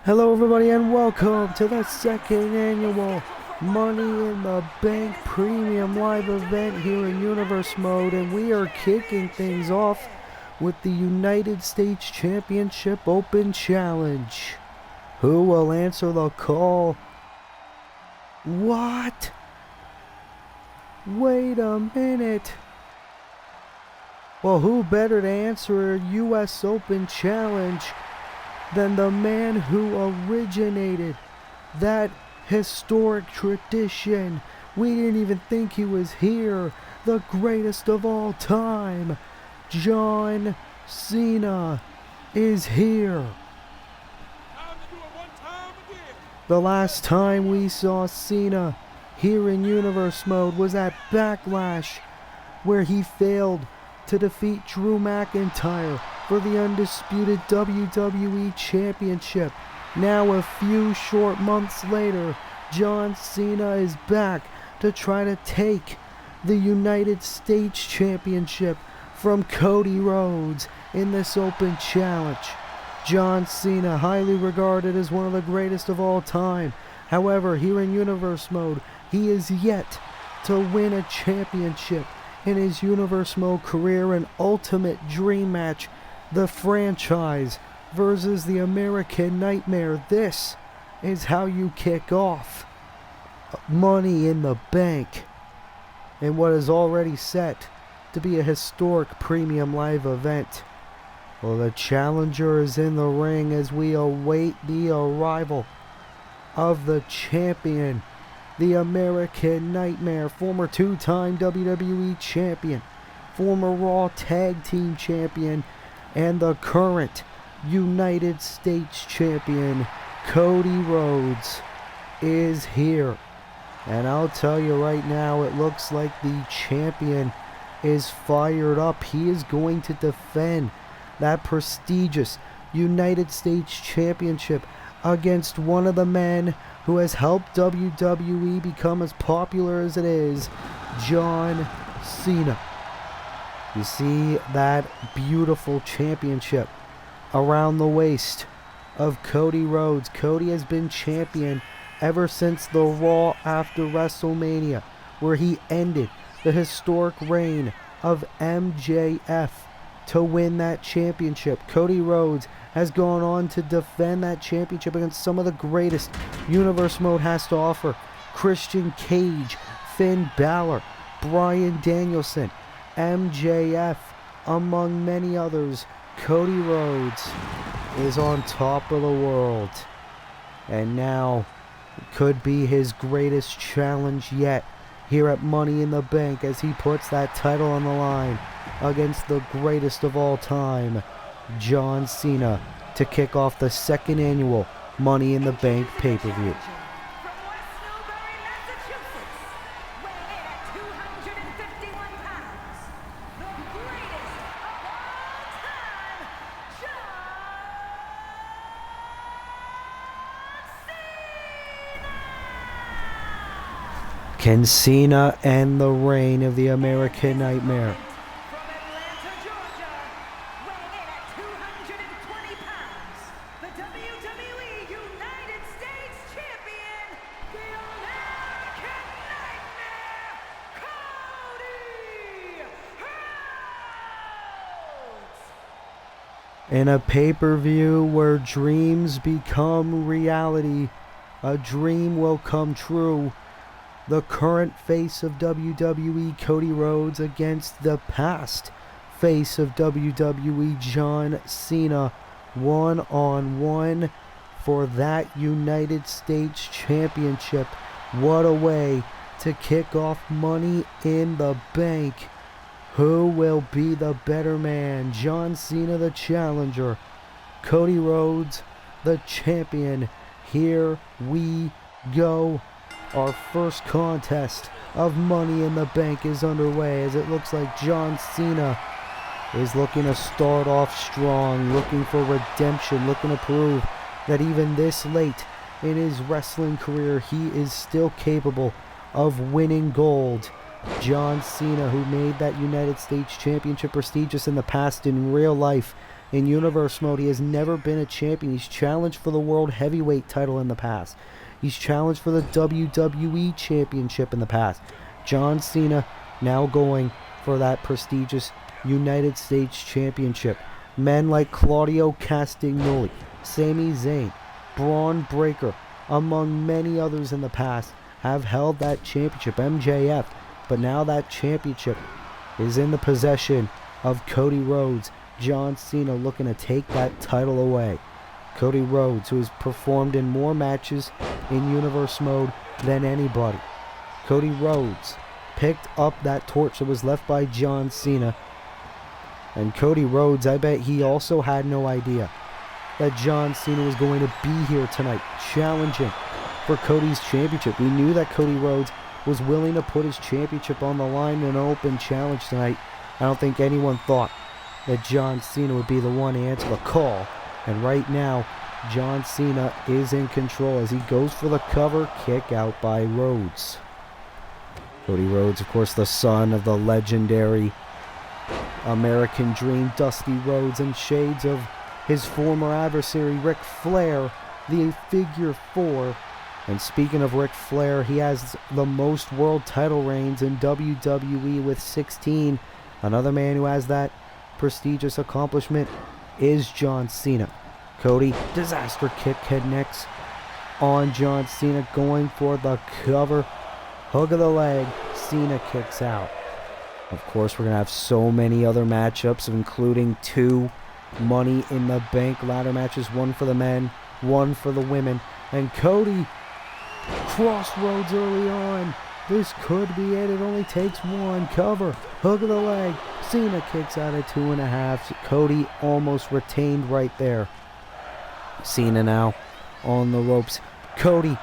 Hello everybody and welcome to the second annual Money in the Bank Premium Live event here in Universe Mode, and we are kicking things off with the United States Championship Open Challenge. Who will answer the call? What? Wait a minute. Well, who better to answer a US Open Challenge than the man who originated that historic tradition? We didn't even think he was here. The greatest of all time, John Cena, is here. The last time we saw Cena here in Universe Mode was at Backlash, where he failed to defeat Drew McIntyre for the undisputed WWE Championship. Now, a few short months later, John Cena is back to try to take the United States Championship from Cody Rhodes in this open challenge. John Cena, highly regarded as one of the greatest of all time. However, here in Universe Mode, he is yet to win a championship in his Universe Mode career. An ultimate dream match, the franchise versus the American Nightmare. This is how you kick off Money in the Bank in what is already set to be a historic premium live event. Well, the challenger is in the ring as we await the arrival of the champion, the American Nightmare, former two-time WWE champion, former Raw Tag Team champion, and the current United States champion, Cody Rhodes, is here. And I'll tell you right now, it looks like the champion is fired up. He is going to defend that prestigious United States Championship against one of the men who has helped WWE become as popular as it is, John Cena. You see that beautiful championship around the waist of Cody Rhodes. Cody has been champion ever since the Raw after WrestleMania, where he ended the historic reign of MJF to win that championship. Cody Rhodes has gone on to defend that championship against some of the greatest Universe Mode has to offer. Christian Cage, Finn Balor, Bryan Danielson, MJF, among many others. Cody Rhodes is on top of the world, and now it could be his greatest challenge yet here at Money in the Bank as he puts that title on the line against the greatest of all time, John Cena, to kick off the second annual Money in the Bank pay-per-view. Can Cena end the reign of the American Nightmare? In a pay-per-view where dreams become reality, a dream will come true. The current face of WWE, Cody Rhodes, against the past face of WWE, John Cena, one-on-one for that United States Championship. What a way to kick off Money in the Bank. Who will be the better man? John Cena, the challenger. Cody Rhodes, the champion. Here we go. Our first contest of Money in the Bank is underway as it looks like John Cena is looking to start off strong, looking for redemption, looking to prove that even this late in his wrestling career, he is still capable of winning gold. John Cena, who made that United States Championship prestigious in the past in real life, in Universe Mode. He has never been a champion. He's challenged for the World Heavyweight title in the past. He's challenged for the WWE Championship in the past. John Cena now going for that prestigious United States Championship. Men like Claudio Castagnoli, Sami Zayn, Braun Breaker, among many others in the past, have held that championship, MJF, but now that championship is in the possession of Cody Rhodes. John Cena looking to take that title away. Cody Rhodes, who has performed in more matches in Universe Mode than anybody. Cody Rhodes picked up that torch that was left by John Cena. And Cody Rhodes, I bet he also had no idea that John Cena was going to be here tonight, challenging for Cody's championship. We knew that Cody Rhodes was willing to put his championship on the line in an open challenge tonight. I don't think anyone thought that John Cena would be the one to answer the call. And right now, John Cena is in control as he goes for the cover kick out by Rhodes. Cody Rhodes, of course, the son of the legendary American Dream, Dusty Rhodes, and shades of his former adversary, Ric Flair, the Figure 4. And speaking of Ric Flair, he has the most world title reigns in WWE with 16. Another man who has that prestigious accomplishment is John Cena. Cody, disaster kick, connects on John Cena, going for the cover. Hook of the leg, Cena kicks out. Of course, we're going to have so many other matchups, including 2 Money in the Bank ladder matches, one for the men, one for the women. And Cody, crossroads early on. This could be it. It only takes one. Cover, hook of the leg. Cena kicks out at 2.5. Cody almost retained right there. Cena now on the ropes. Cody,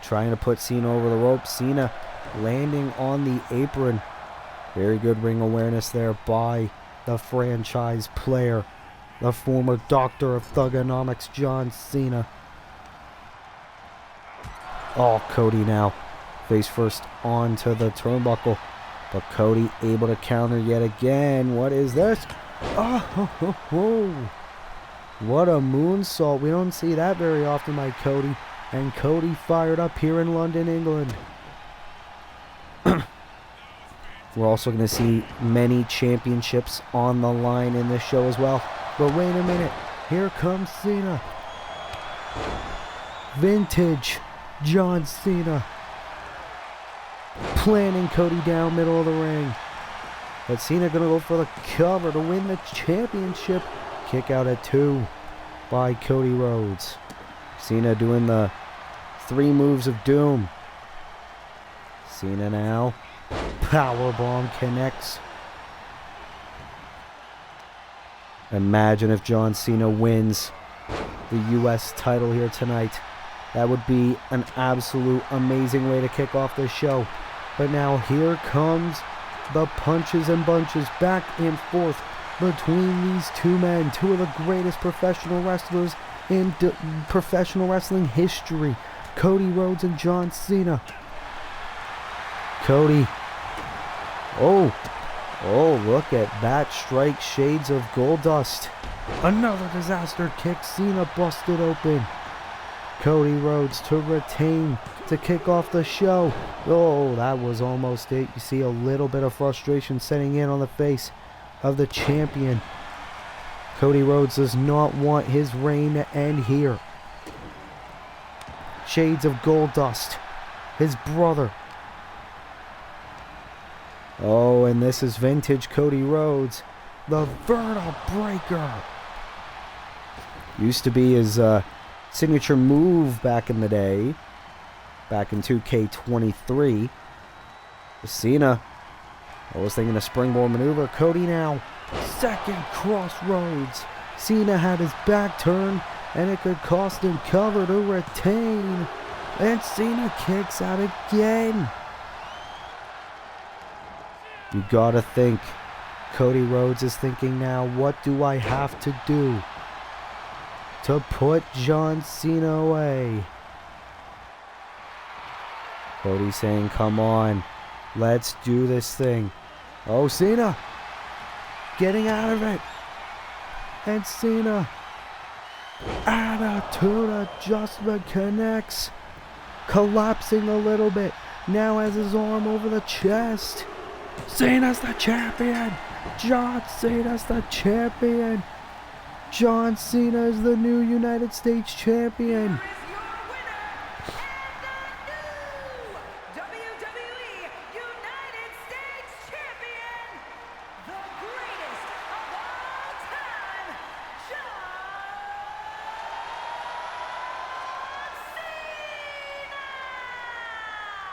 trying to put Cena over the ropes. Cena landing on the apron. Very good ring awareness there by the franchise player, the former Doctor of Thugonomics, John Cena. Oh, Cody now face first onto the turnbuckle, but Cody able to counter yet again. What is this? Oh, what a moonsault. We don't see that very often by Cody. And Cody fired up here in London, England. We're also going to see many championships on the line in this show as well. But wait a minute. Here comes Cena. Vintage John Cena. Planting Cody down middle of the ring. But Cena going to go for the cover to win the championship. Kick out at 2 by Cody Rhodes. Cena doing the 3 moves of doom. Cena now. Powerbomb connects. Imagine if John Cena wins the U.S. title here tonight. That would be an absolute amazing way to kick off this show. But now here comes the punches and bunches back and forth between these 2 men. 2 of the greatest professional wrestlers in professional wrestling history. Cody Rhodes and John Cena. Cody. Oh, look at that strike. Shades of Goldust. Another disaster kick. Cena busted open. Cody Rhodes to retain to kick off the show. Oh, that was almost it. You see a little bit of frustration setting in on the face of the champion. Cody Rhodes does not want his reign to end here. Shades of Goldust. His brother. Oh, and this is vintage Cody Rhodes. The Vertebreaker. Used to be his signature move back in the day. Back in 2K23. Cena. I was thinking a springboard maneuver. Cody now. Second crossroads. Cena had his back turned, and it could cost him cover to retain. And Cena kicks out again. You gotta think. Cody Rhodes is thinking now, what do I have to do to put John Cena away? Cody saying, come on, let's do this thing. Oh, Cena getting out of it. and Cena. Attitude adjustment connects. Collapsing a little bit. Now has his arm over the chest. Cena's the champion. John Cena's the champion. John Cena is the new United States champion.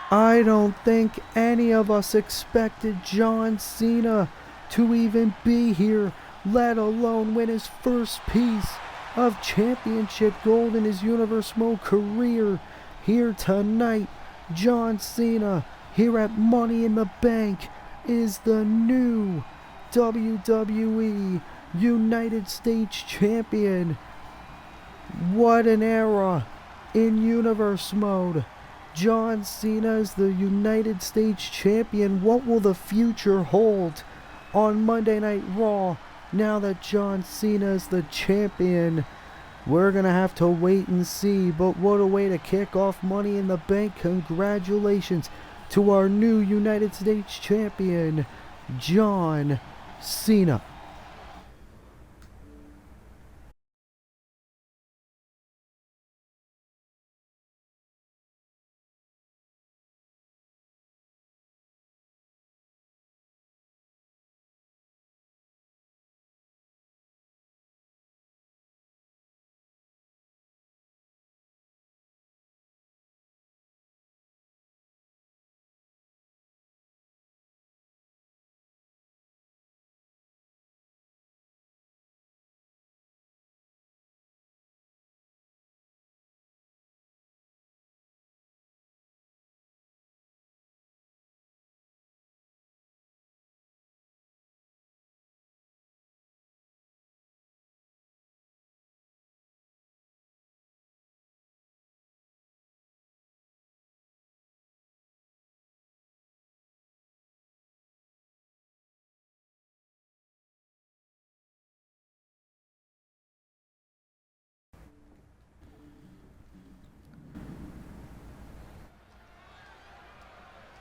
I don't think any of us expected John Cena to even be here, let alone win his first piece of championship gold in his Universe Mode career. Here tonight, John Cena, here at Money in the Bank, is the new WWE United States champion. What an era in Universe Mode. John Cena is the United States champion. What will the future hold on Monday Night Raw now that John Cena is the champion? We're going to have to wait and see, but what a way to kick off Money in the Bank. Congratulations to our new United States champion, John Cena.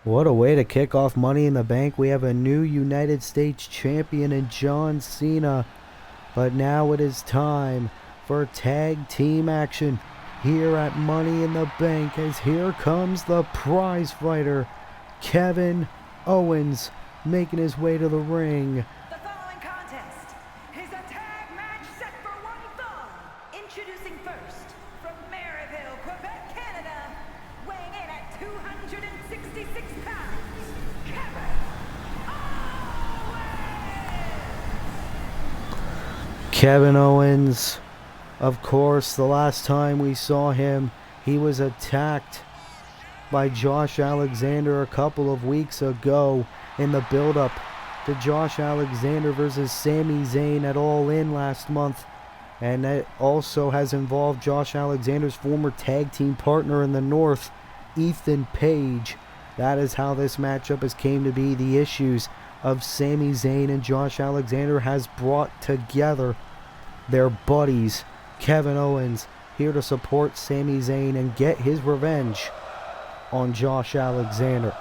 What a way to kick off Money in the Bank. We have a new United States champion in John Cena. But now it is time for tag team action here at Money in the Bank, as here comes the prize fighter, Kevin Owens, making his way to the ring. The following contest is a tag match set for one fall. Introducing first, from Maryville, Quebec, Canada, weighing in at 266 pounds, Kevin Owens! Kevin Owens, of course, the last time we saw him, he was attacked by Josh Alexander a couple of weeks ago in the build-up to Josh Alexander versus Sami Zayn at All In last month. And that also has involved Josh Alexander's former tag team partner in the North, Ethan Page. That is how this matchup has came to be. The issues of Sami Zayn and Josh Alexander has brought together their buddies. Kevin Owens here to support Sami Zayn and get his revenge on Josh Alexander,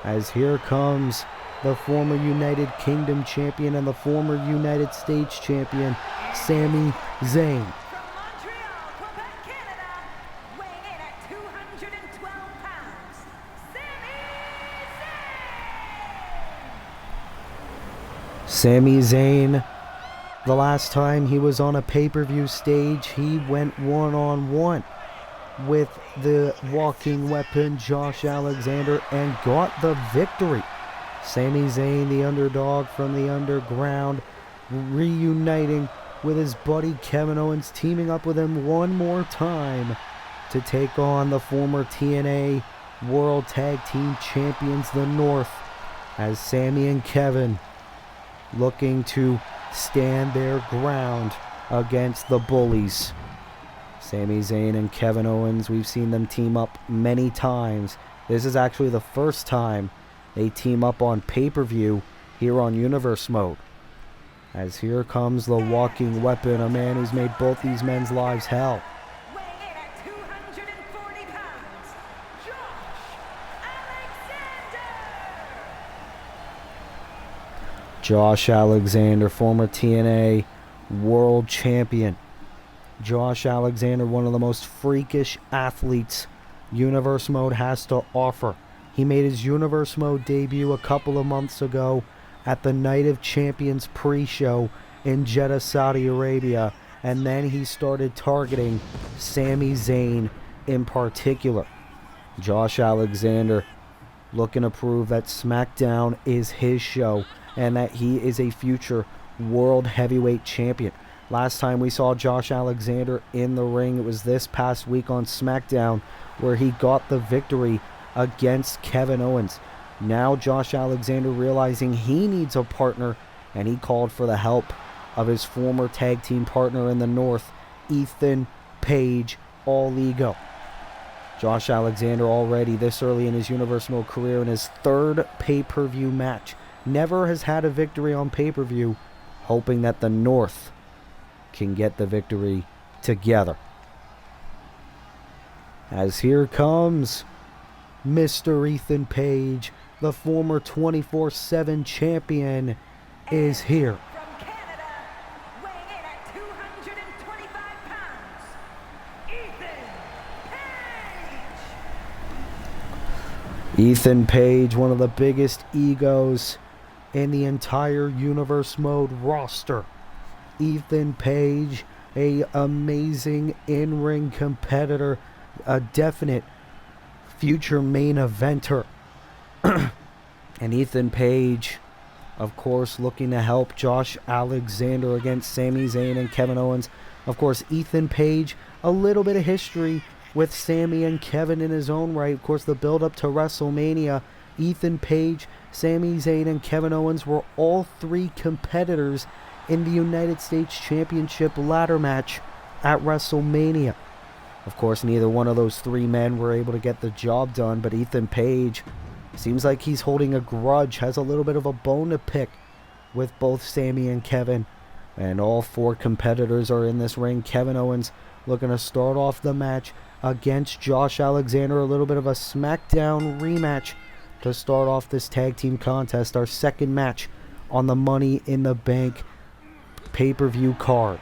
as here comes the former United Kingdom champion and the former United States champion, Sami Zayn. From Montreal, Quebec, Canada, weighing in at 212 pounds, Sami Zayn! Sami Zayn, the last time he was on a pay-per-view stage, he went one-on-one with the walking weapon Josh Alexander and got the victory. Sami Zayn, the underdog from the underground, reuniting with his buddy Kevin Owens, teaming up with him one more time to take on the former TNA World Tag Team Champions, the North, as Sami and Kevin looking to stand their ground against the bullies. Sami Zayn and Kevin Owens, we've seen them team up many times. This is actually the first time they team up on pay-per-view here on Universe Mode. As here comes the walking weapon, a man who's made both these men's lives hell. Weighing in at 240 pounds, Josh Alexander, former TNA world champion. Josh Alexander, one of the most freakish athletes Universe Mode has to offer. He made his Universe Mode debut a couple of months ago at the Night of Champions pre-show in Jeddah, Saudi Arabia, and then he started targeting Sami Zayn in particular. Josh Alexander looking to prove that SmackDown is his show and that he is a future World Heavyweight Champion. Last time we saw Josh Alexander in the ring, it was this past week on SmackDown, where he got the victory against Kevin Owens. Now Josh Alexander realizing he needs a partner, and he called for the help of his former tag team partner in the North, Ethan Page, All Ego. Josh Alexander already this early in his Universe Mode career in his third pay-per-view match. Never has had a victory on pay-per-view, hoping that the North can get the victory together. As here comes Mr. Ethan Page, the former 24/7 champion, is here. From Canada, weighing in at 225 pounds, Ethan Page. Ethan Page, one of the biggest egos in the entire Universe Mode roster. Ethan Page, a amazing in-ring competitor, a definite future main eventer. And Ethan Page, of course, looking to help Josh Alexander against Sami Zayn and Kevin Owens. Of course, Ethan Page, a little bit of history with Sami and Kevin in his own right. Of course, the build-up to WrestleMania, Ethan Page, Sami Zayn, and Kevin Owens were all three competitors in the United States Championship ladder match at WrestleMania. Of course, neither one of those three men were able to get the job done, but Ethan Page seems like he's holding a grudge, has a little bit of a bone to pick with both Sami and Kevin. And all four competitors are in this ring. Kevin Owens looking to start off the match against Josh Alexander. A little bit of a SmackDown rematch to start off this tag team contest. Our second match on the Money in the Bank pay-per-view card.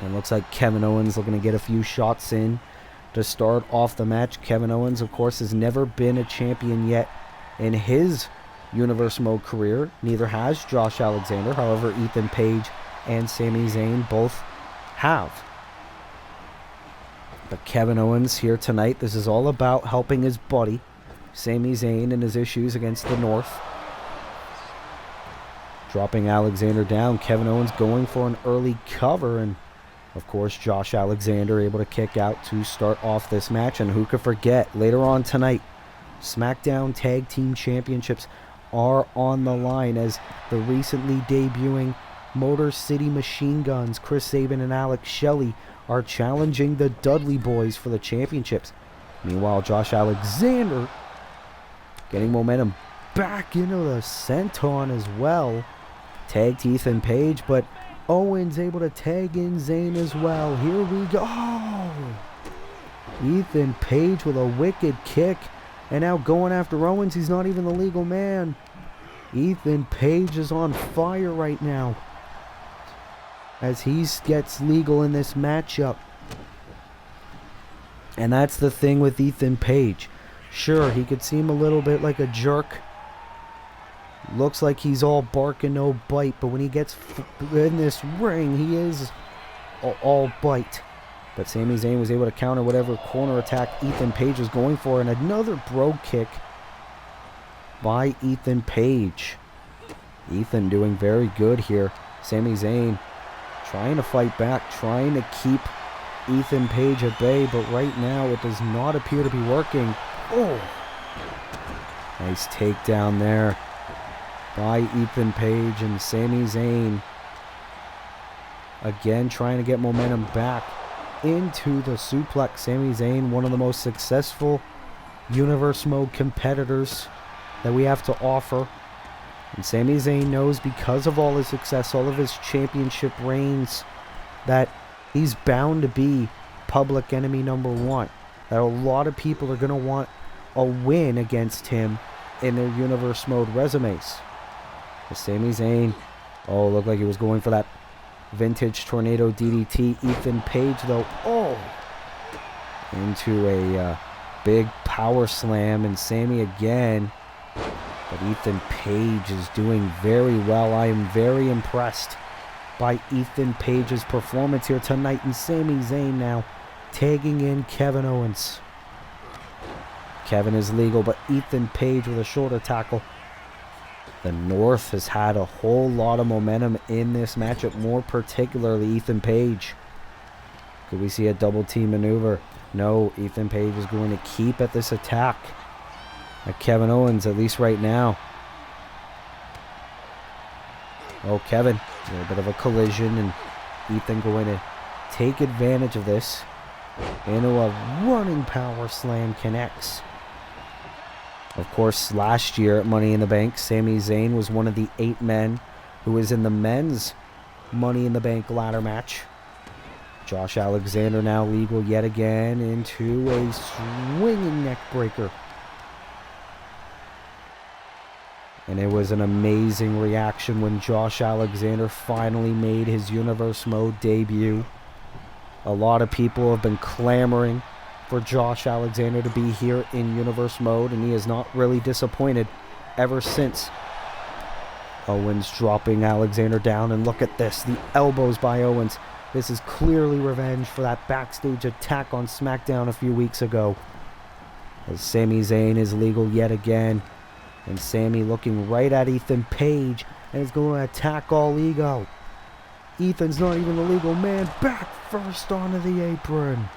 And looks like Kevin Owens looking to get a few shots in to start off the match. Kevin Owens, of course, has never been a champion yet in his Universe Mode career. Neither has Josh Alexander. However, Ethan Page and Sami Zayn both have. But Kevin Owens here tonight, this is all about helping his buddy, Sami Zayn, in his issues against the North. Dropping Alexander down. Kevin Owens going for an early cover, and of course, Josh Alexander able to kick out to start off this match. And who could forget, later on tonight, SmackDown Tag Team Championships are on the line as the recently debuting Motor City Machine Guns, Chris Sabin and Alex Shelley, are challenging the Dudley Boys for the championships. Meanwhile, Josh Alexander getting momentum back into the senton as well. Tag to Ethan Page, but Owens able to tag in Zayn as well. Here we go. Oh! Ethan Page with a wicked kick. And now going after Owens. He's not even the legal man. Ethan Page is on fire right now as he gets legal in this matchup. And that's the thing with Ethan Page. Sure, he could seem a little bit like a jerk. Looks like he's all bark and no bite, but when he gets in this ring, he is all bite. But Sami Zayn was able to counter whatever corner attack Ethan Page was going for, and another brogue kick by Ethan Page. Ethan doing very good here. Sami Zayn trying to fight back, trying to keep Ethan Page at bay, but right now it does not appear to be working. Oh! Nice takedown there by Ethan Page, and Sami Zayn again trying to get momentum back into the suplex. Sami Zayn, one of the most successful Universe Mode competitors that we have to offer. And Sami Zayn knows, because of all his success, all of his championship reigns, that he's bound to be public enemy number one. That a lot of people are going to want a win against him in their Universe Mode resumes. But Sami Zayn, looked like he was going for that vintage tornado DDT. Ethan Page, though, into a big power slam, and Sami again. But Ethan Page is doing very well. I am very impressed by Ethan Page's performance here tonight. And Sami Zayn now tagging in Kevin Owens. Kevin is legal, but Ethan Page with a shoulder tackle. The North has had a whole lot of momentum in this matchup, more particularly Ethan Page. Could we see a double team maneuver? No, Ethan Page is going to keep at this attack at Kevin Owens, at least right now. Kevin, a little bit of a collision, and Ethan going to take advantage of this. Into a running power slam, connects. Of course, last year at Money in the Bank, Sami Zayn was one of the 8 men who was in the men's Money in the Bank ladder match. Josh Alexander now legal yet again into a swinging neck breaker. And it was an amazing reaction when Josh Alexander finally made his Universe Mode debut. A lot of people have been clamoring for Josh Alexander to be here in Universe Mode, and he has not really disappointed ever since. Owens dropping Alexander down, and look at this, the elbows by Owens. This is clearly revenge for that backstage attack on SmackDown a few weeks ago. As Sami Zayn is legal yet again, and Sami looking right at Ethan Page, and is going to attack all ego. Ethan's not even the legal man, back first onto the apron.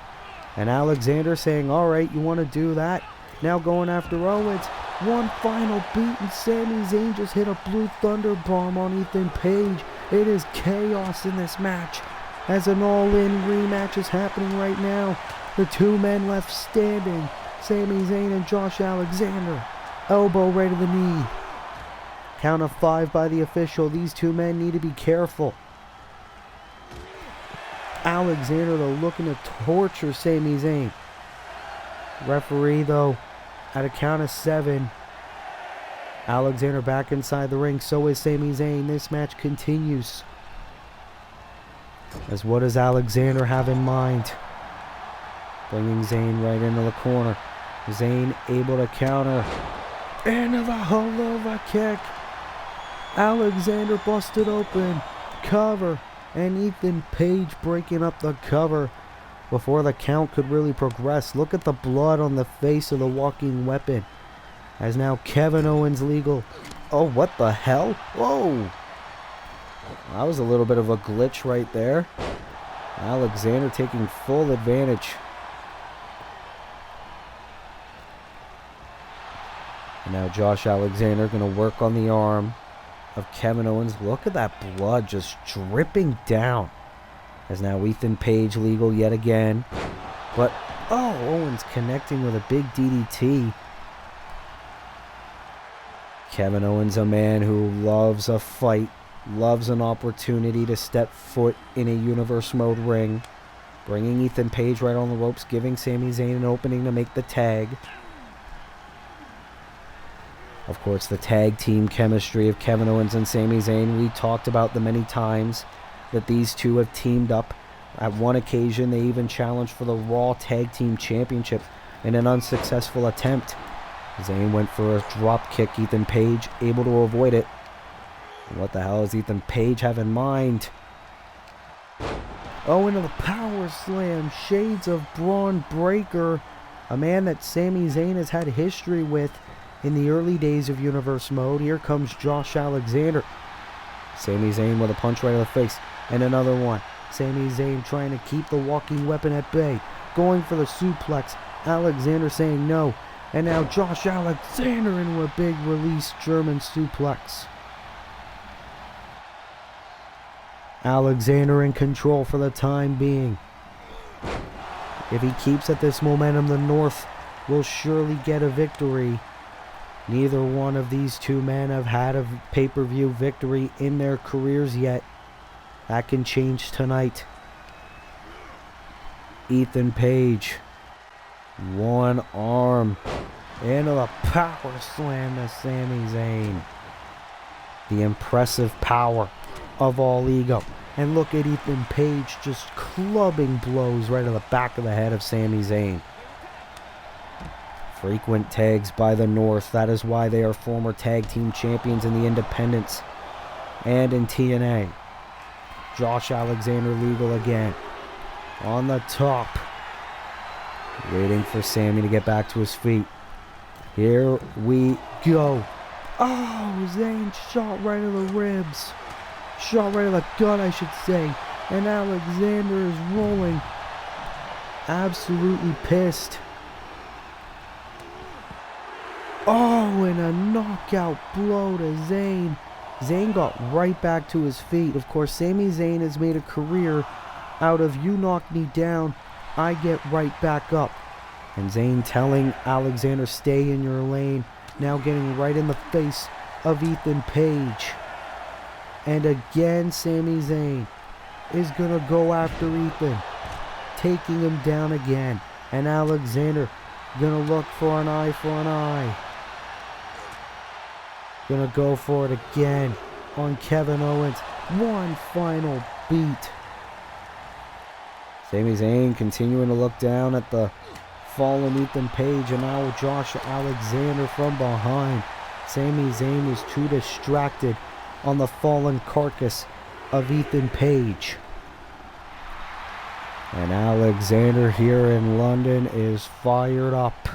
And Alexander saying, alright, you want to do that? Now going after Owens. One final beat, and Sami Zayn just hit a Blue Thunder bomb on Ethan Page. It is chaos in this match, as an all-in rematch is happening right now. The 2 men left standing, Sami Zayn and Josh Alexander. Elbow right to the knee. Count of 5 by the official. These 2 men need to be careful. Alexander, though, looking to torture Sami Zayn. Referee, though, at a count of 7. Alexander back inside the ring. So is Sami Zayn. This match continues. As what does Alexander have in mind? Bringing Zayn right into the corner. Zayn able to counter. Into the Helluva Kick. Alexander busted open. Cover. And Ethan Page breaking up the cover before the count could really progress. Look at the blood on the face of the walking weapon. As now Kevin Owens legal. Oh, what the hell? Whoa. That was a little bit of a glitch right there. Alexander taking full advantage. And now Josh Alexander going to work on the arm of Kevin Owens. Look at that blood just dripping down. As now Ethan Page legal yet again. But, Owens connecting with a big DDT. Kevin Owens, a man who loves a fight, loves an opportunity to step foot in a Universe Mode ring. Bringing Ethan Page right on the ropes, giving Sami Zayn an opening to make the tag. Of course, the tag team chemistry of Kevin Owens and Sami Zayn. We talked about the many times that these two have teamed up. At one occasion, they even challenged for the Raw Tag Team Championship in an unsuccessful attempt. Zayn went for a drop kick. Ethan Page able to avoid it. What the hell does Ethan Page have in mind? Into the power slam. Shades of Braun Breaker. A man that Sami Zayn has had history with in the early days of Universe Mode. Here comes Josh Alexander. Sami Zayn with a punch right to the face. And another one. Sami Zayn trying to keep the walking weapon at bay. Going for the suplex. Alexander saying no. And now Josh Alexander into a big release German suplex. Alexander in control for the time being. If he keeps at this momentum, the North will surely get a victory. Neither one of these two men have had a pay-per-view victory in their careers yet. That can change tonight. Ethan Page. One arm into the power slam to Sami Zayn. The impressive power of All Ego. And look at Ethan Page just clubbing blows right to the back of the head of Sami Zayn. Frequent tags by the North. That is why they are former tag team champions in the Independents and in TNA. Josh Alexander Legal again. On the top. Waiting for Sami to get back to his feet. Here we go. Oh, Zayn shot right to the ribs. Shot right to the gut, I should say. And Alexander is rolling. Absolutely pissed. Oh, and a knockout blow to Zayn. Zayn got right back to his feet. Of course, Sami Zayn has made a career out of you knock me down, I get right back up. And Zayn telling Alexander, stay in your lane. Now getting right in the face of Ethan Page. And again, Sami Zayn is going to go after Ethan. Taking him down again. And Alexander going to look for an eye for an eye. Going to go for it again on Kevin Owens. One final beat. Sami Zayn continuing to look down at the fallen Ethan Page, and now Josh Alexander from behind. Sami Zayn was too distracted on the fallen carcass of Ethan Page. And Alexander here in London is fired up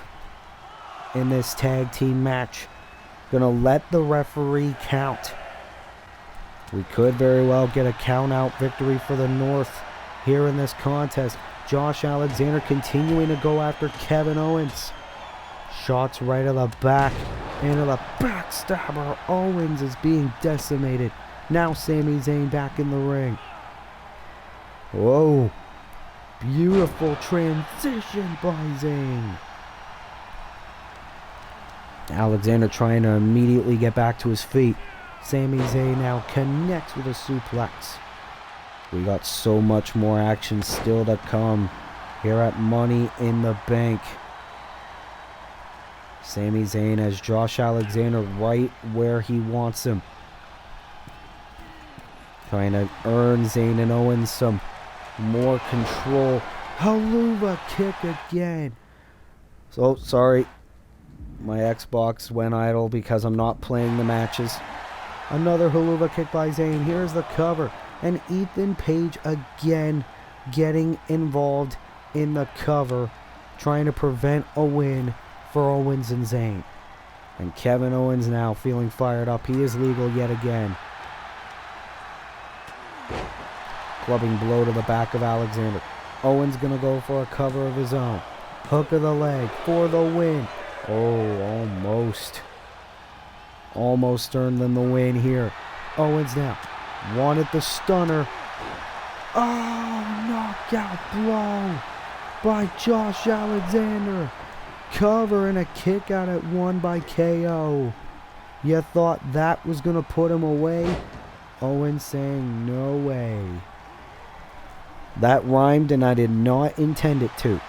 in this tag team match. Gonna let the referee count. We could very well get a count out victory for the North here in this contest. Josh Alexander continuing to go after Kevin Owens. Shots right to the back. Into the backstabber. Owens is being decimated. Now Sami Zayn back in the ring. Whoa. Beautiful transition by Zayn. Alexander trying to immediately get back to his feet. Sami Zayn now connects with a suplex. We got so much more action still to come here at Money in the Bank. Sami Zayn has Josh Alexander right where he wants him. Trying to earn Zayn and Owens some more control. Haluva kick again. So, sorry. My Xbox went idle because I'm not playing the matches. Another Haluva kick by Zayn. Here's the cover. And Ethan Page again getting involved in the cover. Trying to prevent a win for Owens and Zayn. And Kevin Owens now feeling fired up. He is legal yet again. Clubbing blow to the back of Alexander. Owens gonna go for a cover of his own. Hook of the leg for the win. Oh, almost. Almost earned them the win here. Owens now wanted the stunner. Oh, knockout blow by Josh Alexander. Cover and a kick out at one by KO. You thought that was going to put him away? Owens saying no way. That rhymed and I did not intend it to.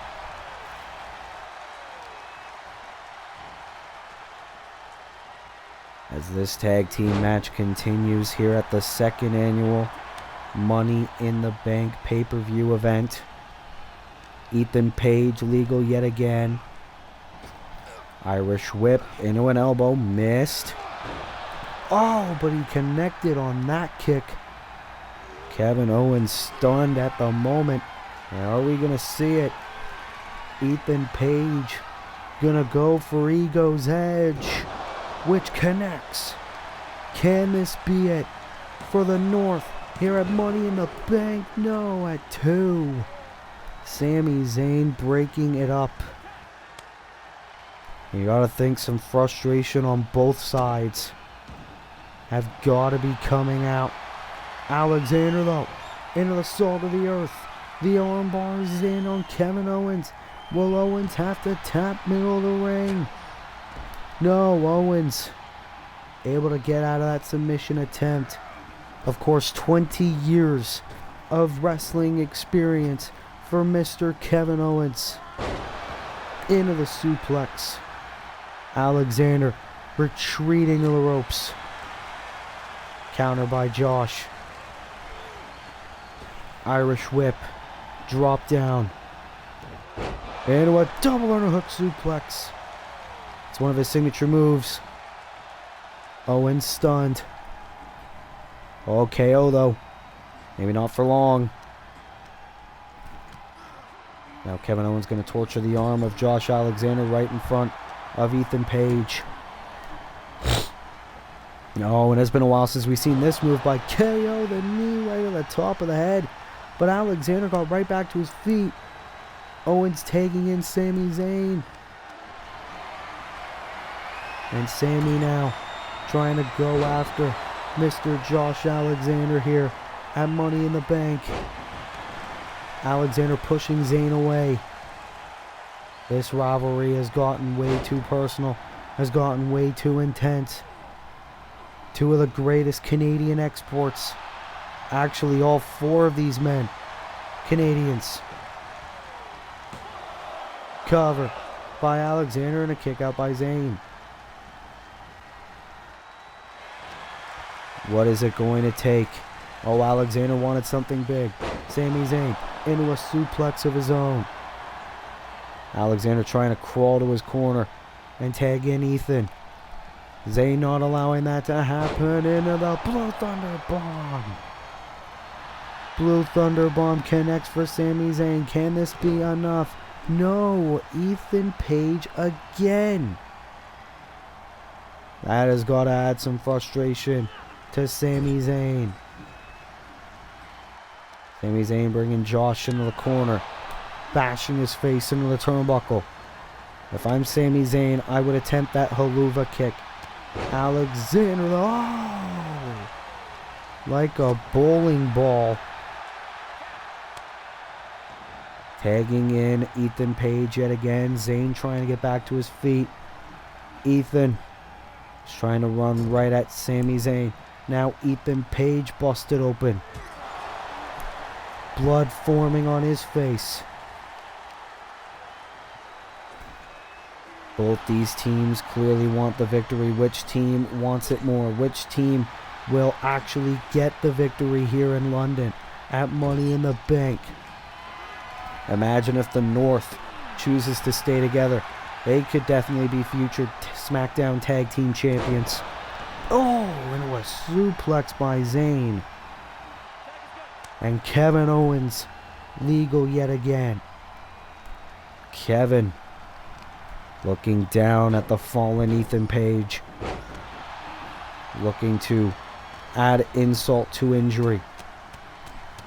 As this tag team match continues here at the second annual Money in the Bank pay-per-view event. Ethan Page legal yet again. Irish whip into an elbow, missed. Oh, but he connected on that kick. Kevin Owens stunned at the moment. Are we going to see it? Ethan Page gonna go for Ego's Edge, which connects. Can this be it for the North here at Money in the Bank? No, at 2. Sami Zayn breaking it up. You gotta think some frustration on both sides have gotta be coming out. Alexander though, into the salt of the earth. The arm bar is in on Kevin Owens. Will Owens have to tap middle of the ring? No, Owens able to get out of that submission attempt. Of course, 20 years of wrestling experience for Mr. Kevin Owens. Into the suplex. Alexander retreating to the ropes. Counter by Josh. Irish whip. Drop down. Into a double underhook suplex. It's one of his signature moves. Owens stunned. Oh, KO though. Maybe not for long. Now Kevin Owens going to torture the arm of Josh Alexander right in front of Ethan Page. No, and it's been a while since we've seen this move by KO. The knee right at the top of the head. But Alexander got right back to his feet. Owens tagging in Sami Zayn. And Sami now trying to go after Mr. Josh Alexander here at Money in the Bank. Alexander pushing Zayn away. This rivalry has gotten way too personal, has gotten way too intense. Two of the greatest Canadian exports. Actually, all four of these men, Canadians. Cover by Alexander and a kick out by Zayn. What is it going to take? Oh, Alexander wanted something big. Sami Zayn into a suplex of his own. Alexander trying to crawl to his corner and tag in Ethan. Zayn not allowing that to happen. Into the Blue Thunder Bomb. Blue Thunder Bomb connects for Sami Zayn. Can this be enough? No. Ethan Page again. That has got to add some frustration to Sami Zayn. Sami Zayn bringing Josh into the corner, bashing his face into the turnbuckle. If I'm Sami Zayn, I would attempt that haluva kick. Alexander, oh, like a bowling ball. Tagging in Ethan Page yet again. Zayn trying to get back to his feet. Ethan is trying to run right at Sami Zayn. Now Ethan Page busted open. Blood forming on his face. Both these teams clearly want the victory. Which team wants it more? Which team will actually get the victory here in London at Money in the Bank? Imagine if the North chooses to stay together. They could definitely be future SmackDown Tag Team Champions. Oh, and it was suplex by Zayn. And Kevin Owens legal yet again. Kevin looking down at the fallen Ethan Page. Looking to add insult to injury.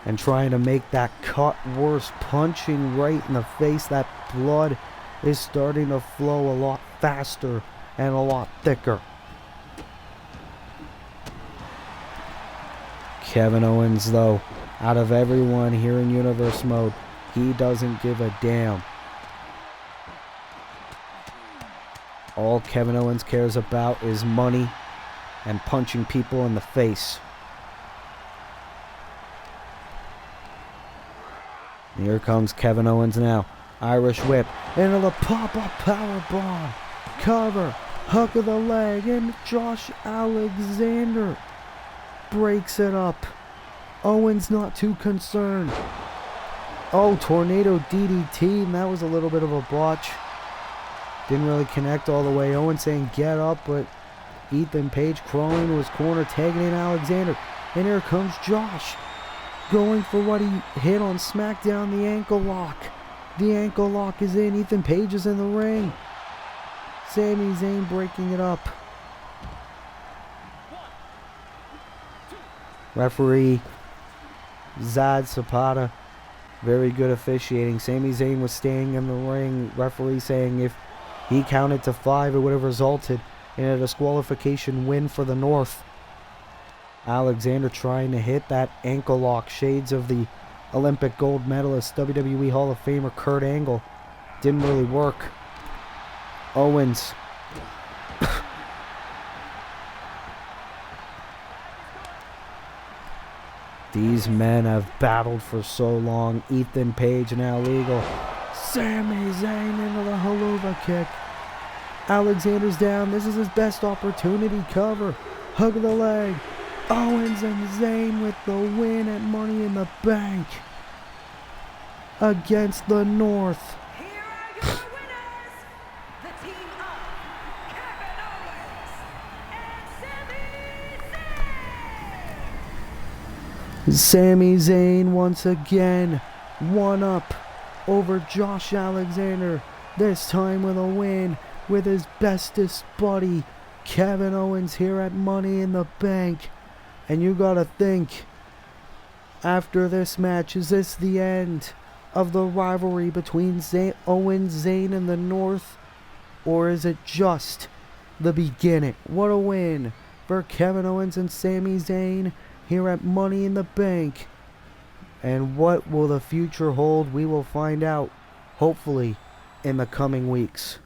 And trying to make that cut worse. Punching right in the face. That blood is starting to flow a lot faster and a lot thicker. Kevin Owens, though, out of everyone here in Universe Mode, he doesn't give a damn. All Kevin Owens cares about is money and punching people in the face. And here comes Kevin Owens now. Irish whip into the pop-up power bomb. Cover, hook of the leg, and Josh Alexander breaks it up. Owens not too concerned. Oh, tornado DDT, and that was a little bit of a botch. Didn't really connect all the way. Owens saying get up, but Ethan Page crawling to his corner, tagging in Alexander. And here comes Josh, going for what he hit on SmackDown, the ankle lock. The ankle lock is in. Ethan Page is in the ring. Sami Zayn breaking it up. Referee Zad Zapata, very good officiating. Sami Zayn was staying in the ring. Referee saying if he counted to 5, it would have resulted in a disqualification win for the North. Alexander trying to hit that ankle lock. Shades of the Olympic gold medalist, WWE Hall of Famer Kurt Angle. Didn't really work. Owens These men have battled for so long. Ethan Page now legal. Sami Zayn into the haluva kick. Alexander's down. This is his best opportunity. Cover. Hug of the leg. Owens and Zayn with the win at Money in the Bank against the North. Here are your winners, the team of Kevin Owens and Sami Sami Zayn. Zayn once again one up over Josh Alexander, this time with a win with his bestest buddy Kevin Owens here at Money in the Bank. And you gotta think, after this match, is this the end of the rivalry between Owens, Zayn, and the North? Or is it just the beginning? What a win for Kevin Owens and Sami Zayn here at Money in the Bank. And what will the future hold? We will find out, hopefully, in the coming weeks.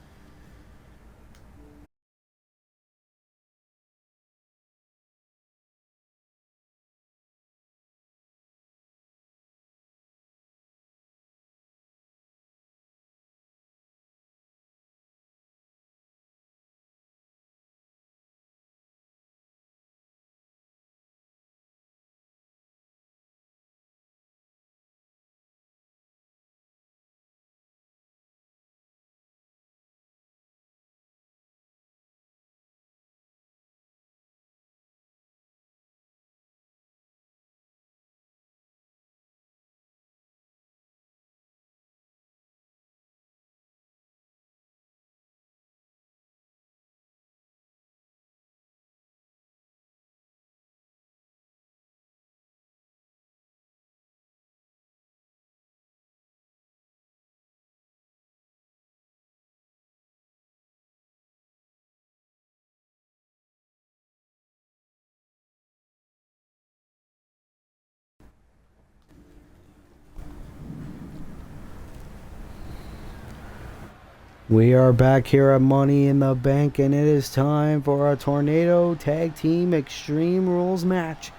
We are back here at Money in the Bank, and it is time for a Tornado Tag Team Extreme Rules match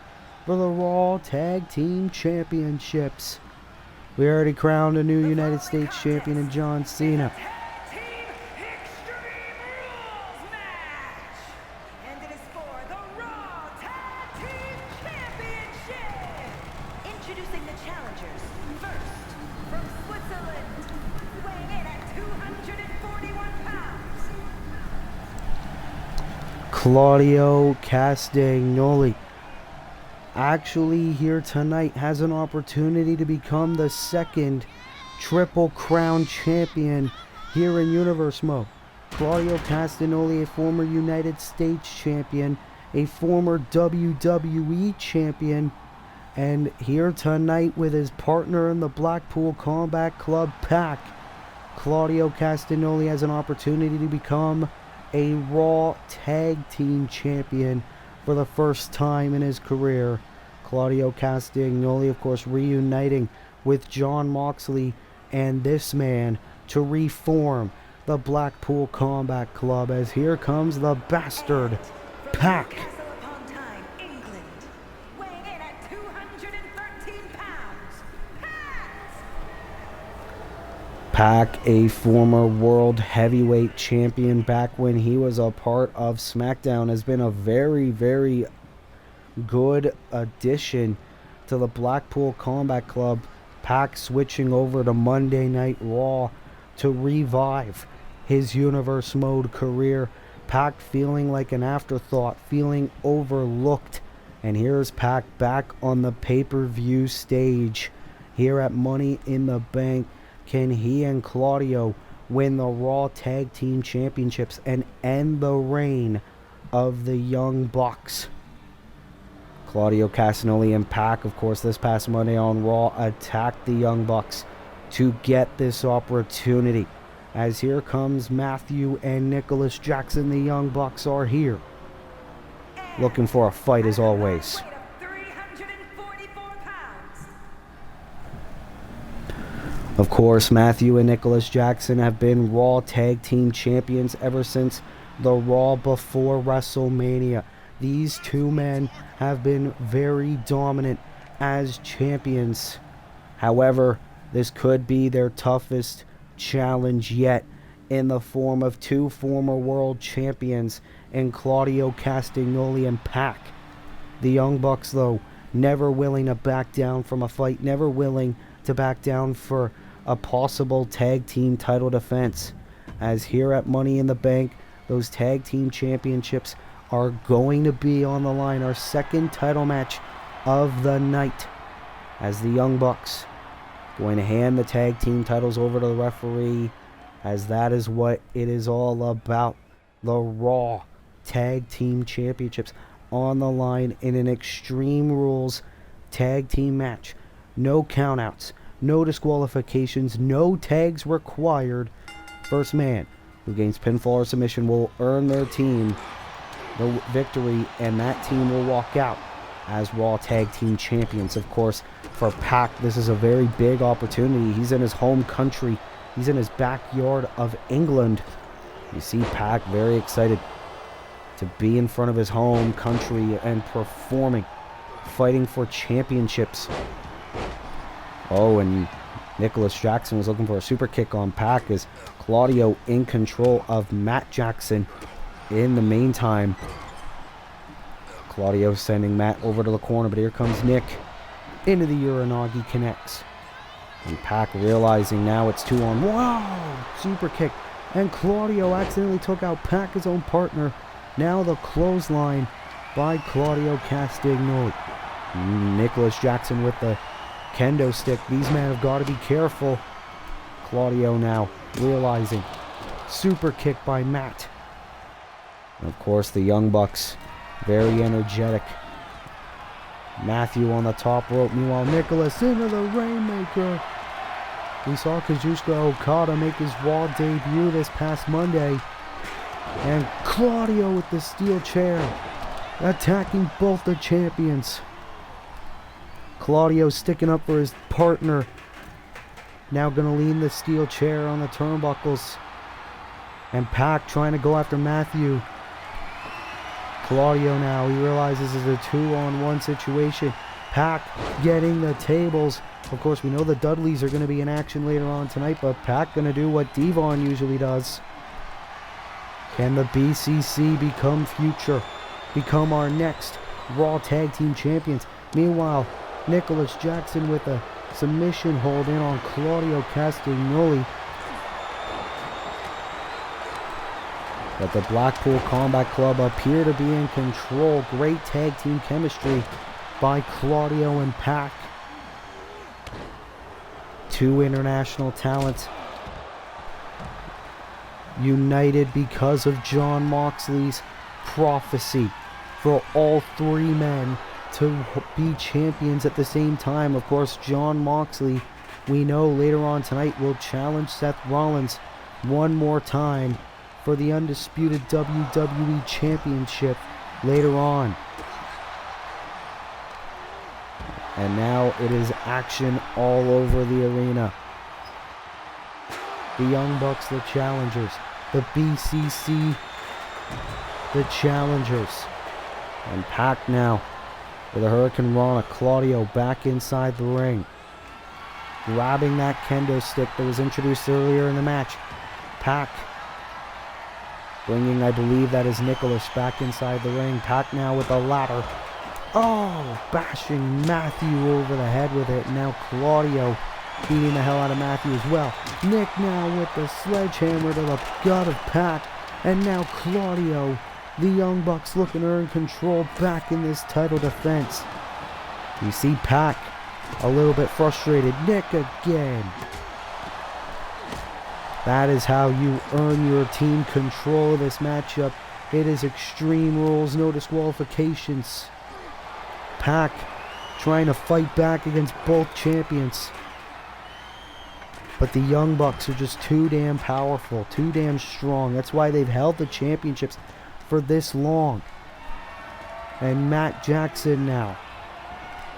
for the Raw Tag Team Championships. We already crowned a new United States champion in John Cena. Tag Team Extreme Rules match. And it is for the Raw Tag Team Championship. Introducing the challengers. First, from Switzerland, weighing in at 241 pounds. Claudio Castagnoli, actually here tonight, has an opportunity to become the second Triple Crown champion here in Universe Mode. Claudio Castagnoli, a former United States champion, a former WWE champion, and here tonight with his partner in the Blackpool Combat Club, Pac, Claudio Castagnoli has an opportunity to become a Raw Tag Team Champion for the first time in his career. Claudio Castagnoli, of course, reuniting with Jon Moxley and this man to reform the Blackpool Combat Club, as here comes the bastard, Pac. Castle upon Tyne, England, weighing in at 213 pounds. Pac, a former world heavyweight champion back when he was a part of SmackDown, has been a very, very good addition to the Blackpool Combat Club. Pac switching over to Monday Night Raw to revive his Universe Mode career. Pac feeling like an afterthought, feeling overlooked. And here's Pac back on the pay-per-view stage here at Money in the Bank. Can he and Claudio win the Raw Tag Team Championships and end the reign of the Young Bucks? Claudio Castagnoli and Pac, of course, this past Monday on Raw, attacked the Young Bucks to get this opportunity. As here comes Matthew and Nicholas Jackson, the Young Bucks are here, looking for a fight as always. Weight of 344 pounds. Of course, Matthew and Nicholas Jackson have been Raw Tag Team Champions ever since the Raw before WrestleMania. These two men have been very dominant as champions. However, this could be their toughest challenge yet, in the form of two former world champions in Claudio Castagnoli and Pac. The Young Bucks, though, never willing to back down from a fight, never willing to back down for a possible tag team title defense. As here at Money in the Bank, those tag team championships are going to be on the line. Our second title match of the night, as the Young Bucks going to hand the tag team titles over to the referee, as that is what it is all about. The Raw Tag Team Championships on the line in an Extreme Rules tag team match. No countouts, no disqualifications, no tags required. First man who gains pinfall or submission will earn their team the victory, and that team will walk out as Raw Tag Team Champions. Of course, for Pac, this is a very big opportunity. He's in his home country. He's in his backyard of England. You see Pac very excited to be in front of his home country and performing, fighting for championships. Oh, and Nicholas Jackson was looking for a super kick on Pac, as Claudio in control of Matt Jackson in the meantime. Claudio sending Matt over to the corner, but here comes Nick into the Uranagi, connects. And Pac realizing now it's 2-on-1. Wow! Super kick. And Claudio accidentally took out Pac, his own partner. Now the clothesline by Claudio Castagnoli. Nicholas Jackson with the kendo stick. These men have got to be careful. Claudio now realizing. Super kick by Matt. And of course, the Young Bucks, very energetic. Matthew on the top rope. Meanwhile, Nicholas into the Rainmaker. We saw Kazuchika Okada make his Raw debut this past Monday. And Claudio with the steel chair, attacking both the champions. Claudio sticking up for his partner. Now going to lean the steel chair on the turnbuckles. And Pac trying to go after Matthew. Claudio now, he realizes this is a 2-on-1 situation. Pac getting the tables. Of course, we know the Dudleys are going to be in action later on tonight, but Pac going to do what Devon usually does. Can the BCC become our next Raw Tag Team Champions? Meanwhile, Nicholas Jackson with a submission hold in on Claudio Castagnoli. But the Blackpool Combat Club appear to be in control. Great tag team chemistry by Claudio and Pac. Two international talents united because of Jon Moxley's prophecy for all three men to be champions at the same time. Of course, Jon Moxley, we know later on tonight, will challenge Seth Rollins one more time for the undisputed WWE Championship later on. And now it is action all over the arena. The Young Bucks, the challengers. The BCC, the challengers. And Pac now with a Hurricane Rana. Claudio back inside the ring, grabbing that kendo stick that was introduced earlier in the match. Pac bringing, I believe that is Nicholas, back inside the ring. Pac now with a ladder. Oh, bashing Matthew over the head with it. Now Claudio beating the hell out of Matthew as well. Nick now with the sledgehammer to the gut of Pac. And now Claudio, the Young Bucks, looking to earn control back in this title defense. You see Pac a little bit frustrated. Nick again. That is how you earn your team control of this matchup. It is Extreme Rules, no disqualifications. Pac trying to fight back against both champions. But the Young Bucks are just too damn powerful, too damn strong. That's why they've held the championships for this long. And Matt Jackson now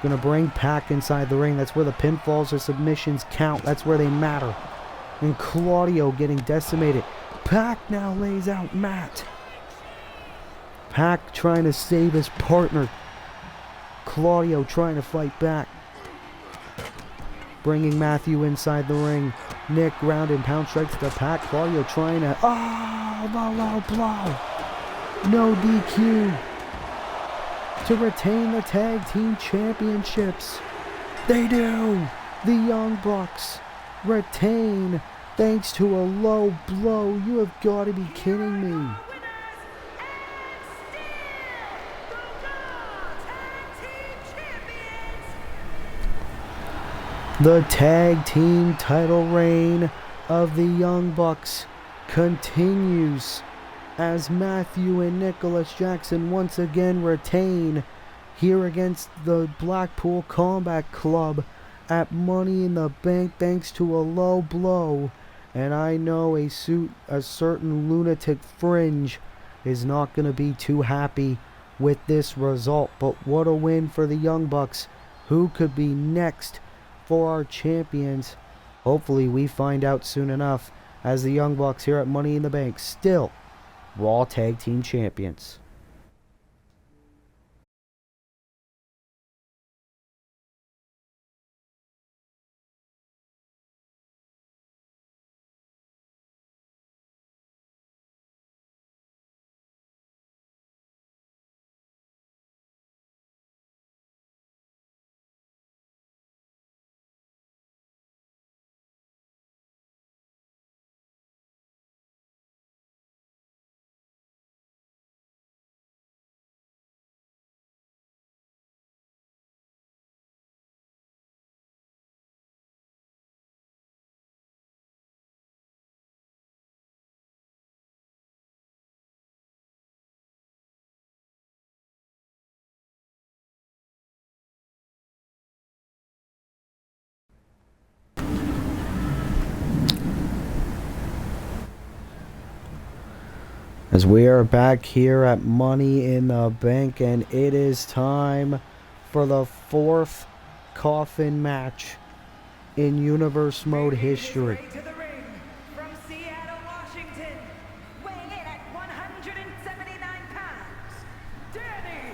going to bring Pac inside the ring. That's where the pinfalls or submissions count. That's where they matter. And Claudio getting decimated. Pac now lays out Matt. Pac trying to save his partner. Claudio trying to fight back. Bringing Matthew inside the ring. Nick ground and pound strikes the pack. Claudio trying to... Oh, the low blow. No DQ. To retain the tag team championships. They do. The Young Bucks retain thanks to a low blow. You have got to be kidding me. The tag team title reign of the Young Bucks continues as Matthew and Nicholas Jackson once again retain here against the Blackpool Combat Club at Money in the Bank thanks to a low blow. And I know a certain lunatic fringe is not going to be too happy with this result. But what a win for the Young Bucks. Who could be next for our champions? Hopefully we find out soon enough, as the Young Bucks here at Money in the Bank still Raw Tag Team Champions. As we are back here at Money in the Bank, and it is time for the fourth coffin match in Universe Mode history. To the ring from Seattle, Washington, weighing in at 179 pounds, Danny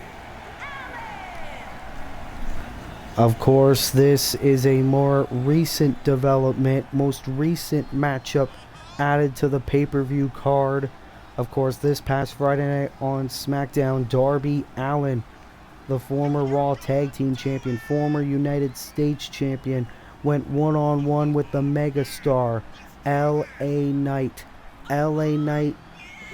Allen. Of course, this is a more recent development, most recent matchup added to the pay-per-view card. Of course, this past Friday night on SmackDown, Darby Allin, the former Raw Tag Team Champion, former United States Champion, went one-on-one with the megastar, LA Knight. LA Knight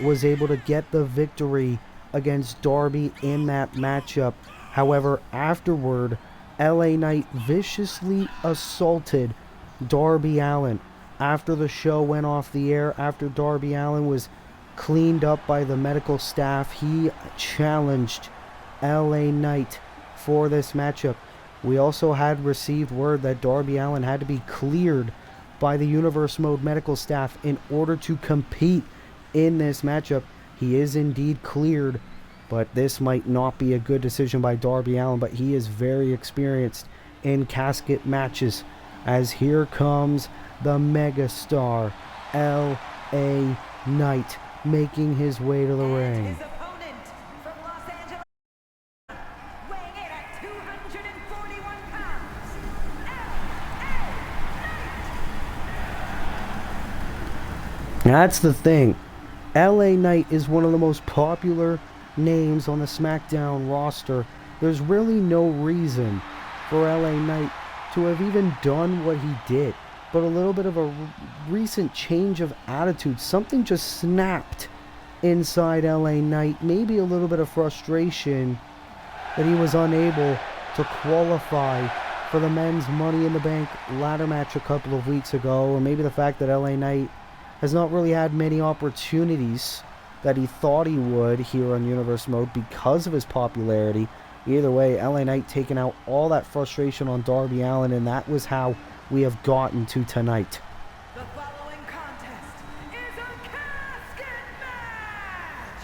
was able to get the victory against Darby in that matchup. However, afterward, LA Knight viciously assaulted Darby Allin. After the show went off the air, after Darby Allin was cleaned up by the medical staff, he challenged LA Knight for this matchup. We also had received word that Darby Allin had to be cleared by the Universe Mode medical staff in order to compete in this matchup. He is indeed cleared, but this might not be a good decision by Darby Allin, but he is very experienced in casket matches, as here comes the megastar LA Knight making his way to the ring. His opponent from Los Angeles, weighing in at 241 pounds, LA Knight. That's the thing. LA Knight is one of the most popular names on the SmackDown roster. There's really no reason for LA Knight to have even done what he did. But a little bit of a recent change of attitude. Something just snapped inside LA Knight. Maybe a little bit of frustration that he was unable to qualify for the men's Money in the Bank ladder match a couple of weeks ago. Or maybe the fact that LA Knight has not really had many opportunities that he thought he would here on Universe Mode because of his popularity. Either way, LA Knight taking out all that frustration on Darby Allin, and that was how we have gotten to tonight. The following contest is a casket match.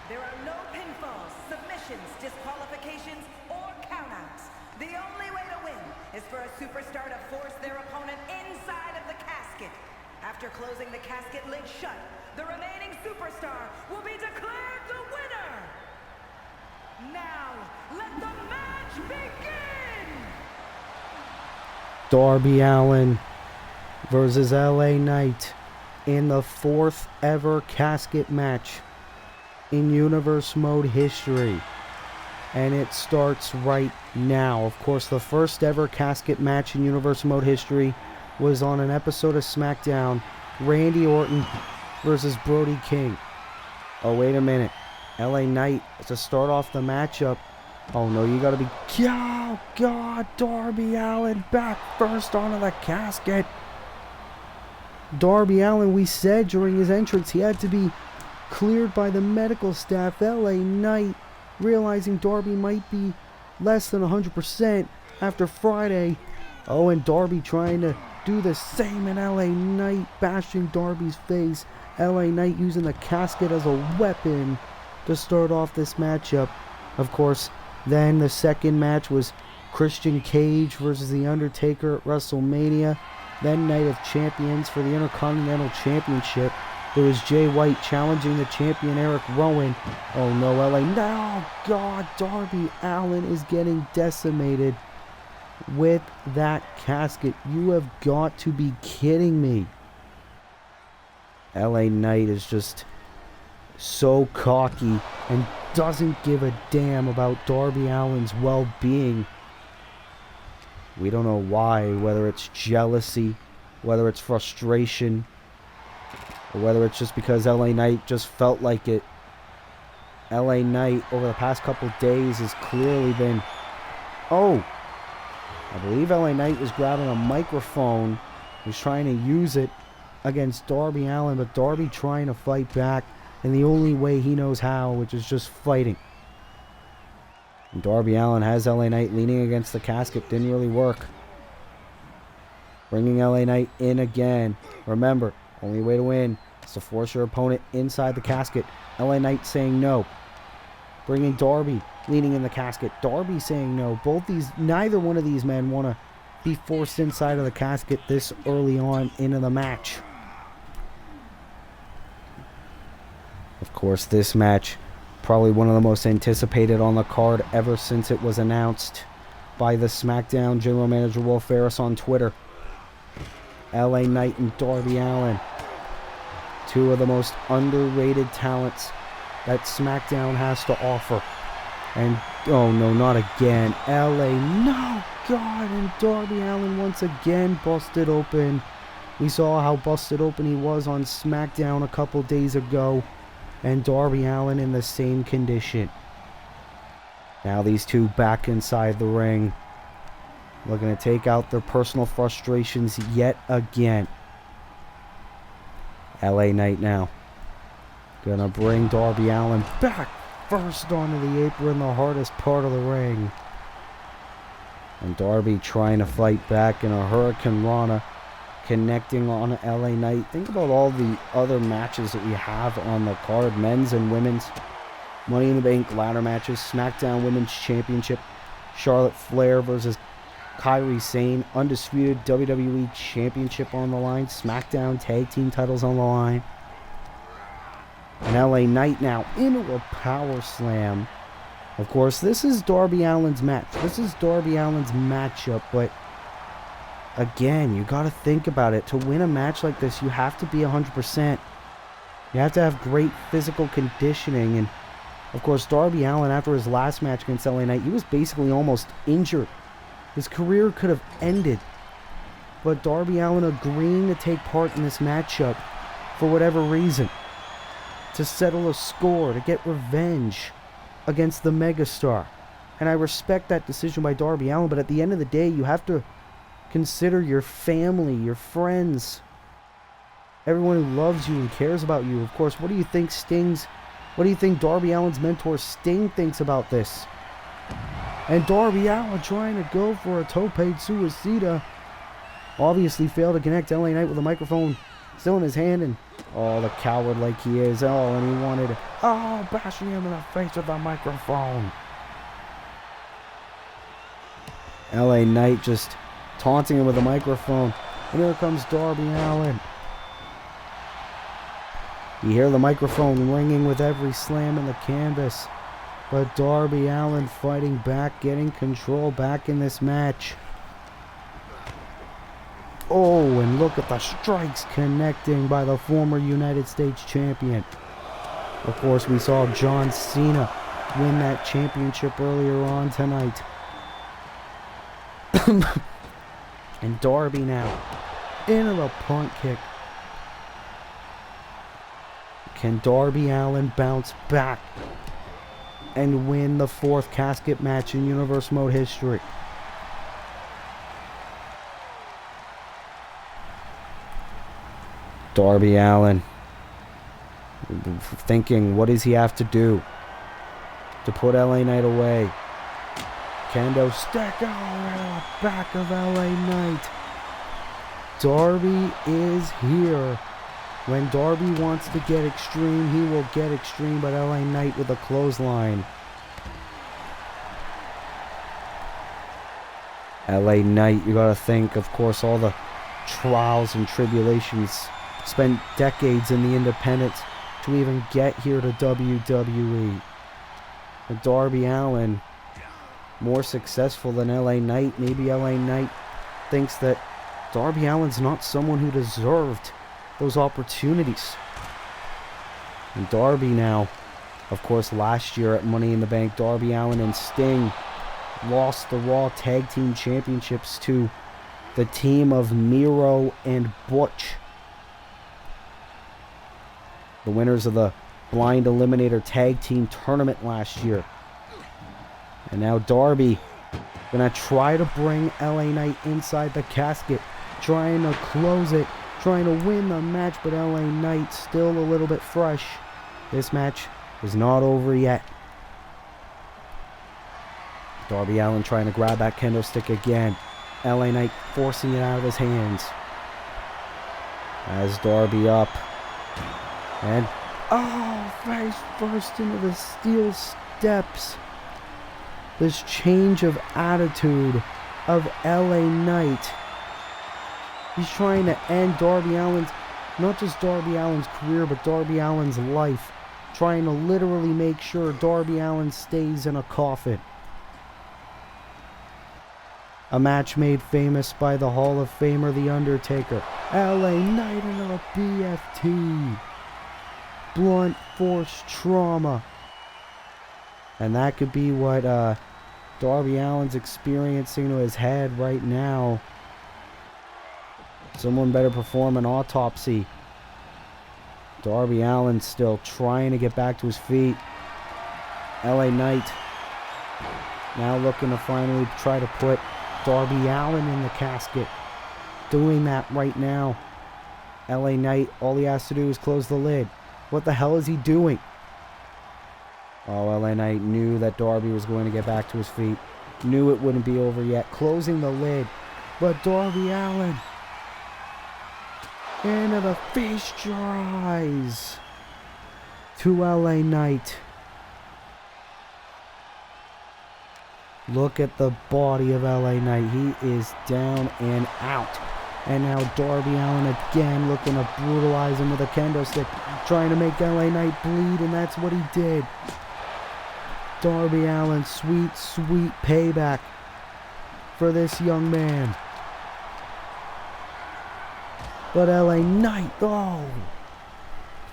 There are no pinfalls, submissions, disqualifications, or countouts. The only way to win is for a superstar to force their opponent inside of the casket. After closing the casket lid shut, the remaining superstar will be declared the winner. Now, let the match begin! Darby Allin versus LA Knight in the 4th ever casket match in Universe Mode history. And it starts right now. Of course, the first ever casket match in Universe Mode history was on an episode of SmackDown. Randy Orton versus Brody King. Oh, wait a minute. LA Knight to start off the matchup. Oh no, you gotta be... Oh God, Darby Allin back first onto the casket. Darby Allin, we said during his entrance he had to be cleared by the medical staff. LA Knight, realizing Darby might be less than 100% after Friday. Oh, and Darby trying to do the same, and LA Knight bashing Darby's face. LA Knight using the casket as a weapon to start off this matchup. Of course, then the second match was Christian Cage versus The Undertaker at WrestleMania. Then Night of Champions for the Intercontinental Championship. There was Jay White challenging the champion Eric Rowan. Oh no, LA. No, God, Darby Allin is getting decimated with that casket. You have got to be kidding me. LA Knight is just so cocky and doesn't give a damn about Darby Allin's well-being. We don't know why, whether it's jealousy, whether it's frustration, or whether it's just because LA Knight just felt like it. LA Knight over the past couple days has clearly been... Oh! I believe LA Knight was grabbing a microphone. He was trying to use it against Darby Allin, but Darby trying to fight back in the only way he knows how, which is just fighting. And Darby Allin has LA Knight leaning against the casket. Didn't really work. Bringing LA Knight in again. Remember, only way to win is to force your opponent inside the casket. LA Knight saying no. Bringing Darby, leaning in the casket. Darby saying no. Neither one of these men want to be forced inside of the casket this early on into the match. Of course, this match, probably one of the most anticipated on the card ever since it was announced by the SmackDown General Manager Will Ferris on Twitter. LA Knight and Darby Allin, two of the most underrated talents that SmackDown has to offer. And, oh no, not again. LA, no, God, and Darby Allin once again busted open. We saw how busted open he was on SmackDown a couple days ago. And Darby Allin in the same condition. Now these two back inside the ring, looking to take out their personal frustrations yet again. LA Knight now gonna bring Darby Allin back first onto the apron, the hardest part of the ring. And Darby trying to fight back in a Hurricane Rana, connecting on LA Knight. Think about all the other matches that we have on the card. Men's and women's. Money in the Bank ladder matches. SmackDown Women's Championship. Charlotte Flair versus Kairi Sane. Undisputed WWE Championship on the line. SmackDown Tag Team titles on the line. And LA Knight now into a power slam. Of course, this is Darby Allin's match. This is Darby Allin's matchup, but again, you got to think about it. To win a match like this, you have to be 100%. You have to have great physical conditioning. And, of course, Darby Allin, after his last match against LA Knight, he was basically almost injured. His career could have ended. But Darby Allin agreeing to take part in this matchup for whatever reason. To settle a score, to get revenge against the megastar. And I respect that decision by Darby Allin, but at the end of the day, you have to consider your family, your friends, everyone who loves you and cares about you. Of course, what do you think Darby Allin's mentor Sting thinks about this? And Darby Allin trying to go for a tope suicida. Obviously failed to connect. LA Knight with a microphone still in his hand, and oh, the coward like he is. Oh, and he wanted, bashing him in the face with a microphone. LA Knight just taunting him with a microphone. And here comes Darby Allin. You hear the microphone ringing with every slam in the canvas. But Darby Allin fighting back, getting control back in this match. Oh, and look at the strikes connecting by the former United States champion. Of course, we saw John Cena win that championship earlier on tonight. And Darby now into the punt kick. Can Darby Allin bounce back and win the 4th casket match in Universe Mode history? Darby Allin thinking, what does he have to do to put LA Knight away? Kendo stick, oh, back of LA Knight. Darby is here. When Darby wants to get extreme, he will get extreme, but LA Knight with a clothesline. LA Knight, you gotta think, of course, all the trials and tribulations, spent decades in the independents to even get here to WWE. And Darby Allin, more successful than LA Knight. Maybe LA Knight thinks that Darby Allin's not someone who deserved those opportunities. And Darby now, of course, last year at Money in the Bank, Darby Allin and Sting lost the Raw Tag Team Championships to the team of Miro and Butch, the winners of the Blind Eliminator Tag Team Tournament last year. And now Darby gonna try to bring LA Knight inside the casket, trying to close it, trying to win the match, but LA Knight still a little bit fresh. This match is not over yet. Darby Allin trying to grab that kendo stick again. LA Knight forcing it out of his hands. As Darby up. And, oh, face first into the steel steps. This change of attitude of LA Knight. He's trying to end Darby Allin's, not just Darby Allin's career, but Darby Allin's life. Trying to literally make sure Darby Allin stays in a coffin. A match made famous by the Hall of Famer, The Undertaker. LA Knight into a BFT. Blunt force trauma. And that could be what Darby Allin's experiencing to his head right now. Someone better perform an autopsy. Darby Allin still trying to get back to his feet. LA Knight now looking to finally try to put Darby Allin in the casket. Doing that right now. LA Knight, all he has to do is close the lid. What the hell is he doing? Oh, LA Knight knew that Darby was going to get back to his feet. Knew it wouldn't be over yet. Closing the lid. But Darby Allin into the face tries to LA Knight. Look at the body of LA Knight. He is down and out. And now Darby Allin again looking to brutalize him with a kendo stick. Trying to make LA Knight bleed, and that's what he did. Darby Allin, sweet, sweet payback for this young man. But LA Knight, oh!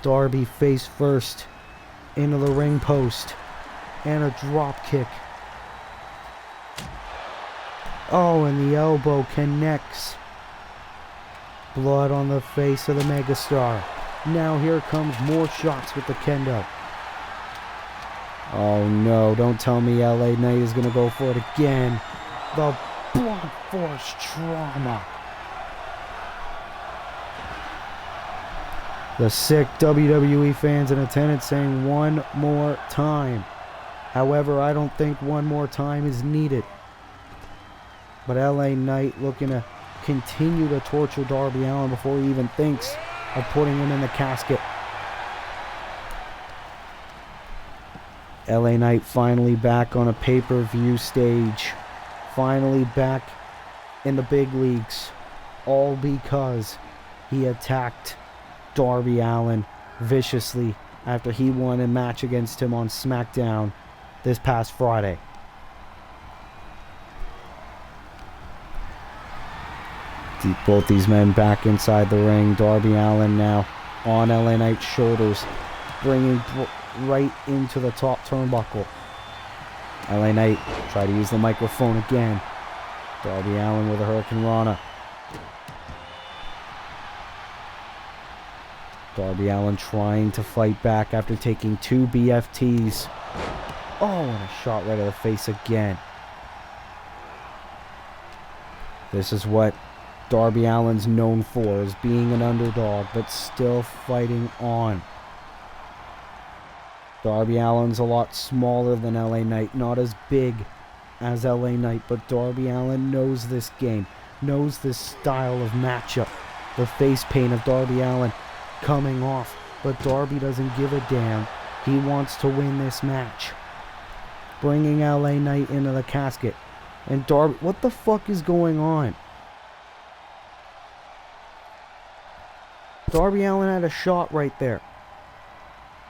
Darby face first into the ring post. And a drop kick. Oh, and the elbow connects. Blood on the face of the megastar. Now here comes more shots with the kendo. Oh no, don't tell me LA Knight is going to go for it again. The blunt force trauma. The sick WWE fans in attendance saying one more time. However, I don't think one more time is needed. But LA Knight looking to continue to torture Darby Allin before he even thinks of putting him in the casket. LA Knight finally back on a pay-per-view stage. Finally back in the big leagues. All because he attacked Darby Allin viciously after he won a match against him on SmackDown. this past Friday. Both these men back inside the ring. Darby Allin now on LA Knight's shoulders, bringing right into the top turnbuckle. LA Knight try to use the microphone again. Darby Allin with a Hurricane Rana. Darby Allin trying to fight back after taking 2 BFTs. Oh, and a shot right to the face again. This is what Darby Allin's known for, is being an underdog, but still fighting on. Darby Allin's a lot smaller than LA Knight, not as big as LA Knight, but Darby Allin knows this game, knows this style of matchup. The face paint of Darby Allin coming off, but Darby doesn't give a damn. He wants to win this match. Bringing LA Knight into the casket. And Darby, what the fuck is going on? Darby Allin had a shot right there.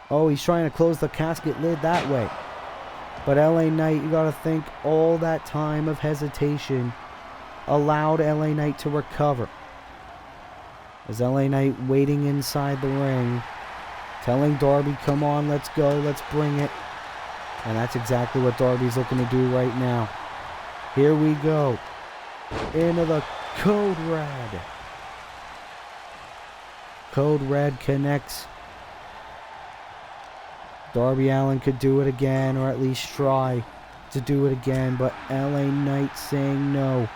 Oh, he's trying to close the casket lid that way. But LA Knight, you gotta think, all that time of hesitation allowed LA Knight to recover. As LA Knight waiting inside the ring, telling Darby, come on, let's go, let's bring it. And that's exactly what Darby's looking to do right now. Here we go. Into the Code Red. Code Red connects. Darby Allin could do it again, or at least try to do it again, but LA Knight saying no.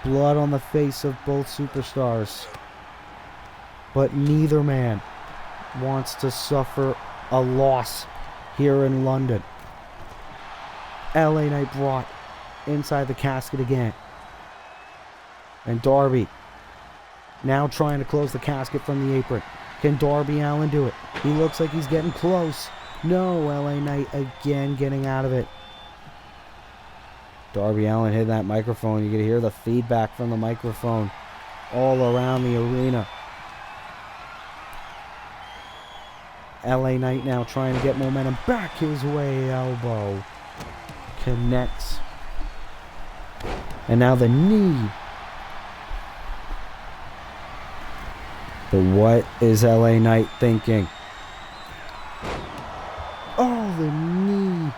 Blood on the face of both superstars. But neither man wants to suffer a loss here in London. LA Knight brought inside the casket again. And Darby now trying to close the casket from the apron. Can Darby Allin do it? He looks like he's getting close. No, LA Knight again getting out of it. Darby Allin hit that microphone. You can hear the feedback from the microphone all around the arena. LA Knight now trying to get momentum back his way. Elbow connects. And now the knee. But what is LA Knight thinking? Oh, the knee.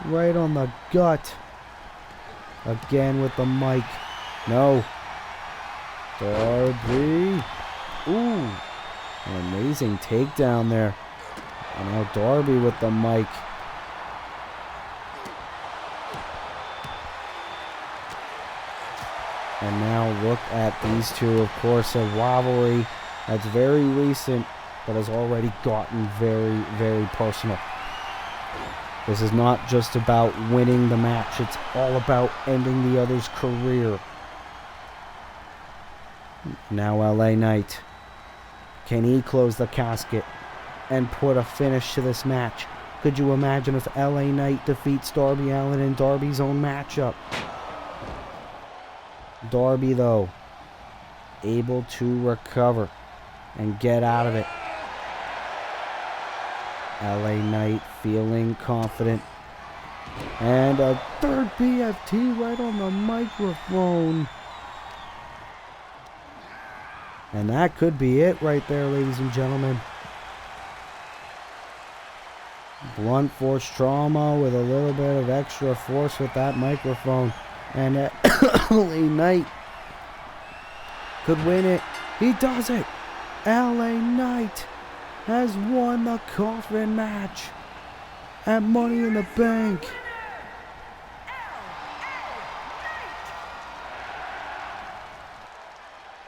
Right on the gut. Again with the mic. No. Darby. Ooh. An amazing takedown there. And now Darby with the mic. And now look at these two. Of course, a rivalry that's very recent, but has already gotten very, very personal. This is not just about winning the match. It's all about ending the other's career. Now LA Knight. Can he close the casket and put a finish to this match? Could you imagine if LA Knight defeats Darby Allin in Darby's own matchup? Darby, though, able to recover and get out of it. LA Knight feeling confident. And a third BFT right on the microphone. And that could be it right there, ladies and gentlemen. Blunt force trauma with a little bit of extra force with that microphone. And LA Knight could win it. He does it. LA Knight has won the coffin match at Money in the Bank.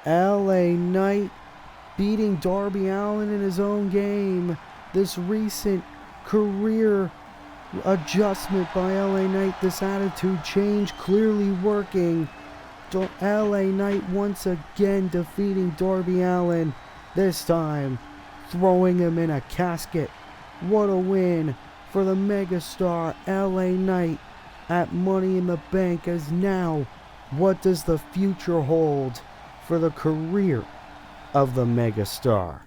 LA Knight beating Darby Allin in his own game. This recent career adjustment by LA Knight, this attitude change clearly working. LA Knight once again defeating Darby Allin, this time throwing him in a casket. What a win for the megastar LA Knight at Money in the Bank. As now, what does the future hold for the career of the megastar?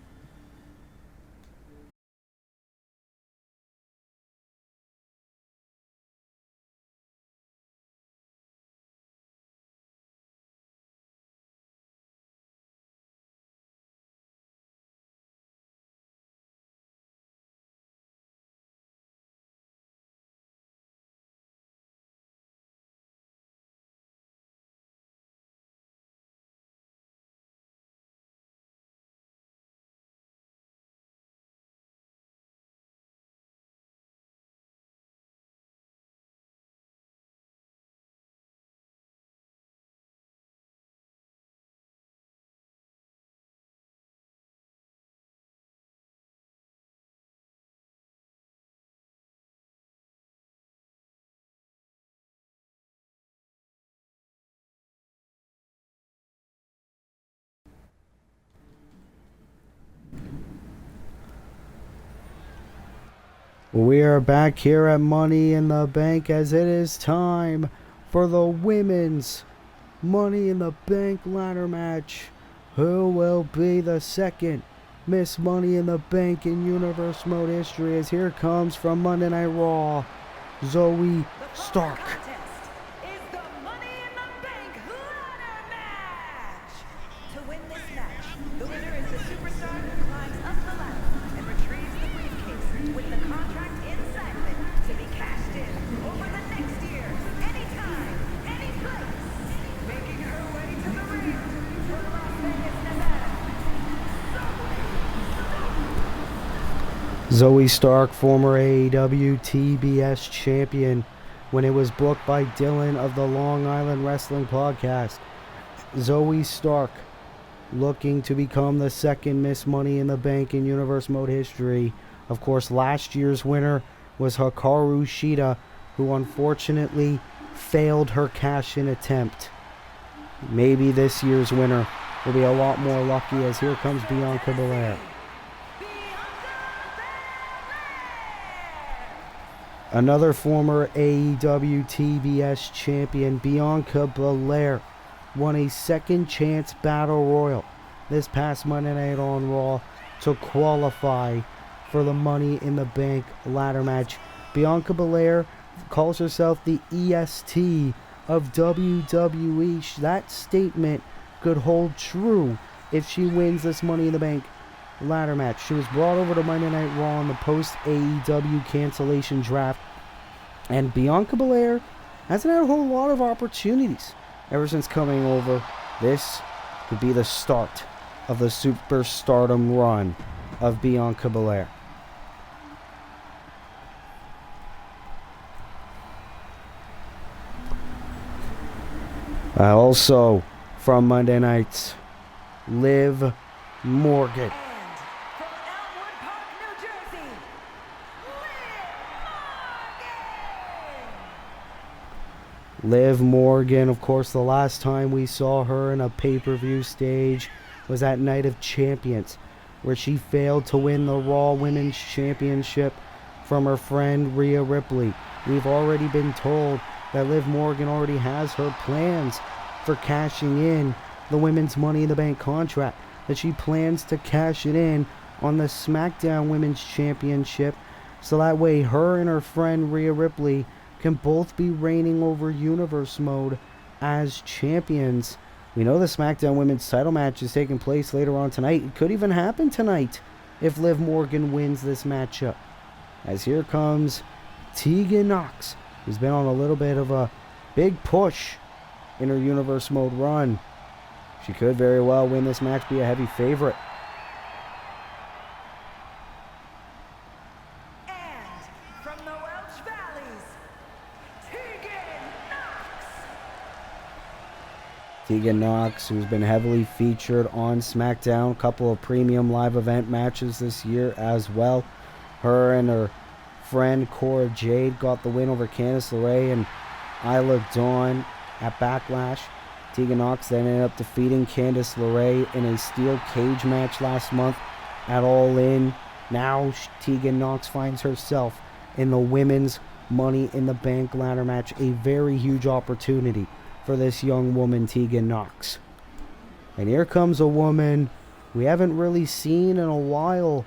We are back here at Money in the Bank as it is time for the women's Money in the Bank ladder match. Who will be the second Miss Money in the Bank in Universe Mode history? As here comes from Monday Night Raw, Zoe Stark. Is the Money in the Bank ladder match. To win this match, the winner is the superstar who climbs up the ladder and retrieves the briefcase with the contract inside of it to be cashed in over the next year, anytime, any place. Making her way to the ring from Las Vegas, Nevada. Zoe Stark, former AEW TBS champion, when it was booked by Dylan of the Long Island Wrestling Podcast. Zoe Stark looking to become the second Miss Money in the Bank in Universe Mode history. Of course, last year's winner was Hikaru Shida, who unfortunately failed her cash-in attempt. Maybe this year's winner will be a lot more lucky, as here comes Bianca Belair. Another former AEW TBS champion, Bianca Belair, won a second chance battle royal this past Monday night on Raw to qualify for the Money in the Bank ladder match. Bianca Belair calls herself the EST of WWE. That statement could hold true if she wins this Money in the Bank ladder match. She was brought over to Monday Night Raw in the post AEW cancellation draft, and Bianca Belair hasn't had a whole lot of opportunities ever since coming over. This could be the start of the superstardom run of Bianca Belair. Also from Monday nights, Liv Morgan. And from Elmwood Park, New Jersey, Liv Morgan, of course, the last time we saw her in a pay-per-view stage was at Night of Champions, where she failed to win the Raw Women's Championship from her friend Rhea Ripley. We've already been told that Liv Morgan already has her plans for cashing in the Women's Money in the Bank contract, that she plans to cash it in on the SmackDown Women's Championship, so that way her and her friend Rhea Ripley can both be reigning over Universe Mode as champions. We know the SmackDown Women's title match is taking place later on tonight. It could even happen tonight if Liv Morgan wins this matchup. As here comes Tegan Nox, who's been on a little bit of a big push in her Universe Mode run. She could very well win this match, be a heavy favorite. and from the Welch Valleys, Tegan Nox. Tegan Nox, who's been heavily featured on SmackDown, a couple of premium live event matches this year as well. Her and her friend Cora Jade got the win over Candice LeRae and Isla Dawn at Backlash. Tegan Nox then ended up defeating Candice LeRae in a steel cage match last month at All In. Now Tegan Nox finds herself in the Women's Money in the Bank ladder match, a very huge opportunity for this young woman, Tegan Nox. And here comes a woman we haven't really seen in a while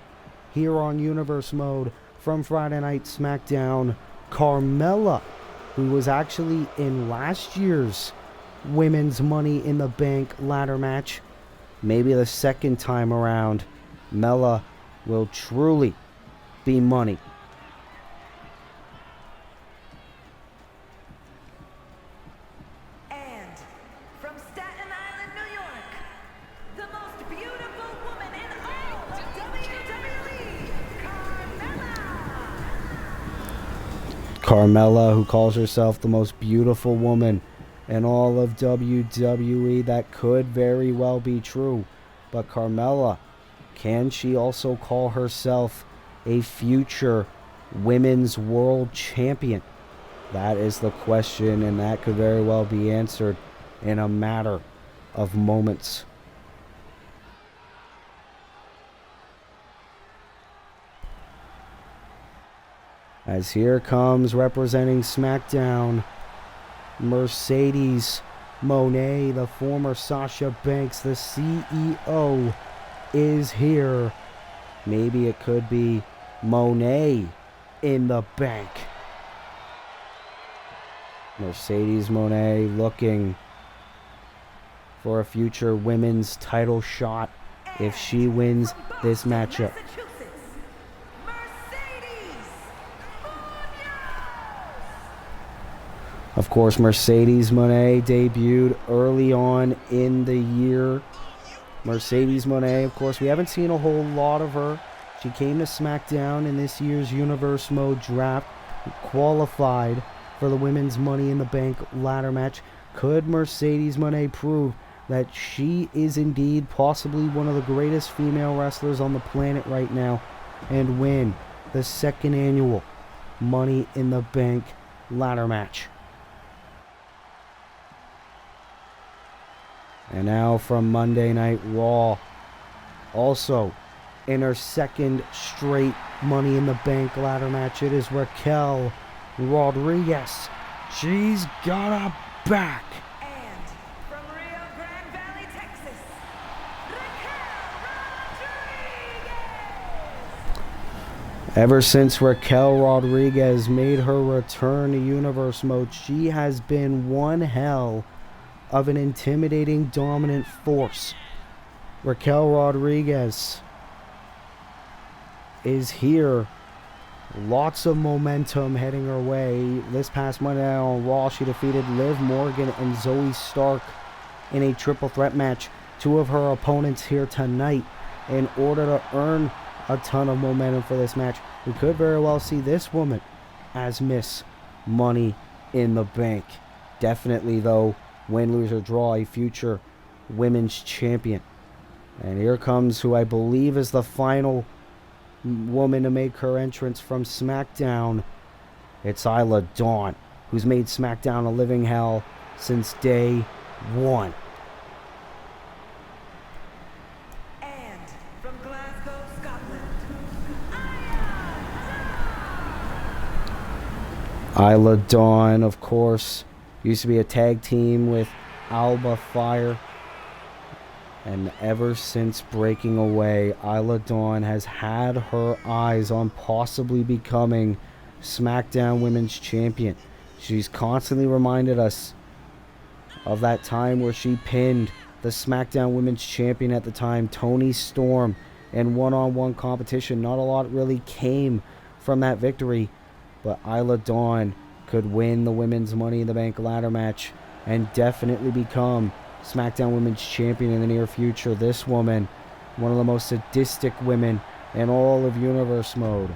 here on Universe Mode from Friday Night SmackDown, Carmella, who was actually in last year's Women's Money in the Bank ladder match. Maybe the second time around, Mella will truly be money. And from Staten Island, New York, the most beautiful woman in all of WWE, Carmella. Carmella, who calls herself the most beautiful woman in all of WWE. That could very well be true. But Carmella, can she also call herself a future Women's World Champion? That is the question, and that could very well be answered in a matter of moments. As here comes representing SmackDown, Mercedes Moné, the former Sasha Banks, the CEO, is here. Maybe it could be Moné in the bank. Mercedes Moné looking for a future women's title shot if she wins this matchup. Of course, Mercedes Moné debuted early on in the year. Mercedes Moné, of course, we haven't seen a whole lot of her. She came to SmackDown in this year's Universe Mode draft, qualified for the Women's Money in the Bank ladder match. Could Mercedes Moné prove that she is indeed possibly one of the greatest female wrestlers on the planet right now and win the second annual Money in the Bank ladder match? And now from Monday Night Raw, also in her second straight Money in the Bank ladder match, it is Raquel Rodriguez. She's got a back. And from Rio Grande Valley, Texas, Raquel Rodriguez. Ever since Raquel Rodriguez made her return to Universe Mode, she has been one hell of an intimidating, dominant force. Raquel Rodriguez is here. Lots of momentum heading her way. This past Monday night on Raw, she defeated Liv Morgan and Zoe Stark in a triple threat match. Two of her opponents here tonight in order to earn a ton of momentum for this match. We could very well see this woman as Miss Money in the Bank. Definitely, though, win, lose, or draw, a future women's champion. And here comes who I believe is the final woman to make her entrance from SmackDown. It's Isla Dawn, who's made SmackDown a living hell since day one. And from Glasgow, Scotland, Isla Dawn, of course, used to be a tag team with Alba Fire. And ever since breaking away, Isla Dawn has had her eyes on possibly becoming SmackDown Women's Champion. She's constantly reminded us of that time where she pinned the SmackDown Women's Champion at the time, Toni Storm, in one-on-one competition. Not a lot really came from that victory, but Isla Dawn could win the Women's Money in the Bank ladder match and definitely become SmackDown Women's Champion in the near future. This woman, one of the most sadistic women in all of Universe Mode.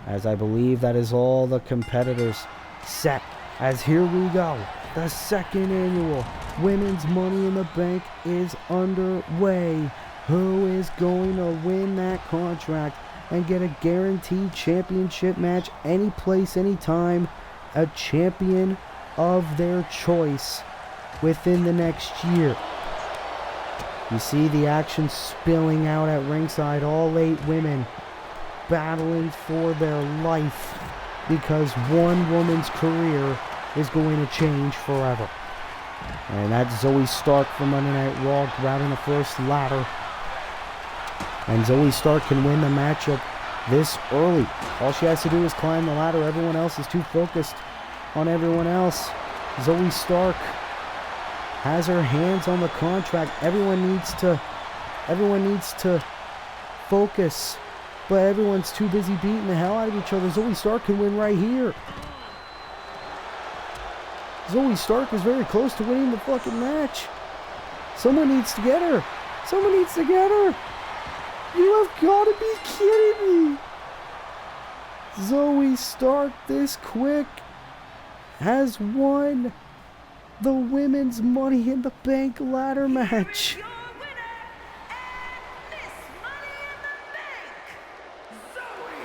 As I believe that is all the competitors set. As here we go. The second annual Women's Money in the Bank is underway. Who is going to win that contract and get a guaranteed championship match any place, anytime? A champion of their choice within the next year. You see the action spilling out at ringside. All 8 women battling for their life because one woman's career is going to change forever. And that's Zoe Stark from Monday Night Raw grabbing the first ladder. And Zoe Stark can win the matchup this early. All she has to do is climb the ladder. Everyone else is too focused on everyone else. Zoe Stark has her hands on the contract. Everyone needs to focus, but everyone's too busy beating the hell out of each other. Zoe Stark can win right here. Zoe Stark is very close to winning the fucking match. Someone needs to get her. Someone needs to get her. You have got to be kidding me. Zoe Stark this quick has won the Women's Money in the Bank ladder match. your winner and Miss Money in the Bank, Zoe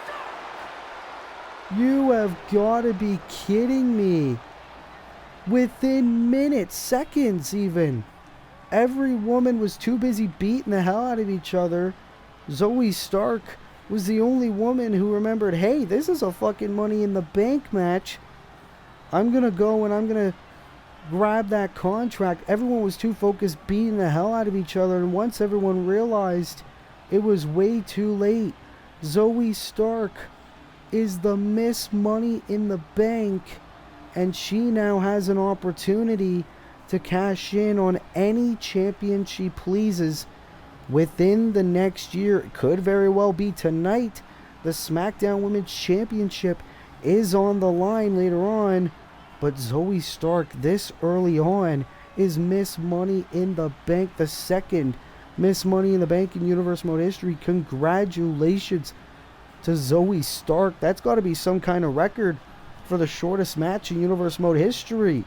Stark. You have got to be kidding me. Within minutes, seconds even. Every woman was too busy beating the hell out of each other. Zoe Stark was the only woman who remembered, hey, this is a fucking Money in the Bank match. I'm going to go and I'm going to grab that contract. Everyone was too focused beating the hell out of each other, and once everyone realized it was way too late, Zoe Stark is the Miss Money in the Bank, and she now has an opportunity to cash in on any champion she pleases within the next year. It could very well be tonight. The SmackDown Women's Championship is on the line later on, but Zoe Stark this early on is Miss Money in the Bank, the second Miss Money in the Bank in Universe Mode history. Congratulations to Zoe Stark. That's got to be some kind of record for the shortest match in Universe Mode history.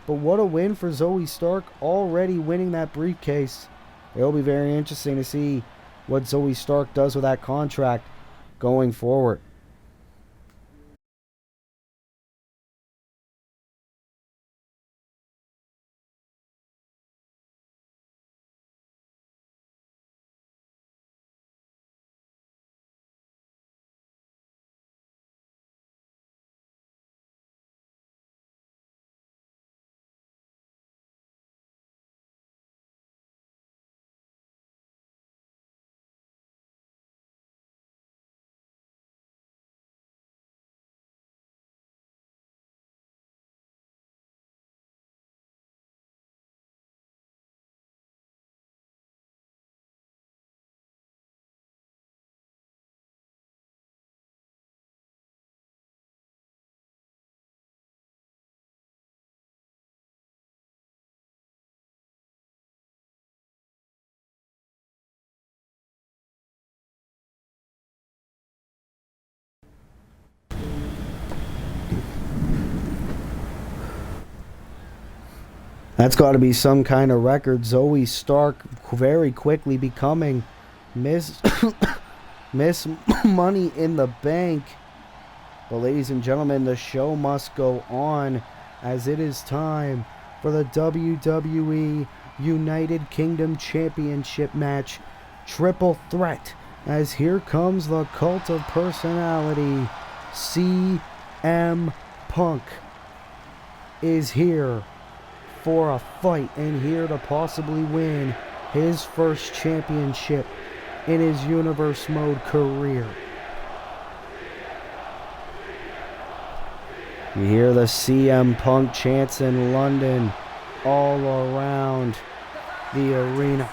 But what a win for Zoe Stark, already winning that briefcase. It'll be very interesting to see what Zoe Stark does with that contract going forward. That's got to be some kind of record. Zoe Stark very quickly becoming Miss Miss Money in the Bank. But ladies and gentlemen, the show must go on, as it is time for the WWE United Kingdom Championship match. Triple threat, as here comes the Cult of Personality. CM Punk is here for a fight and here to possibly win his first championship in his Universe Mode career. You hear the CM Punk chants in London all around the arena.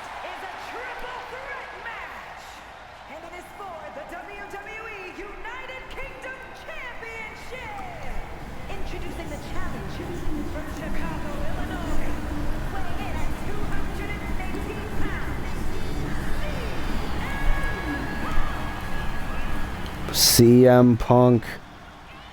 And it is for the WWE United Kingdom Championship. Introducing the challenger from Chicago, Illinois, weighing in at 218 pounds, CM Punk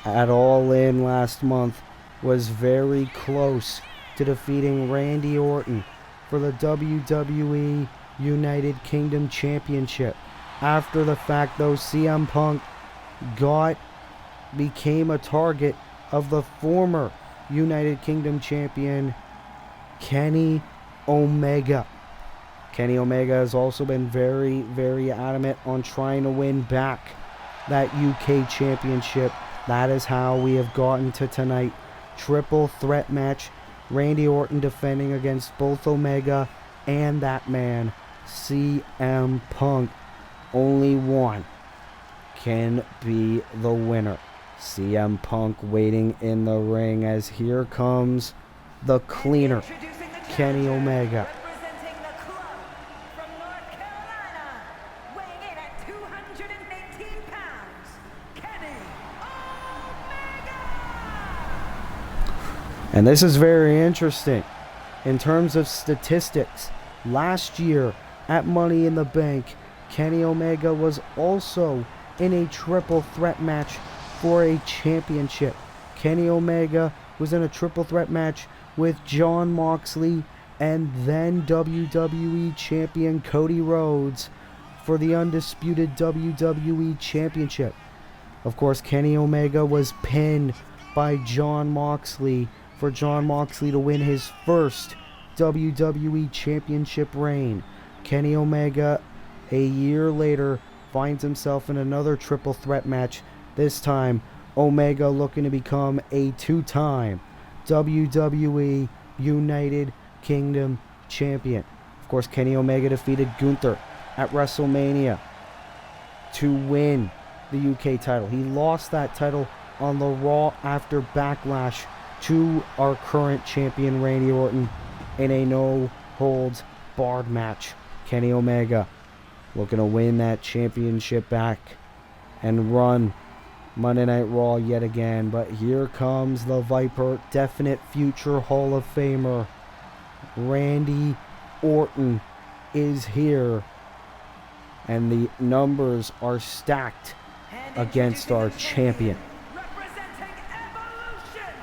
at All In last month was very close to defeating Randy Orton for the WWE United Kingdom Championship. After the fact, though, CM Punk became a target of the former United Kingdom champion, Kenny Omega. Kenny Omega has also been very, very adamant on trying to win back that UK championship. That is how we have gotten to tonight. Triple threat match. Randy Orton defending against both Omega and that man, CM Punk. Only one can be the winner. CM Punk waiting in the ring, as here comes the cleaner, Kenny Omega. representing the club from North Carolina, weighing in at 218 pounds, Kenny Omega. And this is very interesting. In terms of statistics, last year at Money in the Bank, Kenny Omega was also in a triple threat match for a championship. Kenny Omega was in a triple threat match with Jon Moxley and then WWE champion Cody Rhodes for the undisputed WWE championship. Of course, Kenny Omega was pinned by Jon Moxley for Jon Moxley to win his first WWE championship reign. Kenny Omega, a year later, finds himself in another triple threat match. This time, Omega looking to become a 2-time WWE United Kingdom champion. Of course, Kenny Omega defeated Gunther at WrestleMania to win the UK title. He lost that title on the Raw after Backlash to our current champion Randy Orton in a no-holds-barred match. Kenny Omega looking to win that championship back and run Monday Night Raw yet again. But here comes the Viper, definite future Hall of Famer. Randy Orton is here. And the numbers are stacked against our champion. Representing Evolution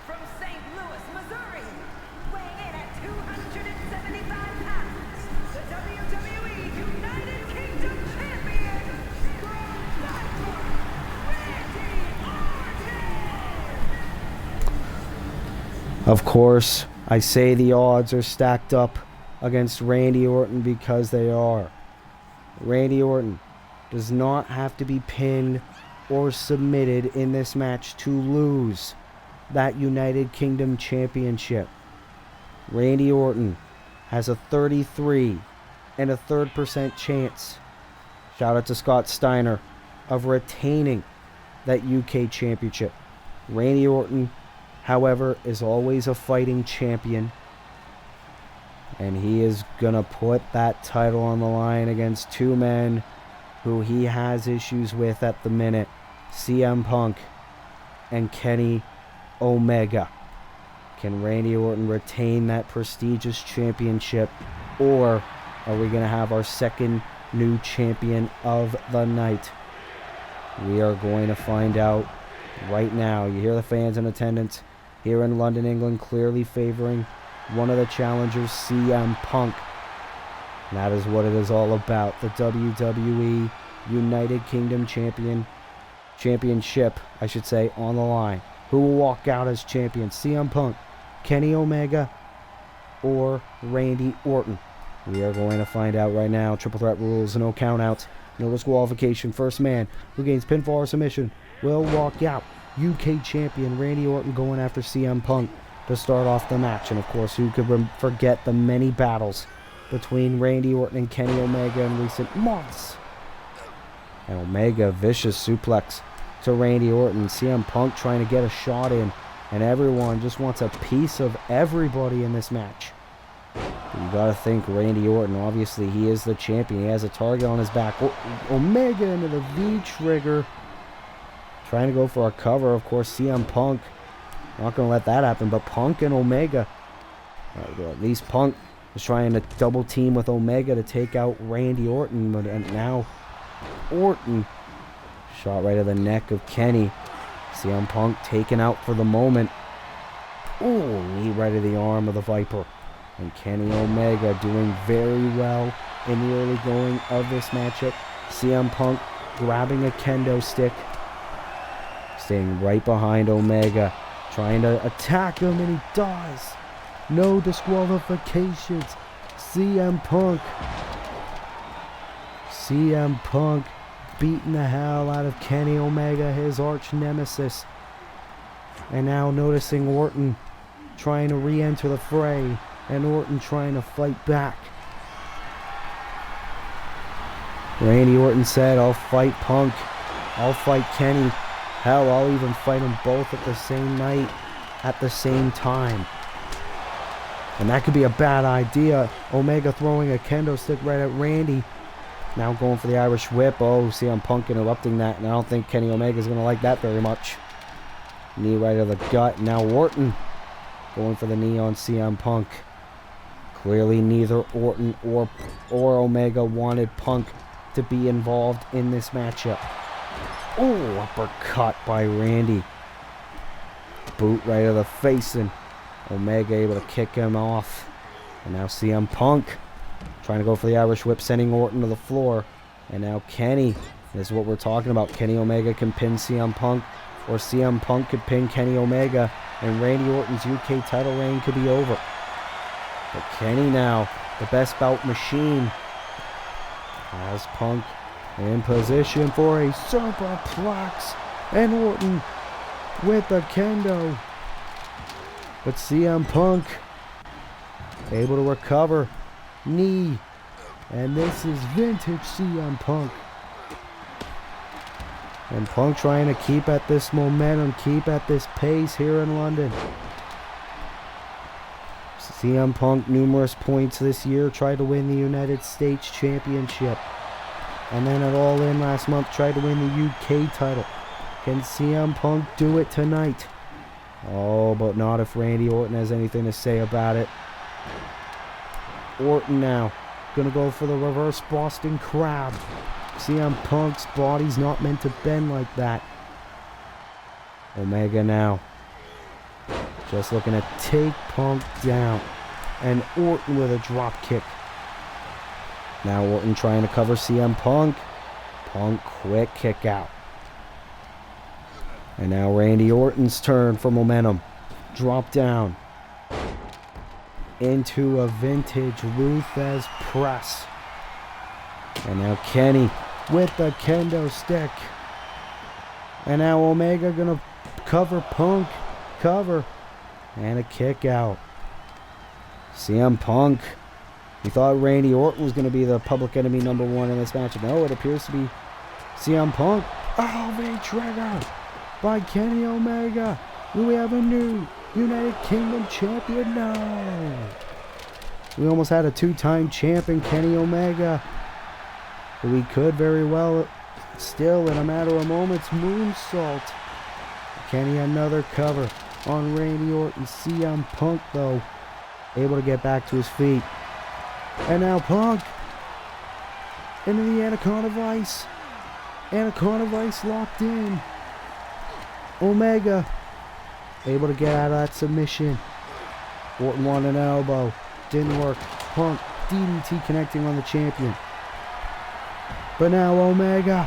from St. Louis, Missouri, weighing in at 275 pounds, the WWE United Kingdom champion, Randy Orton. Of course, I say the odds are stacked up against Randy Orton because they are. Randy Orton does not have to be pinned or submitted in this match to lose that United Kingdom championship. Randy Orton has a 33 and a third % chance, shout out to Scott Steiner, of retaining that UK championship. Randy Orton, however, is always a fighting champion, and he is gonna put that title on the line against two men who he has issues with at the minute, CM Punk and Kenny Omega. Can Randy Orton retain that prestigious championship, or are we gonna have our second new champion of the night? We are going to find out right now. You hear the fans in attendance here in London, England, clearly favoring one of the challengers, CM Punk. And that is what it is all about. The WWE United Kingdom championship, I should say, on the line. Who will walk out as champion? CM Punk, Kenny Omega, or Randy Orton? We are going to find out right now. Triple threat rules, no countouts, no disqualification. First man who gains pinfall or submission will walk out. UK champion Randy Orton going after CM Punk to start off the match. And of course, who could forget the many battles between Randy Orton and Kenny Omega in recent months. And Omega, vicious suplex to Randy Orton. CM Punk trying to get a shot in, and everyone just wants a piece of everybody in this match. But you gotta think Randy Orton, obviously he is the champion. He has a target on his back. Omega into the V-trigger, trying to go for a cover. Of course, CM Punk not going to let that happen, but Punk and Omega, at least Punk was trying to double team with Omega to take out Randy Orton, but now Orton shot right at the neck of Kenny. CM Punk taken out for the moment. Ooh, knee right to the arm of the Viper. And Kenny Omega doing very well in the early going of this matchup. CM Punk grabbing a kendo stick, staying right behind Omega, trying to attack him, and he does. No disqualifications. CM Punk beating the hell out of Kenny Omega, his arch nemesis. And now noticing Orton trying to re-enter the fray, and Orton trying to fight back. Randy Orton said, "I'll fight Punk. I'll fight Kenny. Hell, I'll even fight them both at the same night, at the same time." And that could be a bad idea. Omega throwing a kendo stick right at Randy. Now going for the Irish whip. Oh, CM Punk interrupting that, and I don't think Kenny Omega's going to like that very much. Knee right to the gut. Now Orton going for the knee on CM Punk. Clearly neither Orton or Omega wanted Punk to be involved in this matchup. Oh, uppercut by Randy. Boot right to the face, and Omega able to kick him off. And now CM Punk trying to go for the Irish whip, sending Orton to the floor. And now Kenny, this is what we're talking about. Kenny Omega can pin CM Punk, or CM Punk could pin Kenny Omega, and Randy Orton's UK title reign could be over. But Kenny now, the best bout machine, has Punk In position for a superplex. And Orton with the kendo. But CM Punk able to recover. Knee. And this is vintage CM Punk. And Punk trying to keep at this momentum, keep at this pace here in London. CM Punk, numerous points this year, tried to win the United States Championship. And then at All In last month, tried to win the UK title. Can CM Punk do it tonight? Oh, but not if Randy Orton has anything to say about it. Orton now, gonna go for the reverse Boston Crab. CM Punk's body's not meant to bend like that. Omega now. Just looking to take Punk down. And Orton with a drop kick. Now Orton trying to cover CM Punk. Punk quick kick out. And now Randy Orton's turn for momentum. Drop down. Into a vintage Ruthez press. And now Kenny with the kendo stick. And now Omega gonna cover Punk. Cover. And a kick out. CM Punk. We thought Randy Orton was gonna be the public enemy number one in this match. No, it appears to be CM Punk. Oh, V-trigger by Kenny Omega. Do we have a new United Kingdom champion? No. We almost had a two-time champion, Kenny Omega. But we could very well, still in a matter of moments, moonsault. Kenny another cover on Randy Orton. CM Punk, though, able to get back to his feet. And now Punk into the Anaconda Vice. Anaconda Vice locked in. Omega able to get out of that submission. Orton wanted an elbow. Didn't work. Punk DDT connecting on the champion. But now Omega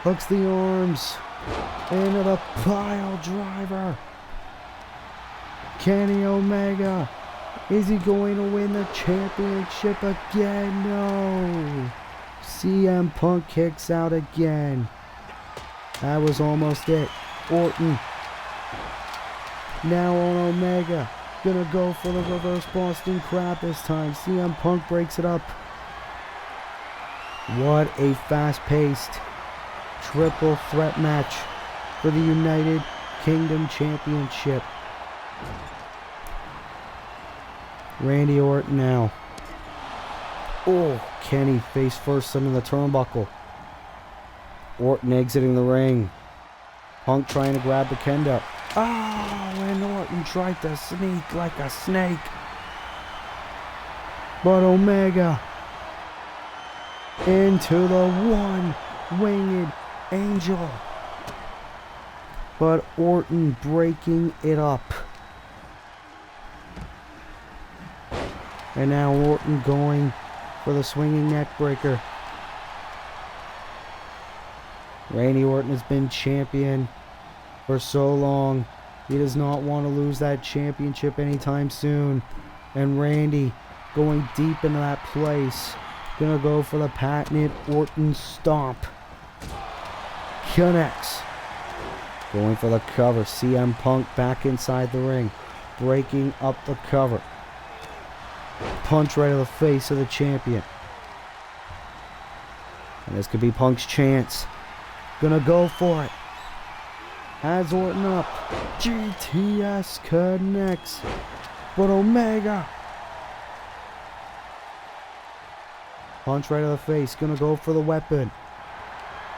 hooks the arms into the pile driver. Kenny Omega, is he going to win the championship again? No. CM Punk kicks out again. That was almost it. Orton now on Omega. Gonna go for the reverse Boston Crab this time. CM Punk breaks it up. What a fast-paced triple threat match for the United Kingdom Championship. Randy Orton now. Oh, Kenny face first under the turnbuckle. Orton exiting the ring. Punk trying to grab the kendo. Oh, and Orton tried to sneak like a snake. But Omega into the one-winged angel. But Orton breaking it up. And now Orton going for the swinging neck breaker. Randy Orton has been champion for so long. He does not want to lose that championship anytime soon. And Randy going deep into that place. Gonna go for the patented Orton stomp. Connects. Going for the cover. CM Punk back inside the ring. Breaking up the cover. Punch right to the face of the champion. And this could be Punk's chance. Gonna go for it. Has Orton up. GTS connects. But Omega. Punch right to the face. Gonna go for the weapon.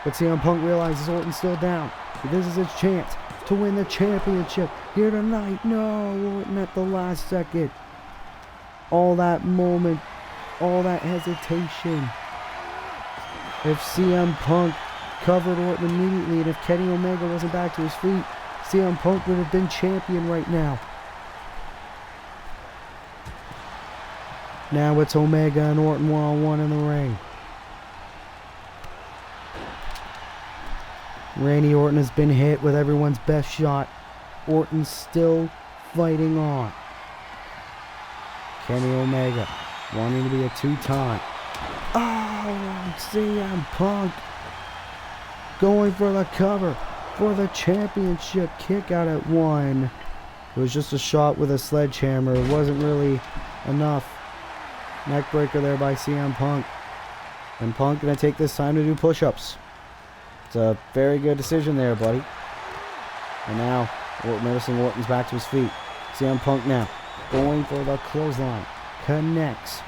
But CM Punk realizes Orton's still down. This is his chance to win the championship here tonight. No, Orton at the last second. All that moment, all that hesitation. If CM Punk covered Orton immediately, and if Kenny Omega wasn't back to his feet, CM Punk would have been champion right now. Now it's Omega and Orton one-on-one in the ring. Randy Orton has been hit with everyone's best shot. Orton's still fighting on. Kenny Omega wanting to be a two-time. Oh, CM Punk going for the cover for the championship. Kick out at 1. It was just a shot with a sledgehammer. It wasn't really enough. Neckbreaker there by CM Punk. And Punk going to take this time to do push-ups. It's a very good decision there, buddy. And now, noticing Orton's back to his feet. CM Punk now going for the clothesline. Connects.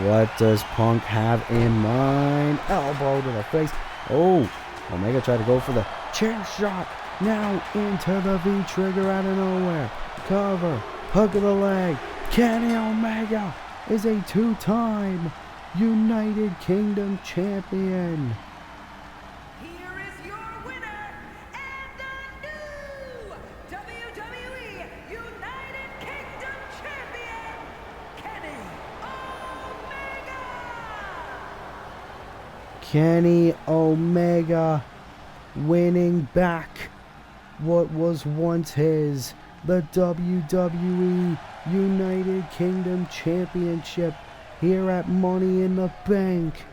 What does Punk have in mind? Elbow to the face. Oh, Omega tried to go for the chair shot. Now into the V-trigger out of nowhere. Cover. Hook of the leg. Kenny Omega is a 2-time United Kingdom champion. Here is your winner and the new WWE United Kingdom champion, Kenny Omega. Kenny Omega winning back what was once his, the WWE United Kingdom Championship here at Money in the Bank.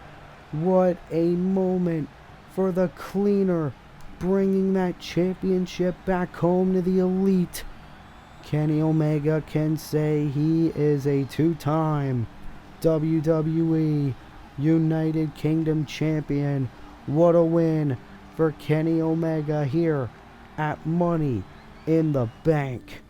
What a moment for the cleaner, bringing that championship back home to the Elite. Kenny Omega can say he is a 2-time WWE United Kingdom champion. What a win for Kenny Omega here at Money in the Bank.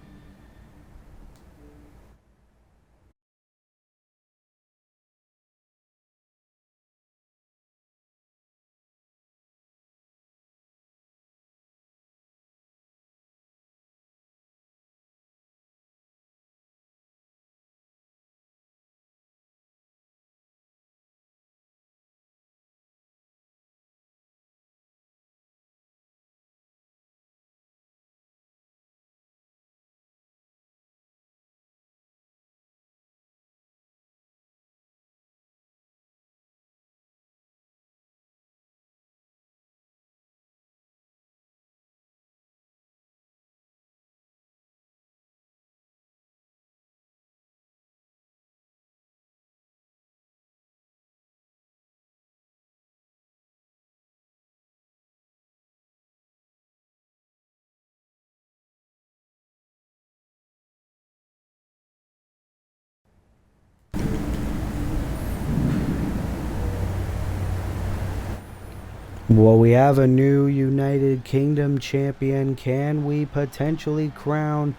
Well, we have a new United Kingdom champion. Can we potentially crown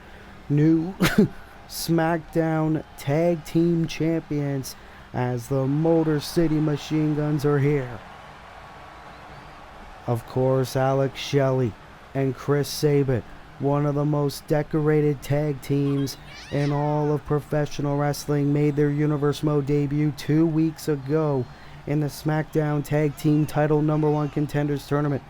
new SmackDown Tag Team Champions as the Motor City Machine Guns are here? Of course, Alex Shelley and Chris Sabin, one of the most decorated tag teams in all of professional wrestling, made their Universe Mode debut 2 weeks ago in the SmackDown Tag Team Title #1 Contenders Tournament,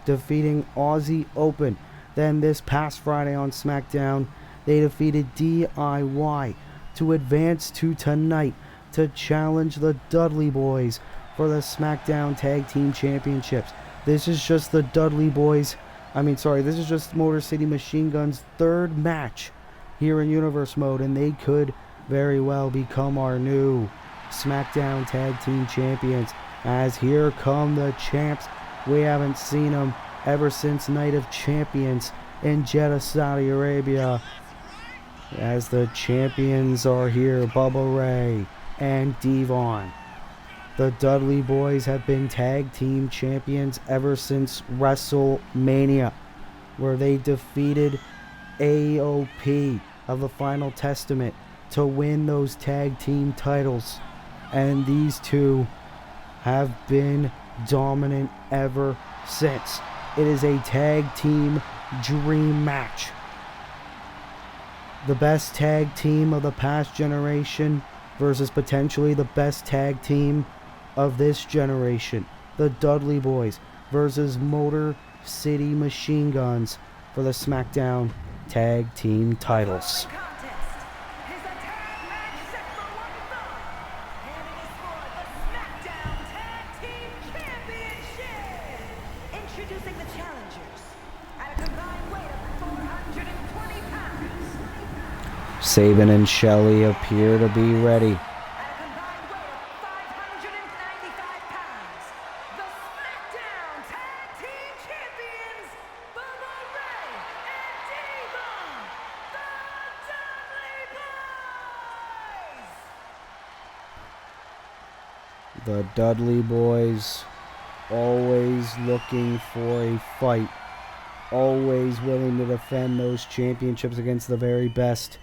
defeating Aussie Open. Then this past Friday on SmackDown, they defeated DIY to advance to tonight to challenge the Dudley Boys for the SmackDown Tag Team Championships. This is just the Dudley Boys, this is just Motor City Machine Guns' third match here in Universe Mode, and they could very well become our new SmackDown Tag Team Champions, as here come the champs. We haven't seen them ever since Night of Champions in Jeddah, Saudi Arabia. As the champions are here, Bubba Ray and Devon. The Dudley Boys have been tag team champions ever since WrestleMania, where they defeated AOP of the Final Testament to win those tag team titles. And these two have been dominant ever since. It is a tag team dream match. The best tag team of the past generation versus potentially the best tag team of this generation. The Dudley Boys versus Motor City Machine Guns for the SmackDown Tag Team titles. Introducing the challengers at a combined weight of 420 pounds. Sabin and Shelley appear to be ready. At a The Dudley boys always looking for a fight. Always willing to defend those championships against the very best.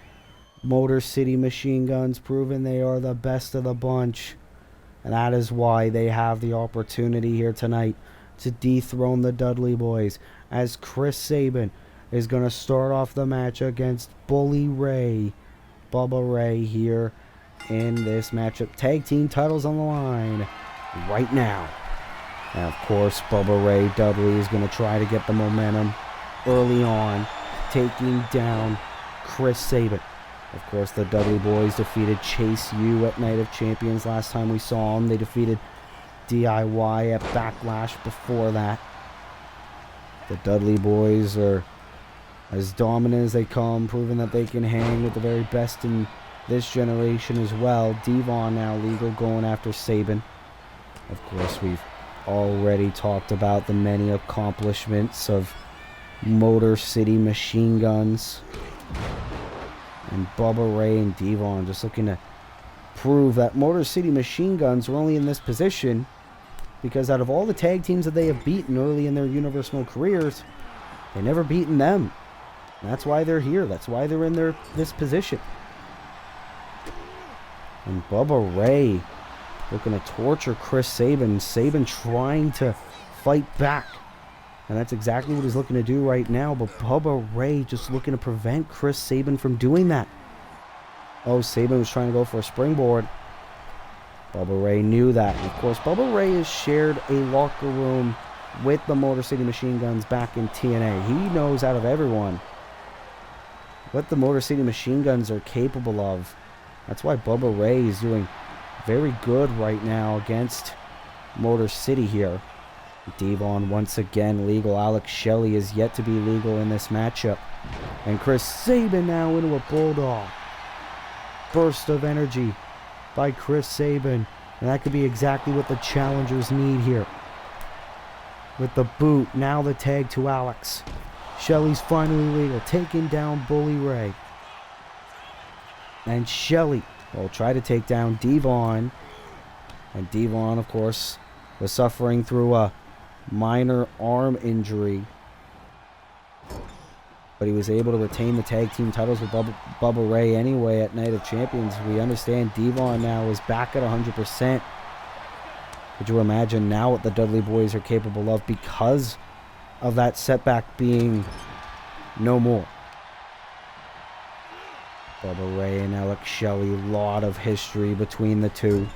Motor City Machine Guns proving they are the best of the bunch. And that is why they have the opportunity here tonight to dethrone the Dudley boys, as Chris Sabin is going to start off the match against Bully Ray. Bubba Ray here in this matchup. Tag team titles on the line right now. And of course, Bubba Ray Dudley is going to try to get the momentum early on, taking down Chris Sabin. Of course, the Dudley boys defeated Chase U at Night of Champions last time we saw them. They defeated DIY at Backlash before that. The Dudley boys are as dominant as they come, proving that they can hang with the very best in this generation as well. Devon now legal, going after Sabin. Of course, we've already talked about the many accomplishments of Motor City Machine Guns. And Bubba Ray and Devon just looking to prove that Motor City Machine Guns are only in this position because out of all the tag teams that they have beaten early in their Universe Mode careers, they never beaten them. And that's why they're here. That's why they're in this position. And Bubba Ray looking to torture Chris Sabin. Sabin trying to fight back. And that's exactly what he's looking to do right now. But Bubba Ray just looking to prevent Chris Sabin from doing that. Oh, Sabin was trying to go for a springboard. Bubba Ray knew that. And of course, Bubba Ray has shared a locker room with the Motor City Machine Guns back in TNA. He knows out of everyone what the Motor City Machine Guns are capable of. That's why Bubba Ray is doing very good right now against Motor City here. Devon once again legal. Alex Shelley is yet to be legal in this matchup. And Chris Sabin now into a bulldog. Burst of energy by Chris Sabin. And that could be exactly what the challengers need here. With the boot, now the tag to Alex. Shelley's finally legal, taking down Bully Ray. And Shelley will try to take down Devon. And Devon, of course, was suffering through a minor arm injury, but he was able to retain the tag team titles with Bubba Ray anyway at Night of Champions. We understand Devon now is back at 100%. Could you imagine now what the Dudley boys are capable of because of that setback being no more? Bubba Ray and Alex Shelley, lot of history between the two.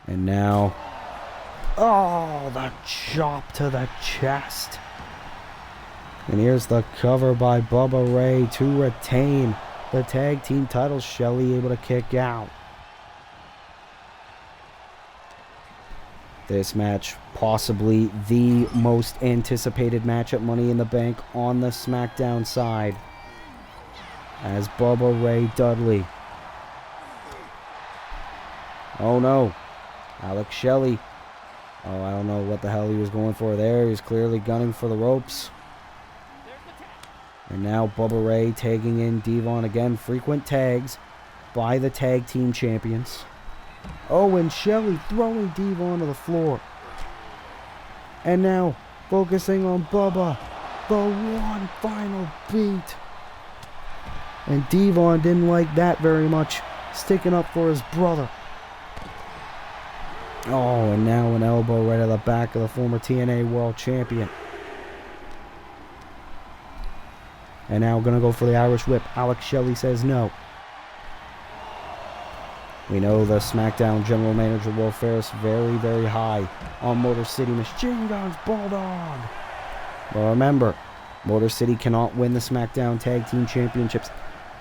And now, oh, the chop to the chest. And here's the cover by Bubba Ray to retain the tag team titles. Shelley able to kick out. This match, possibly the most anticipated match at Money in the Bank on the SmackDown side, as Bubba Ray Dudley. Oh no. Alex Shelley. Oh, I don't know what the hell he was going for there. He was clearly gunning for the ropes. And now Bubba Ray tagging in Devon again. Frequent tags by the tag team champions. Oh, and Shelley throwing Devon to the floor. And now focusing on Bubba. The one final beat. And Devon didn't like that very much. Sticking up for his brother. Oh, and now an elbow right at the back of the former TNA World Champion. And now going to go for the Irish Whip. Alex Shelley says no. We know the SmackDown General Manager Will Ferris very, very high on Motor City Machine Guns Bulldog. But remember, Motor City cannot win the SmackDown Tag Team Championships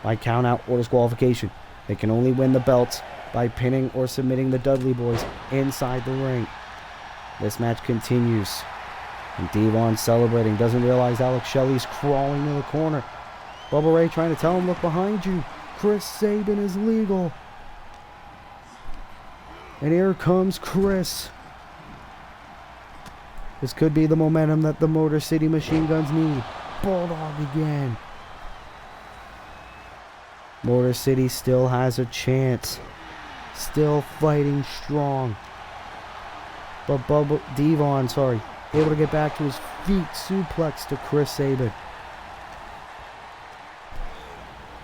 by count-out or disqualification. They can only win the belts by pinning or submitting the Dudley boys inside the ring. This match continues. And Devon celebrating. Doesn't realize Alex Shelley's crawling to the corner. Bubba Ray trying to tell him, look behind you. Chris Sabin is legal. And here comes Chris. This could be the momentum that the Motor City Machine Guns need. Bulldog again. Motor City still has a chance. still fighting strong. But Devon, able to get back to his feet, suplex to Chris Sabin.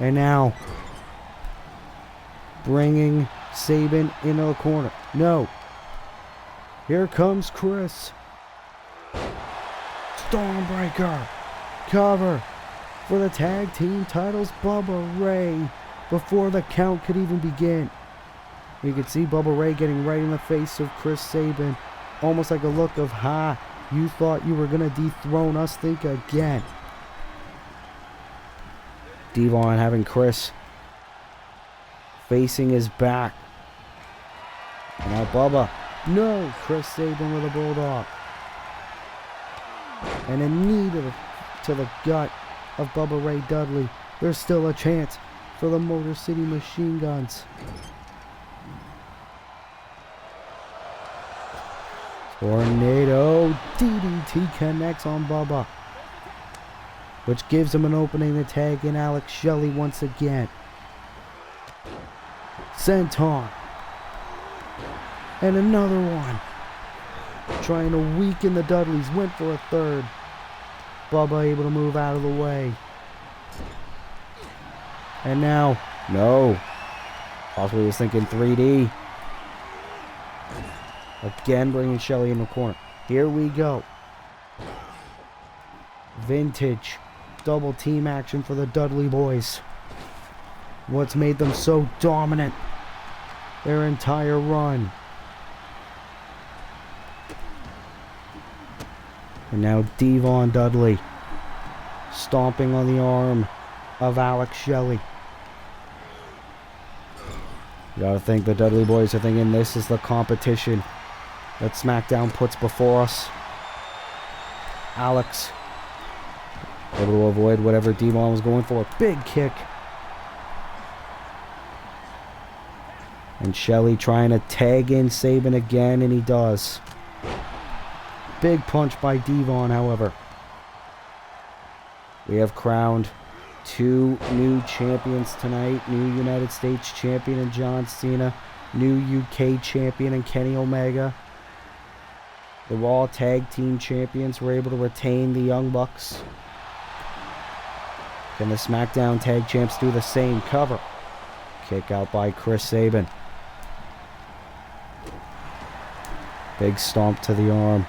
And now, bringing Sabin into the corner. No. Here comes Chris. Stormbreaker. Cover for the tag team titles. Bubba Ray. Before the count could even begin. You could see Bubba Ray getting right in the face of Chris Sabin. Almost like a look of, ha, you thought you were going to dethrone us, think again. Devon having Chris facing his back. And now Bubba. No, Chris Sabin with a bulldog. And a knee to the gut of Bubba Ray Dudley. There's still a chance for the Motor City Machine Guns. Tornado DDT connects on Bubba, which gives him an opening to tag in Alex Shelley once again. Senton. And another one. Trying to weaken the Dudleys. Went for a third. Bubba able to move out of the way. And now, no. Possibly was thinking 3D. Again bringing Shelley in the corner. Here we go. Vintage double team action for the Dudley boys. What's made them so dominant their entire run. And now Devon Dudley stomping on the arm of Alex Shelley. You gotta think the Dudley boys are thinking this is the competition that SmackDown puts before us. Alex able to avoid whatever Devon was going for. Big kick. And Shelley trying to tag in Sabin again, and he does. Big punch by Devon, however. We have crowned 2 new champions tonight. New United States champion in John Cena. New UK champion in Kenny Omega. The Raw Tag Team Champions were able to retain the Young Bucks. Can the SmackDown Tag Champs do the same? Cover. Kick out by Chris Sabin. Big stomp to the arm.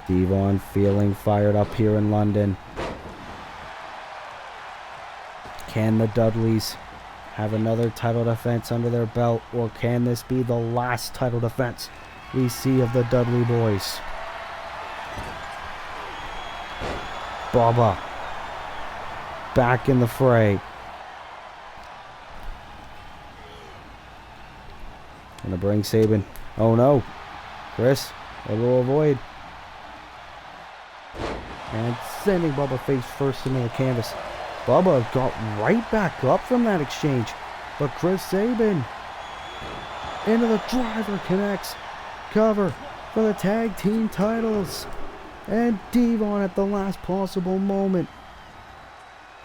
Devon feeling fired up here in London. Can the Dudleys have another title defense under their belt, or can this be the last title defense we see of the Dudley boys? Bubba back in the fray. Gonna bring Sabin. Oh no. Chris, able to avoid. And sending Bubba face first into the canvas. Bubba got right back up from that exchange. But Chris Sabin into the driver connects. Cover for the tag team titles. And Devon at the last possible moment.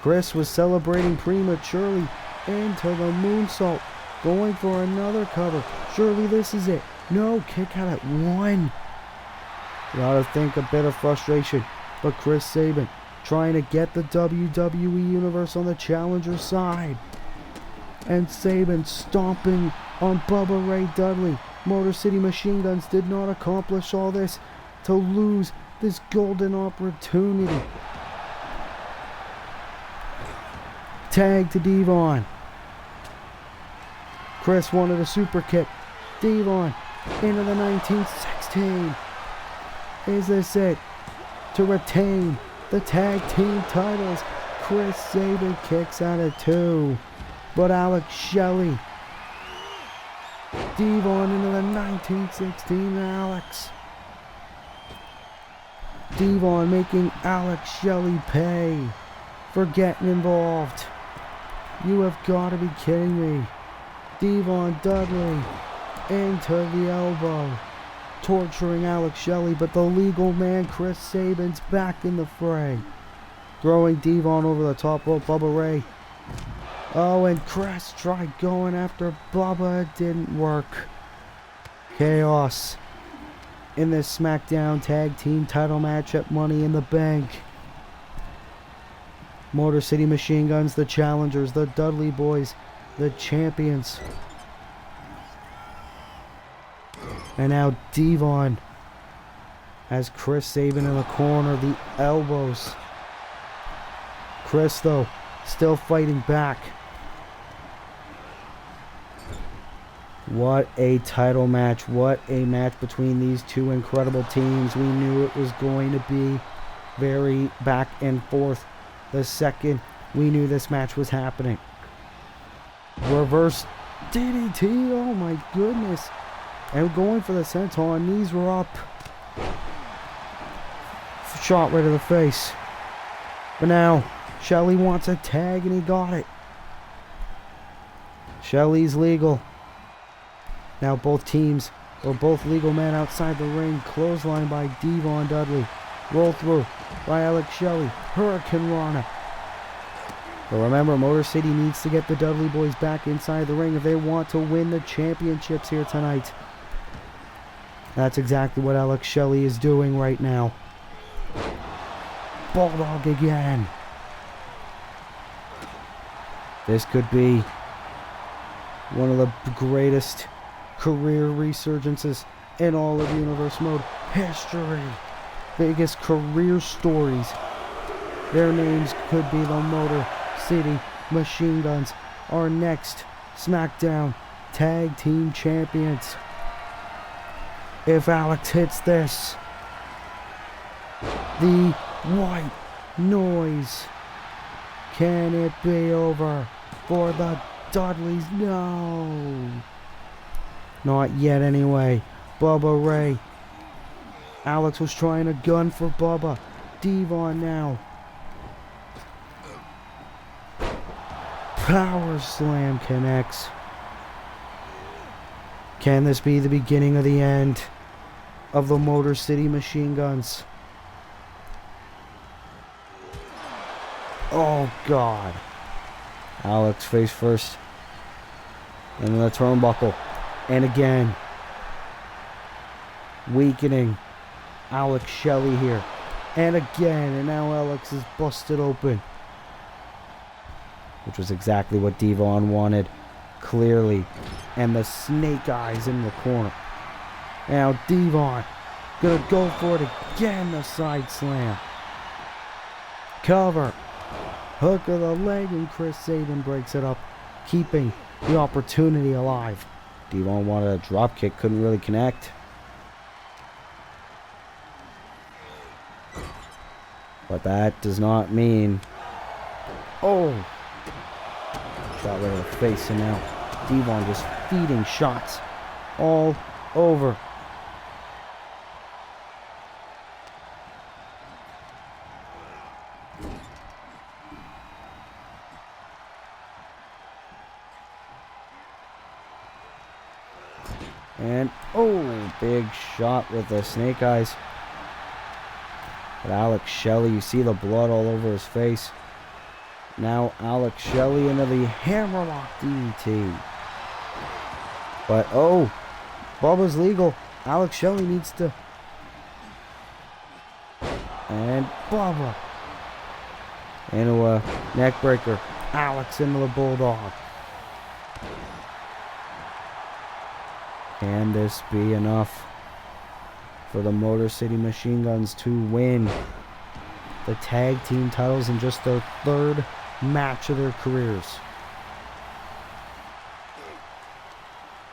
Chris was celebrating prematurely into the moonsault. Going for another cover. Surely this is it. No, kick out at 1. You gotta think a bit of frustration. But Chris Sabin trying to get the WWE Universe on the challenger side. And Sabin stomping on Bubba Ray Dudley. Motor City Machine Guns did not accomplish all this to lose this golden opportunity. Tag to Devon. Chris wanted a super kick. Devon into the 1916. Is this it? To retain the tag team titles. Chris Sabin kicks out at 2. But Alex Shelley. Devon into the 1916 Alex. Devon making Alex Shelley pay for getting involved. You have got to be kidding me. Devon Dudley into the elbow. Torturing Alex Shelley, but the legal man Chris Sabin's back in the fray. Throwing Devon over the top rope. Bubba Ray Oh, and Chris tried going after Bubba. It didn't work. Chaos in this SmackDown Tag Team title match at Money in the Bank. Motor City Machine Guns, the challengers. The Dudley Boys, the champions. And now Devon has Chris Sabin in the corner. The elbows. Chris, though, still fighting back. What a title match. What a match between these two incredible teams. We knew it was going to be very back and forth. The second we knew this match was happening. Reverse DDT. Oh my goodness. And going for the senton. Knees were up. Shot right to the face. But now Shelley wants a tag and he got it. Shelley's legal. Now both teams, or both legal men outside the ring. Clothesline by Devon Dudley. Roll through by Alex Shelley. Hurricane Rana. But remember, Motor City needs to get the Dudley Boys back inside the ring if they want to win the championships here tonight. That's exactly what Alex Shelley is doing right now. Bulldog again. This could be one of the greatest career resurgences in all of Universe Mode history. Biggest career stories. Their names could be the Motor City Machine Guns, our next SmackDown Tag Team Champions. If Alex hits this, the white noise. Can it be over for the Dudleys? No. Not yet anyway. Bubba Ray. Alex was trying to gun for Bubba. Devon now. Power slam connects. Can this be the beginning of the end of the Motor City Machine Guns? Oh God. Alex face first. And the turnbuckle. And again. Weakening Alex Shelley here. And again. And now Alex is busted open. Which was exactly what Devon wanted. Clearly. And the snake eyes in the corner. Now Devon gonna go for it again. The side slam. Cover. Hook of the leg, and Chris Sabin breaks it up, keeping the opportunity alive. Devon wanted a drop kick, couldn't really connect. But that does not mean... Oh! Shot right in the face, and now Devon just feeding shots all over. And, oh, big shot with the snake eyes. But Alex Shelley, you see the blood all over his face. Now Alex Shelley into the hammerlock DDT. But, oh, Bubba's legal. Alex Shelley needs to... And Bubba into a neck breaker. Alex into the Bulldog. Can this be enough for the Motor City Machine Guns to win the tag team titles in just their third match of their careers?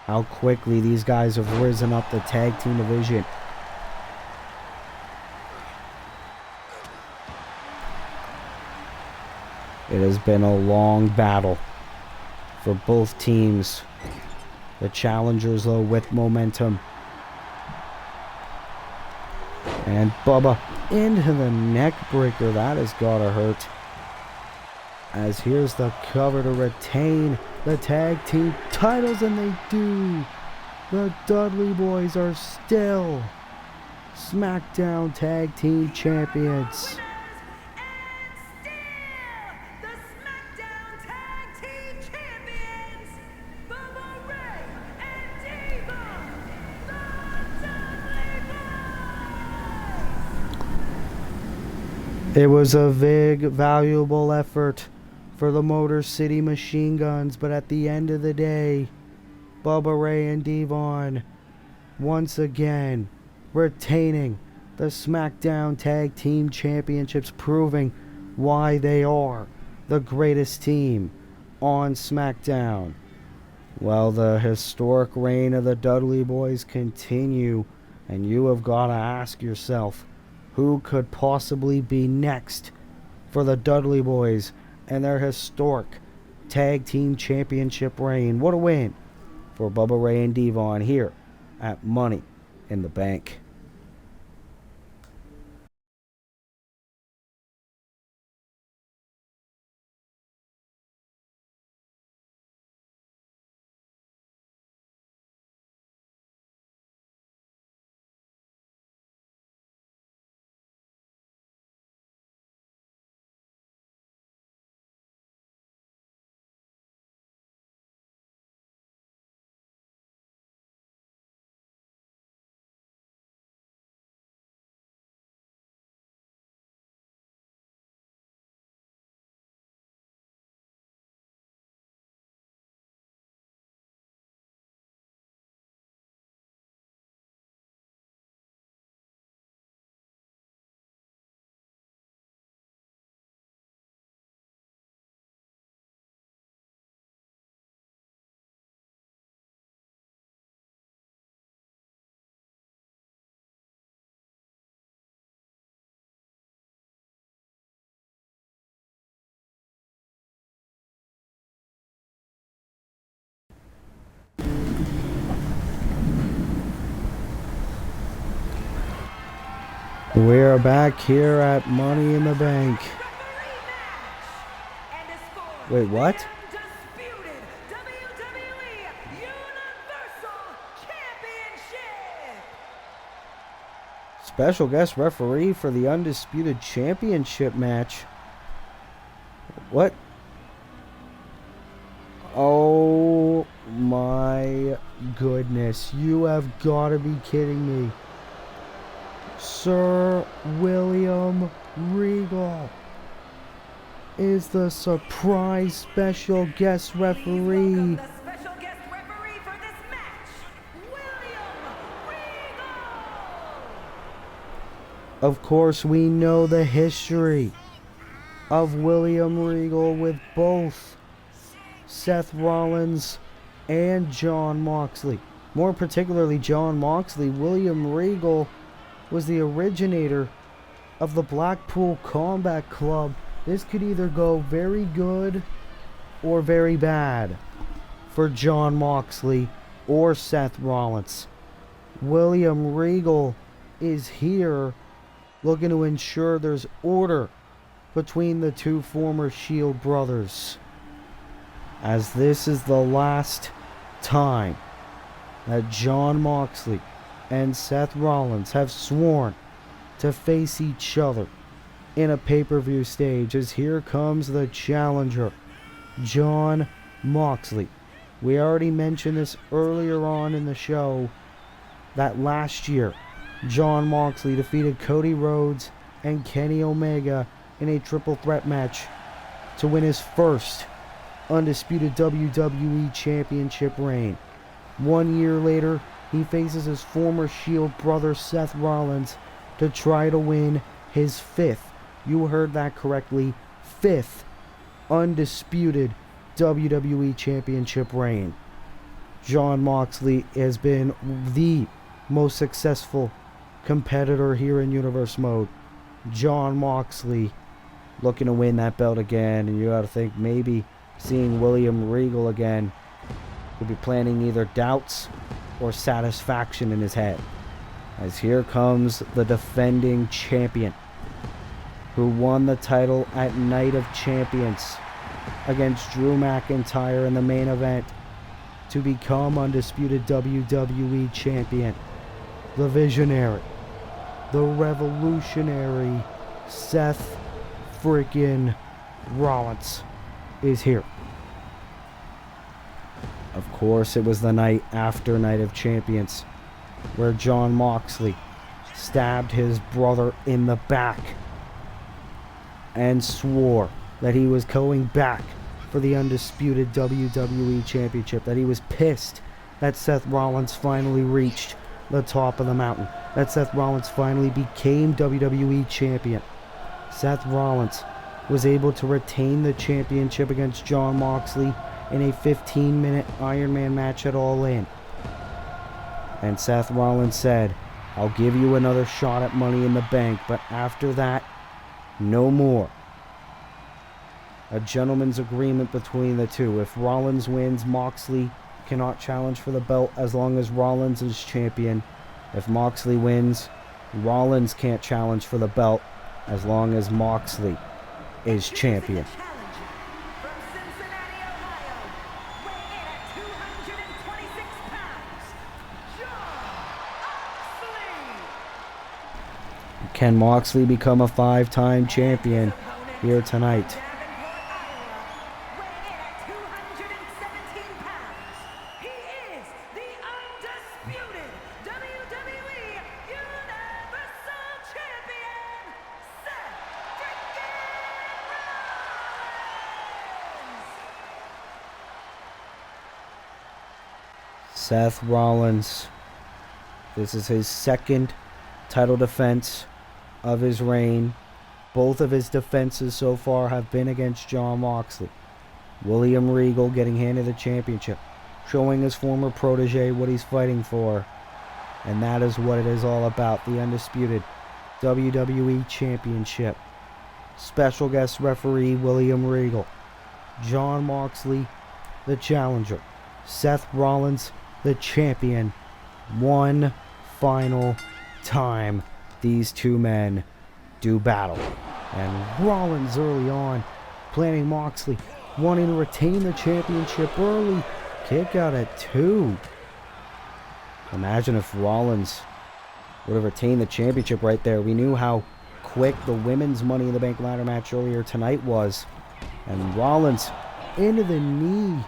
How quickly these guys have risen up the tag team division. It has been a long battle for both teams. The challengers, though, with momentum. And Bubba into the neck breaker. That has got to hurt. As here's the cover to retain the tag team titles, and they do. The Dudley Boys are still SmackDown Tag Team Champions. And still the SmackDown Tag Team It was a big, valuable effort for the Motor City Machine Guns, but at the end of the day, Bubba Ray and Devon once again retaining the SmackDown Tag Team Championships, proving why they are the greatest team on SmackDown. Well, the historic reign of the Dudley Boys continue, and you have got to ask yourself, who could possibly be next for the Dudley Boys and their historic Tag Team Championship reign? What a win for Bubba Ray and Devon here at Money in the Bank. We are back here at Money in the Bank. Wait, what? Undisputed WWE Universal Championship. Special guest referee for the Undisputed Championship match. What? Oh my goodness. You have got to be kidding me. Sir William Regal is the surprise special guest referee. Welcome the special guest referee for this match, William Regal. Of course, we know the history of William Regal with both Seth Rollins and Jon Moxley. More particularly Jon Moxley. William Regal was the originator of the Blackpool Combat Club. This could either go very good or very bad for Jon Moxley or Seth Rollins. William Regal is here looking to ensure there's order between the two former Shield brothers, as this is the last time that Jon Moxley and Seth Rollins have sworn to face each other in a pay-per-view stage, as here comes the challenger, Jon Moxley. We already mentioned this earlier on in the show that last year Jon Moxley defeated Cody Rhodes and Kenny Omega in a triple threat match to win his first undisputed WWE Championship reign. 1 year later, he faces his former Shield brother Seth Rollins to try to win his fifth, you heard that correctly, fifth undisputed WWE Championship reign. Jon Moxley has been the most successful competitor here in Universe Mode. Jon Moxley looking to win that belt again, and you gotta think maybe seeing William Regal again will be planting either doubts or satisfaction in his head, as here comes the defending champion who won the title at Night of Champions against Drew McIntyre in the main event to become undisputed WWE champion. The visionary, the revolutionary Seth freaking Rollins is here. Of course, it was the night after Night of Champions where Jon Moxley stabbed his brother in the back and swore that he was going back for the undisputed WWE Championship, that he was pissed that Seth Rollins finally reached the top of the mountain, that Seth Rollins finally became WWE Champion. Seth Rollins was able to retain the championship against Jon Moxley in a 15-minute Iron Man match at All In. And Seth Rollins said, "I'll give you another shot at Money in the Bank, but after that, no more." A gentleman's agreement between the two. If Rollins wins, Moxley cannot challenge for the belt as long as Rollins is champion. If Moxley wins, Rollins can't challenge for the belt as long as Moxley is champion. From Cincinnati, Ohio, weighing in at 226 pounds, Jon Moxley. Can Moxley become a 5-time champion here tonight? Weighing in at 217 pounds, he is the undisputed WWE Universal Champion, Seth freaking Rollins. Seth Rollins. This is his second title defense of his reign. Both of his defenses so far have been against Jon Moxley. William Regal getting handed the championship, showing his former protege what he's fighting for. And that is what it is all about, the undisputed WWE Championship. Special guest referee William Regal. Jon Moxley, the challenger. Seth Rollins, the champion. One final time these two men do battle. And Rollins early on, planning Moxley, wanting to retain the championship early. Kick out at 2. Imagine if Rollins would have retained the championship right there. We knew how quick the women's Money in the Bank ladder match earlier tonight was. And Rollins into the knee.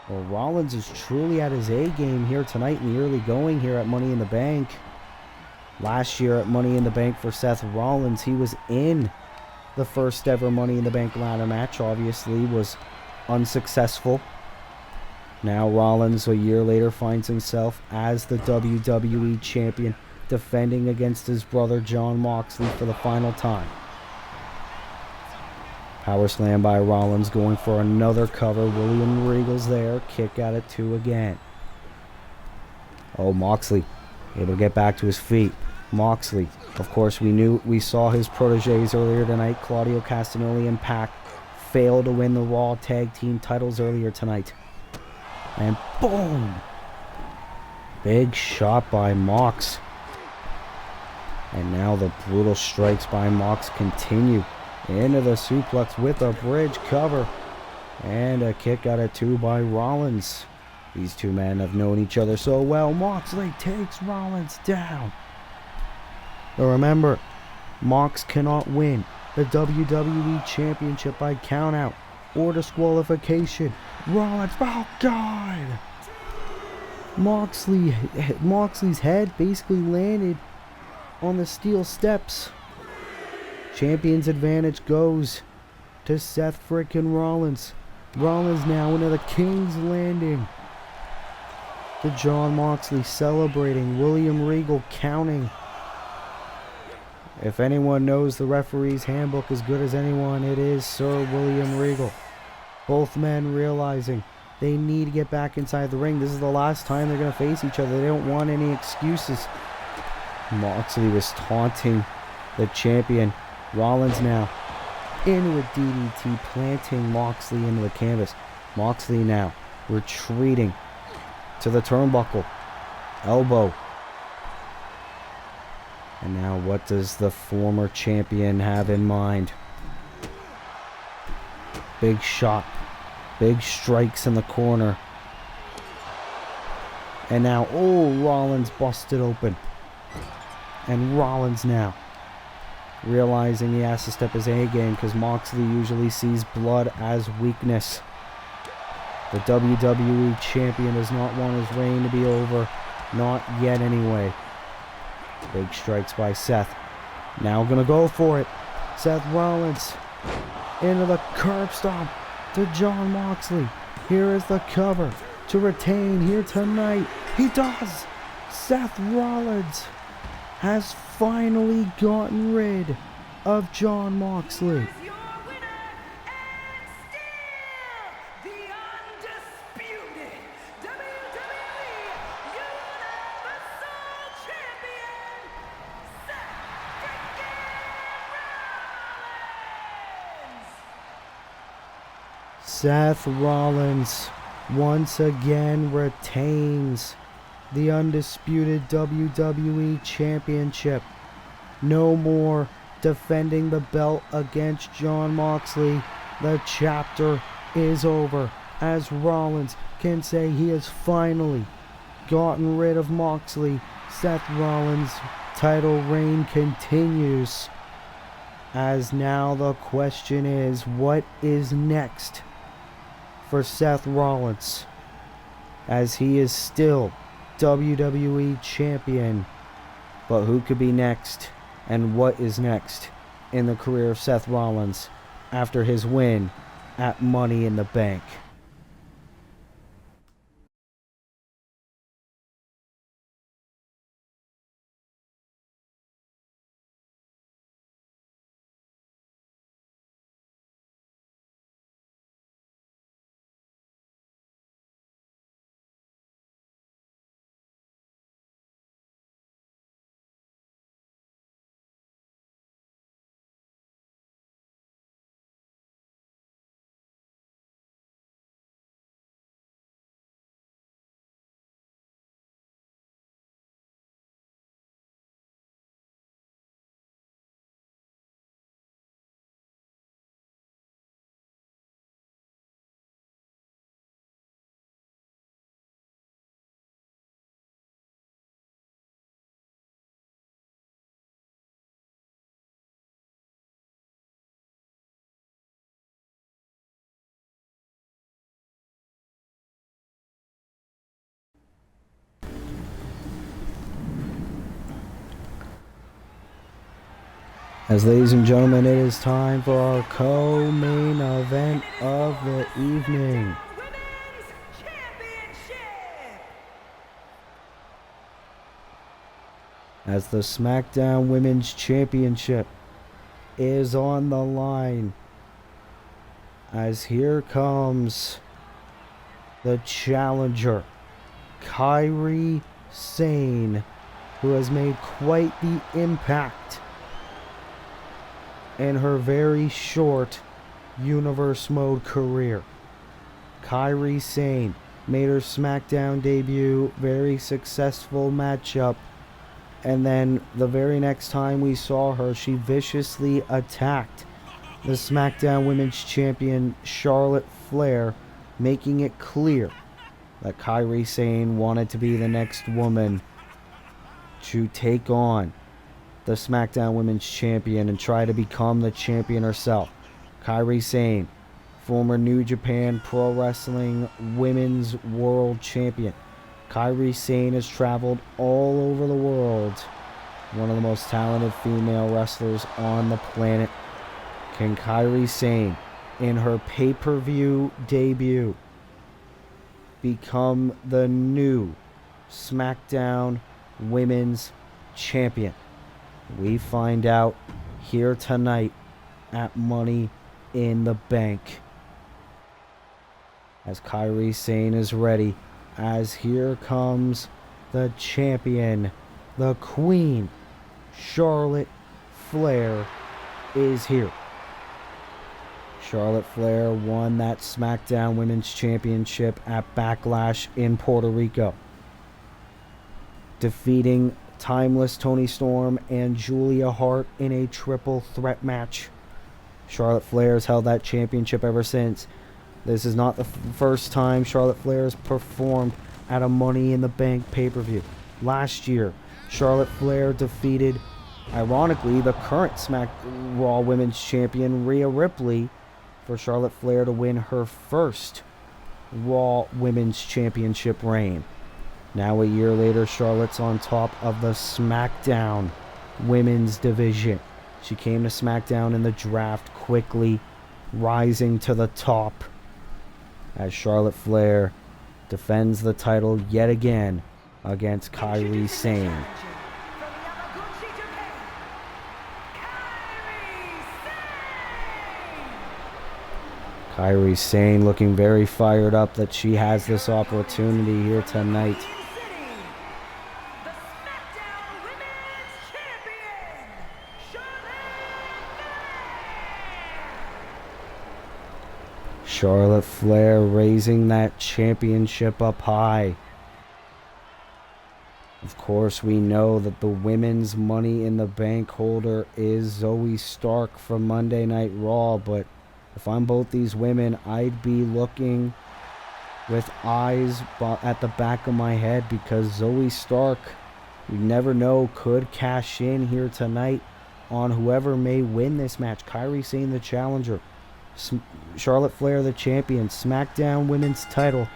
Well, Rollins is truly at his A game here tonight in the early going here at Money in the Bank. Last year at Money in the Bank for Seth Rollins, he was in the first ever Money in the Bank ladder match. Obviously was unsuccessful. Now Rollins, a year later, finds himself as the WWE Champion, defending against his brother Jon Moxley for the final time. Power slam by Rollins, going for another cover. William Regal's there. Kick out at 2 again. Oh, Moxley able to get back to his feet. Moxley, of course, we saw his proteges earlier tonight. Claudio Castagnoli and Pac failed to win the Raw Tag Team titles earlier tonight. And boom! Big shot by Mox. And now the brutal strikes by Mox continue. Into the suplex with a bridge cover. And a kick out at 2 by Rollins. These two men have known each other so well. Moxley takes Rollins down. But remember, Mox cannot win the WWE Championship by countout or disqualification. Rollins, oh God! Moxley's head basically landed on the steel steps. Champion's advantage goes to Seth frickin' Rollins. Rollins now into the King's Landing. To Jon Moxley celebrating. William Regal counting. If anyone knows the referee's handbook as good as anyone, it is Sir William Regal. Both men realizing they need to get back inside the ring. This is the last time they're going to face each other. They don't want any excuses. Moxley was taunting the champion. Rollins now into a DDT, planting Moxley into the canvas. Moxley now retreating to the turnbuckle. Elbow. And now what does the former champion have in mind? Big shot. Big strikes in the corner. And now, oh, Rollins busted open. And Rollins now realizing he has to step his A game because Moxley usually sees blood as weakness. The WWE Champion does not want his reign to be over. Not yet anyway. Big strikes by Seth. Now gonna go for it. Seth Rollins into the curb stomp to Jon Moxley. Here is the cover to retain here tonight. He does! Seth Rollins has finally gotten rid of Jon Moxley. Here's your winner, and still the undisputed WWE Universal Champion, Seth Rollins! Seth Rollins once again retains the undisputed WWE Championship. No more defending the belt against Jon Moxley. The chapter is over, as Rollins can say he has finally gotten rid of Moxley. Seth Rollins' title reign continues, as now the question is, what is next for Seth Rollins, as he is still WWE Champion? But who could be next, and what is next in the career of Seth Rollins after his win at Money in the Bank? As ladies and gentlemen, it is time for our co-main event of the evening. Women's Championship! As the SmackDown Women's Championship is on the line. As here comes the challenger, Kairi Sane, who has made quite the impact in her very short Universe Mode career. Kairi Sane made her SmackDown debut, very successful matchup, and then the very next time we saw her, she viciously attacked the SmackDown Women's Champion Charlotte Flair, making it clear that Kairi Sane wanted to be the next woman to take on the SmackDown Women's Champion and try to become the champion herself. Kairi Sane, former New Japan Pro Wrestling Women's World Champion. Kairi Sane has traveled all over the world. One of the most talented female wrestlers on the planet. Can Kairi Sane, in her pay-per-view debut, become the new SmackDown Women's Champion? We find out here tonight at Money in the Bank. As Kairi Sane is ready, as here comes the champion, the queen, Charlotte Flair is here. Charlotte Flair won that SmackDown Women's Championship at Backlash in Puerto Rico, defeating Timeless Toni Storm and Julia Hart in a triple threat match. Charlotte Flair has held that championship ever since. This is not the first time Charlotte Flair has performed at a Money in the Bank pay-per-view. Last year, Charlotte Flair defeated, ironically, the current Raw Women's Champion Rhea Ripley for Charlotte Flair to win her first Raw Women's Championship reign. Now a year later, Charlotte's on top of the SmackDown Women's division. She came to SmackDown in the draft, quickly rising to the top as Charlotte Flair defends the title yet again against Kairi Sane. Kairi Sane looking very fired up that she has this opportunity here tonight. Charlotte Flair raising that championship up high. Of course, we know that the women's Money in the Bank holder is Zoe Stark from Monday Night Raw, but if I'm both these women, I'd be looking with eyes at the back of my head, because Zoe Stark, you never know, could cash in here tonight on whoever may win this match. Kairi Sane, the challenger. Charlotte Flair, the champion. SmackDown Women's title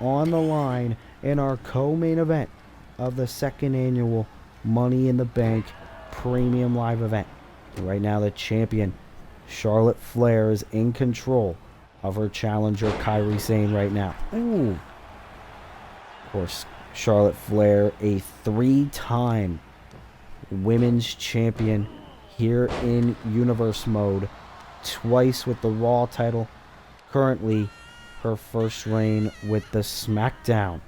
on the line in our co-main event of the second annual Money in the Bank Premium Live event. And right now, the champion, Charlotte Flair, is in control of her challenger, Kairi Sane, right now. Ooh. Of course, Charlotte Flair, a 3-time women's champion here in Universe mode. Twice with the Raw title. Currently, her first reign with the SmackDown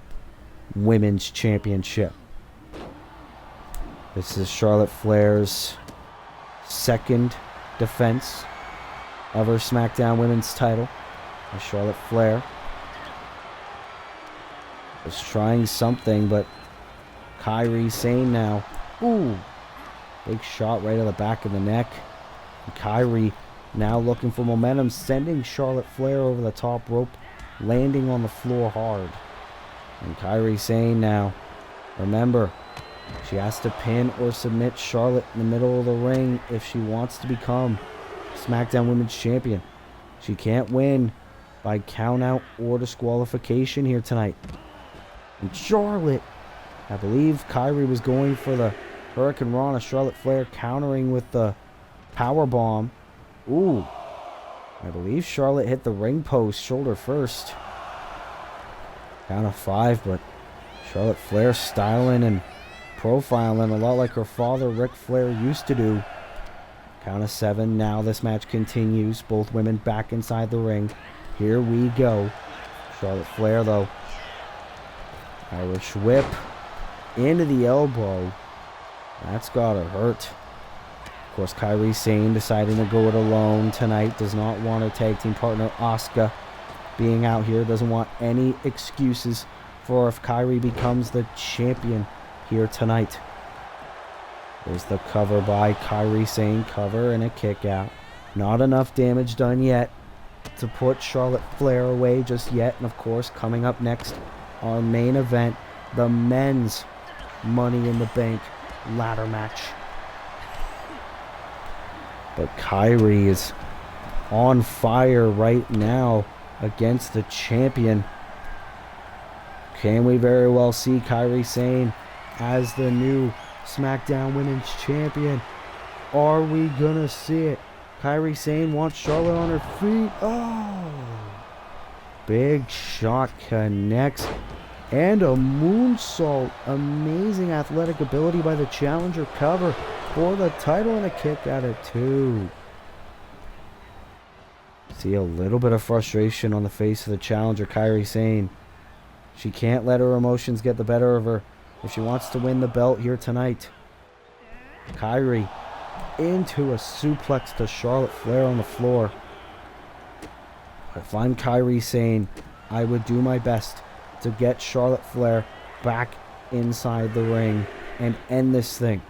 Women's Championship. This is Charlotte Flair's second defense of her SmackDown Women's title. And Charlotte Flair was trying something, but Kairi Sane now. Ooh. Big shot right to the back of the neck. And Kairi now looking for momentum, sending Charlotte Flair over the top rope, landing on the floor hard. And Kairi Sane now, remember, she has to pin or submit Charlotte in the middle of the ring if she wants to become SmackDown Women's Champion. She can't win by count out or disqualification here tonight. And Charlotte, I believe Kairi was going for the Hurricane Rana. Charlotte Flair countering with the power bomb. Ooh, I believe Charlotte hit the ring post shoulder first. Count of 5, but Charlotte Flair styling and profiling a lot like her father Ric Flair used to do. Count of 7. Now this match continues. Both women back inside the ring. Here we go. Charlotte Flair, though. Irish whip into the elbow. That's gotta hurt. Of course, Kairi Sane deciding to go it alone tonight. Does not want her tag team partner Asuka being out here. Doesn't want any excuses for if Kairi becomes the champion here tonight. There's the cover by Kairi Sane. Cover and a kick out. Not enough damage done yet to put Charlotte Flair away just yet. And of course, coming up next, our main event, the men's Money in the Bank ladder match. But Kairi is on fire right now against the champion. Can we very well see Kairi Sane as the new SmackDown Women's Champion? Are we gonna see it? Kairi Sane wants Charlotte on her feet. Oh! Big shot connects. And a moonsault. Amazing athletic ability by the challenger. Cover for the title and a kick out at 2. See a little bit of frustration on the face of the challenger, Kairi Sane. She can't let her emotions get the better of her if she wants to win the belt here tonight. Kairi into a suplex to Charlotte Flair on the floor. If I'm Kairi Sane, I would do my best to get Charlotte Flair back inside the ring and end this thing.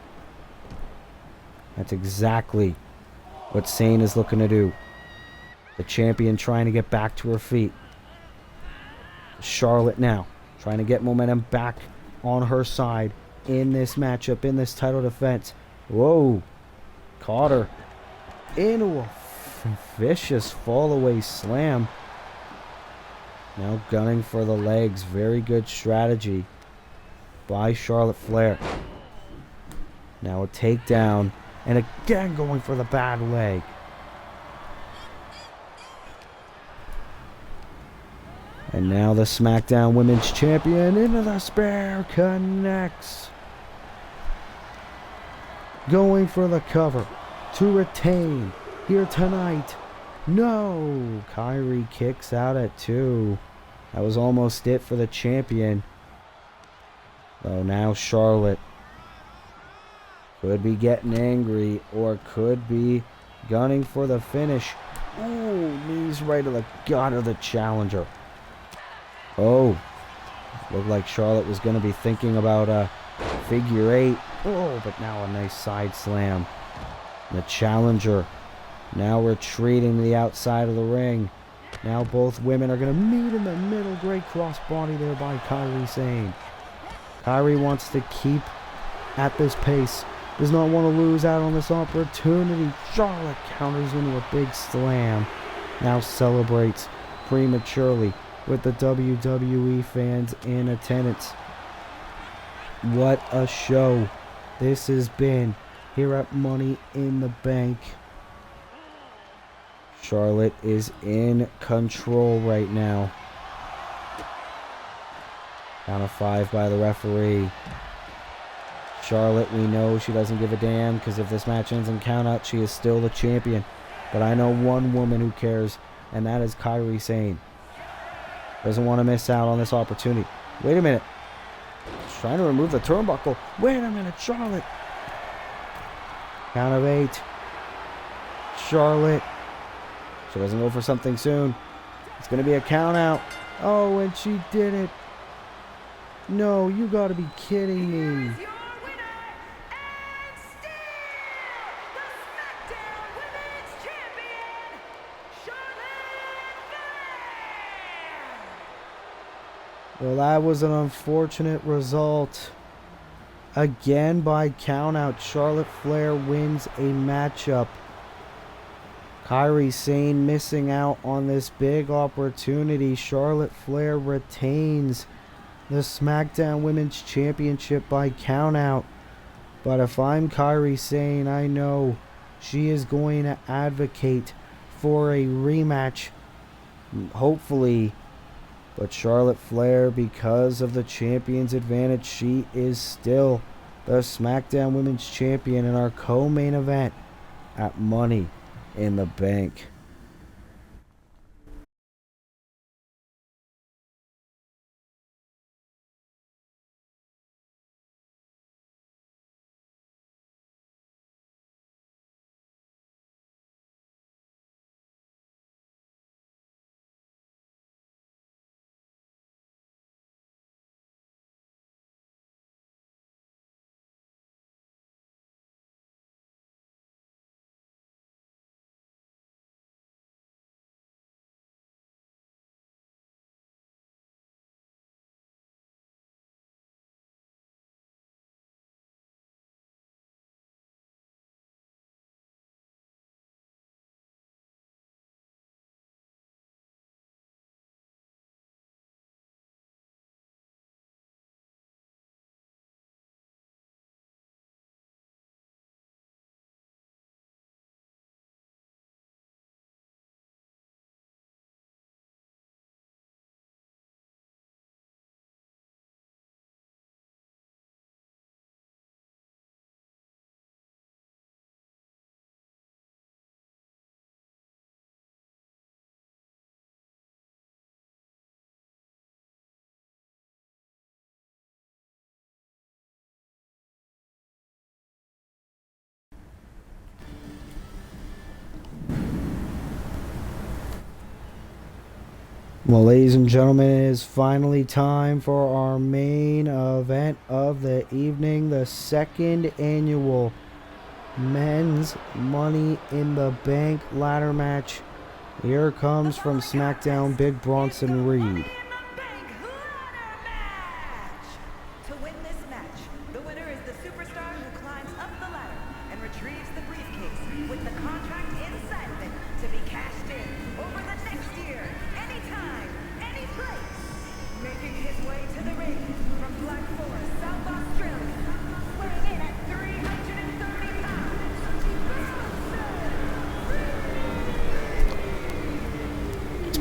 That's exactly what Sane is looking to do. The champion trying to get back to her feet. Charlotte now trying to get momentum back on her side in this matchup, in this title defense. Whoa. Caught her into a vicious fall away slam. Now gunning for the legs. Very good strategy by Charlotte Flair. Now a takedown And again going for the bad leg. And now the SmackDown Women's Champion into the spear connects. Going for the cover to retain here tonight. No! Kyrie kicks out at 2. That was almost it for the champion. So now Charlotte could be getting angry or could be gunning for the finish. Ooh, knees right to the gut of the challenger. Oh, looked like Charlotte was going to be thinking about a figure 8. Oh, but now a nice side slam. And the challenger now retreating to the outside of the ring. Now both women are going to meet in the middle. Great crossbody there by Kairi Sane. Kairi wants to keep at this pace. Does not want to lose out on this opportunity. Charlotte counters into a big slam. Now celebrates prematurely with the WWE fans in attendance. What a show this has been here at Money in the Bank. Charlotte is in control right now. Count of 5 by the referee. Charlotte, we know she doesn't give a damn, because if this match ends in count out, she is still the champion. But I know one woman who cares, and that is Kairi Sane. Doesn't want to miss out on this opportunity. Wait a minute. She's trying to remove the turnbuckle. Wait a minute, Charlotte. Count of 8. Charlotte. She doesn't go for something soon. It's going to be a count out. Oh, and she did it. No, you got to be kidding me. Here's your winner, and still the SmackDown Women's Champion, Charlotte Flair. Well, that was an unfortunate result. Again, by countout, Charlotte Flair wins a matchup. Kairi Sane missing out on this big opportunity. Charlotte Flair retains the SmackDown Women's Championship by countout. But if I'm Kairi Sane, I know she is going to advocate for a rematch. Hopefully. But Charlotte Flair, because of the champion's advantage, she is still the SmackDown Women's Champion in our co-main event at Money in the Bank. Well, ladies and gentlemen, it is finally time for our main event of the evening, the second annual Men's Money in the Bank ladder match. Here comes from SmackDown, Big Bronson Reed. Money in the Bank ladder match. To win this match, the winner is the superstar who climbs up the ladder and retrieves the briefcase with the contract inside of it to be cashed in over the next year, anytime, any place. Making his way to the ring from Black Forest, South Australia, weighing in at 330 pounds,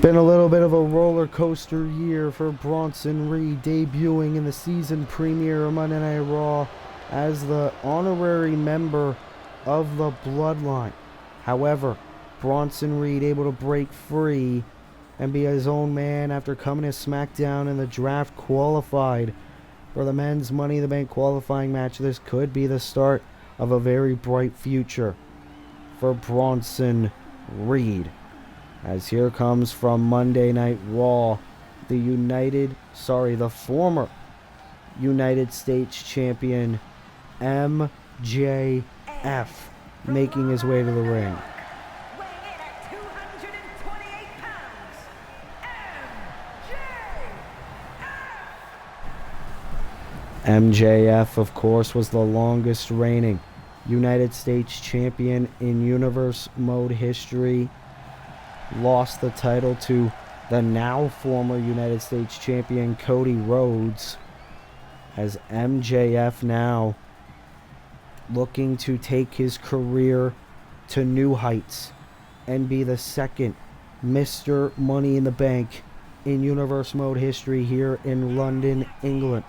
been a little bit of a roller coaster year for Bronson Reed, debuting in the season premiere of Monday Night Raw as the honorary member of the Bloodline. However, Bronson Reed able to break free and be his own man after coming to SmackDown in the draft, qualified for the men's Money in the Bank qualifying match. This could be the start of a very bright future for Bronson Reed. As here comes from Monday Night Raw, the former United States Champion MJF making his way to the ring. Weighing in at 228 pounds, MJF, of course, was the longest reigning United States Champion in Universe Mode history. Lost the title to the now former United States Champion Cody Rhodes, as MJF now looking to take his career to new heights and be the second Mr. Money in the Bank in Universe Mode history here in London, England,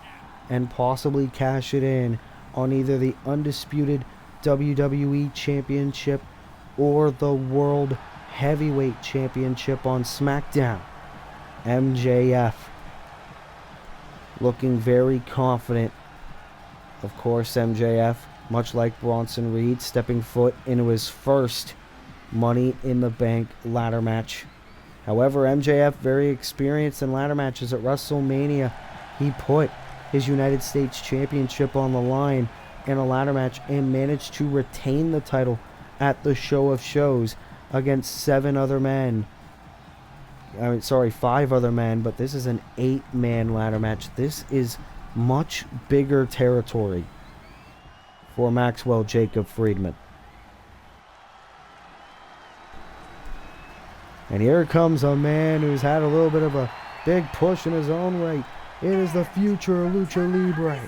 and possibly cash it in on either the undisputed WWE Championship or the World Heavyweight Championship on SmackDown. MJF looking very confident. Of course, MJF, much like Bronson Reed, stepping foot into his first Money in the Bank ladder match. However, MJF, very experienced in ladder matches at WrestleMania. He put his United States Championship on the line in a ladder match and managed to retain the title at the Show of Shows against 5 other men, but this is an 8-man ladder match. This is much bigger territory for Maxwell Jacob Friedman. And here comes a man who's had a little bit of a big push in his own right. It is the future of Lucha Libre.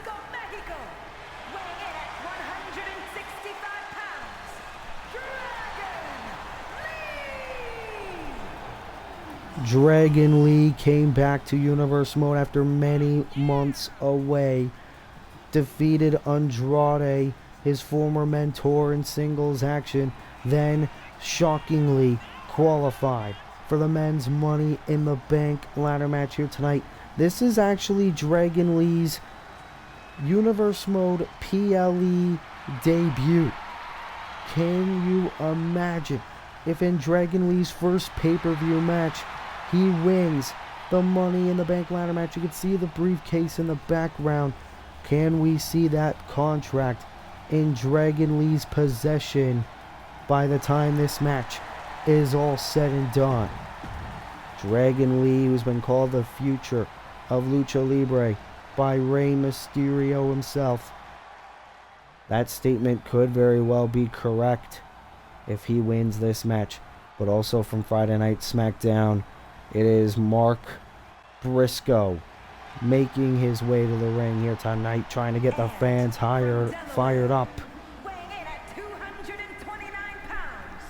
Dragon Lee came back to Universe Mode after many months away. Defeated Andrade, his former mentor in singles action, then shockingly qualified for the men's Money in the Bank ladder match here tonight. This is actually Dragon Lee's Universe Mode PLE debut. Can you imagine if in Dragon Lee's first pay-per-view match he wins the Money in the Bank ladder match? You can see the briefcase in the background. Can we see that contract in Dragon Lee's possession by the time this match is all said and done? Dragon Lee, who's been called the future of Lucha Libre by Rey Mysterio himself. That statement could very well be correct if he wins this match. But also from Friday Night SmackDown, it is Mark Briscoe making his way to the ring here tonight, trying to get the fans fired up. weighing in at 229 pounds,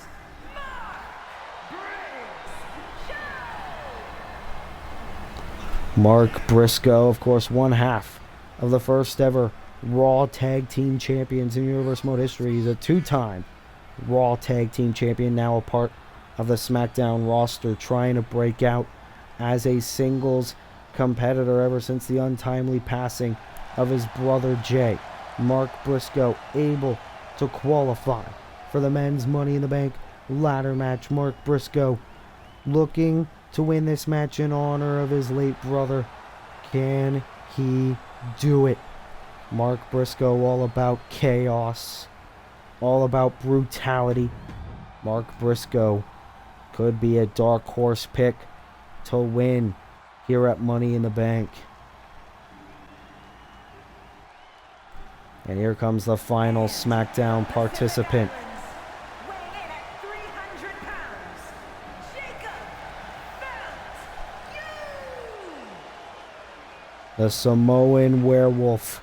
Mark Briscoe, of course, one half of the first ever Raw Tag Team Champions in Universe Mode history. He's a 2-time Raw Tag Team Champion, now a part of the SmackDown roster, trying to break out as a singles competitor ever since the untimely passing of his brother Jay. Mark Briscoe able to qualify for the men's Money in the Bank ladder match. Mark Briscoe looking to win this match in honor of his late brother. Can he do it? Mark Briscoe, all about chaos, all about brutality. Mark Briscoe could be a dark horse pick to win here at Money in the Bank. And here comes the final SmackDown participant. weighing in at 300 pounds, Jacob Fatu. The Samoan werewolf,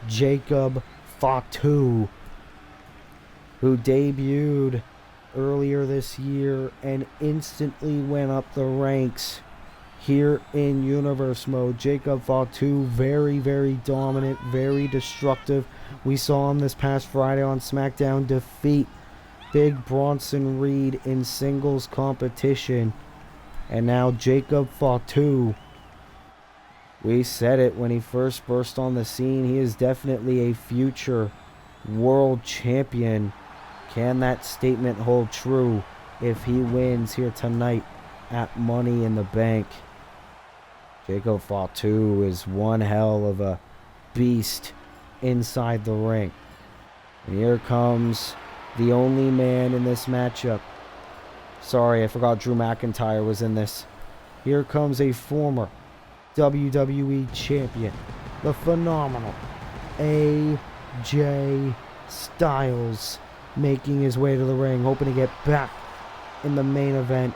Jacob Fatu, who debuted earlier this year and instantly went up the ranks here in Universe Mode. Jacob Fatu, very, very dominant, very destructive. We saw him this past Friday on SmackDown defeat Big Bronson Reed in singles competition. And now Jacob Fatu, we said it when he first burst on the scene, he is definitely a future world champion. Can that statement hold true if he wins here tonight at Money in the Bank? Jacob Fatu is one hell of a beast inside the ring. And here comes the only man in this matchup. Sorry, I forgot Drew McIntyre was in this. Here comes a former WWE champion, the phenomenal AJ Styles, making his way to the ring, hoping to get back in the main event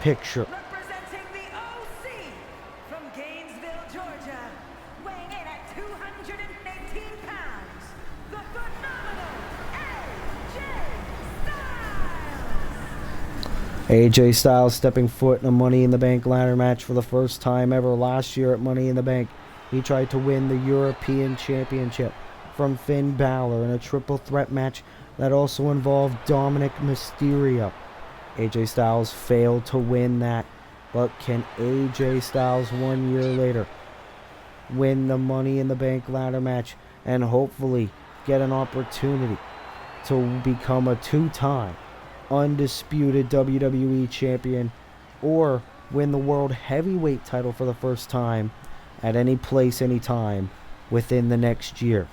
picture. Representing the OC from Gainesville, Georgia, weighing in at 218 pounds, the phenomenal AJ Styles. AJ Styles stepping foot in a Money in the Bank ladder match for the first time ever. Last year at Money in the Bank, he tried to win the European Championship from Finn Balor in a triple threat match that also involved Dominic Mysterio. AJ Styles failed to win that, but can AJ Styles 1 year later win the Money in the Bank ladder match and hopefully get an opportunity to become a two-time undisputed WWE champion, or win the World Heavyweight title for the first time at any place, anytime within the next year?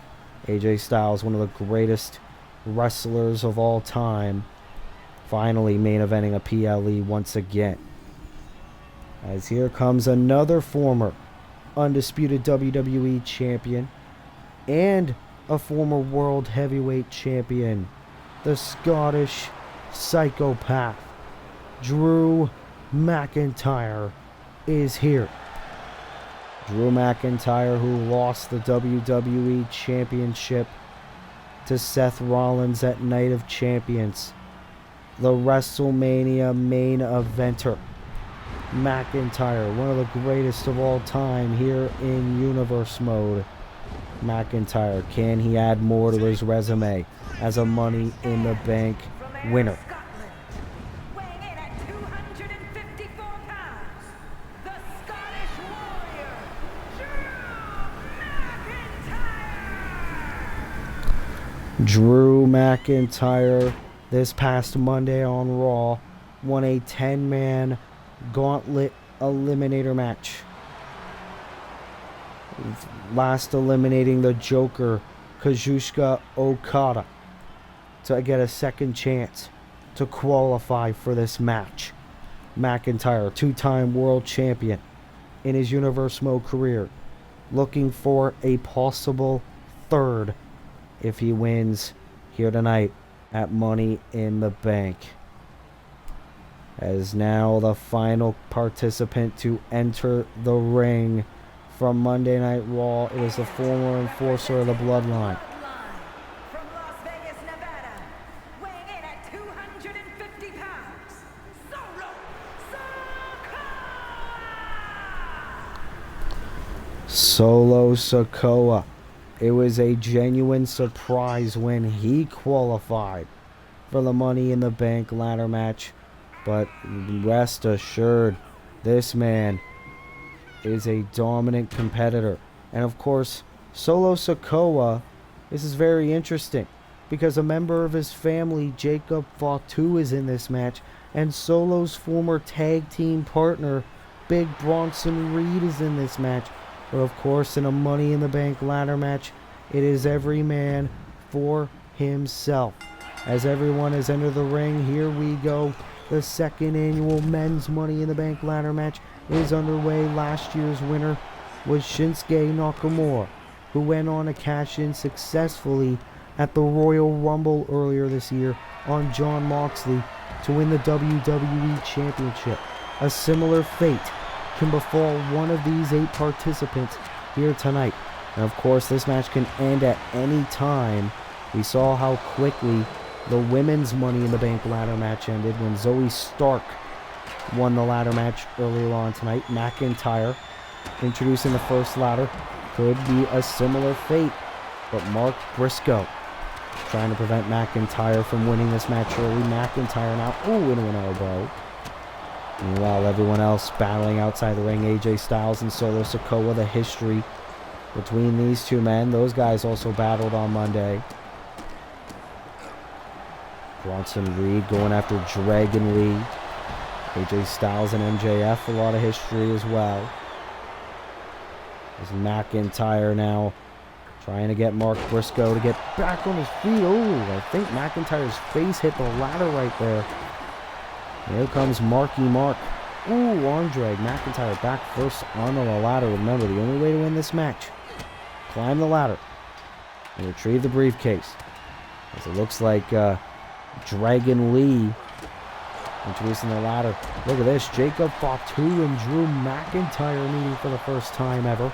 AJ Styles, one of the greatest wrestlers of all time, finally main eventing a PLE once again. As here comes another former undisputed WWE champion and a former World Heavyweight champion, the Scottish psychopath Drew McIntyre is here. Drew McIntyre, who lost the WWE Championship to Seth Rollins at Night of Champions, the WrestleMania main eventer. McIntyre, one of the greatest of all time here in Universe Mode. McIntyre, can he add more to his resume as a Money in the Bank winner? Scotland, weighing in at 254 pounds, the Scottish Warrior, Drew Drew McIntyre. McIntyre, this past Monday on Raw, won a 10-man gauntlet eliminator match, last eliminating the Joker, Kazuchika Okada, to get a second chance to qualify for this match. McIntyre, two-time world champion in his Universe Mode career, looking for a possible third if he wins here tonight at Money in the Bank. As now the final participant to enter the ring from Monday Night Raw, it is the former enforcer of the Bloodline, From Las Vegas, Nevada, weighing in at 250 pounds, Solo Solo Sikoa. Sikoa. It was a genuine surprise when he qualified for the Money in the Bank ladder match, but rest assured, this man is a dominant competitor. And of course, Solo Sikoa, this is very interesting because a member of his family, Jacob Fatu, is in this match, and Solo's former tag team partner, Big Bronson Reed, is in this match. But of course, in a Money in the Bank ladder match, it is every man for himself. As everyone has entered the ring, here we go. The second annual Men's Money in the Bank ladder match is underway. Last year's winner was Shinsuke Nakamura, who went on to cash in successfully at the Royal Rumble earlier this year on Jon Moxley to win the WWE Championship. A similar fate can befall one of these 8 participants here tonight. And of course, this match can end at any time. We saw how quickly The women's Money in the Bank ladder match ended when Zoe Stark won the ladder match earlier on tonight. McIntyre introducing the first ladder. Could be a similar fate, but Mark Briscoe trying to prevent McIntyre from winning this match early. McIntyre now, into an elbow. Meanwhile, everyone else battling outside the ring. AJ Styles and Solo Sikoa, the history between these two men. Those guys also battled on Monday. Bronson Reed going after Dragon Lee. AJ Styles and MJF, a lot of history as well. There's McIntyre now trying to get Mark Briscoe to get back on his feet. I think McIntyre's face hit the ladder right there. Here comes Marky Mark. Arm drag. McIntyre back first onto the ladder. Remember, the only way to win this match, climb the ladder and retrieve the briefcase. As it looks like Dragon Lee introducing the ladder. Look at this. Jacob Fatu and Drew McIntyre meeting for the first time ever.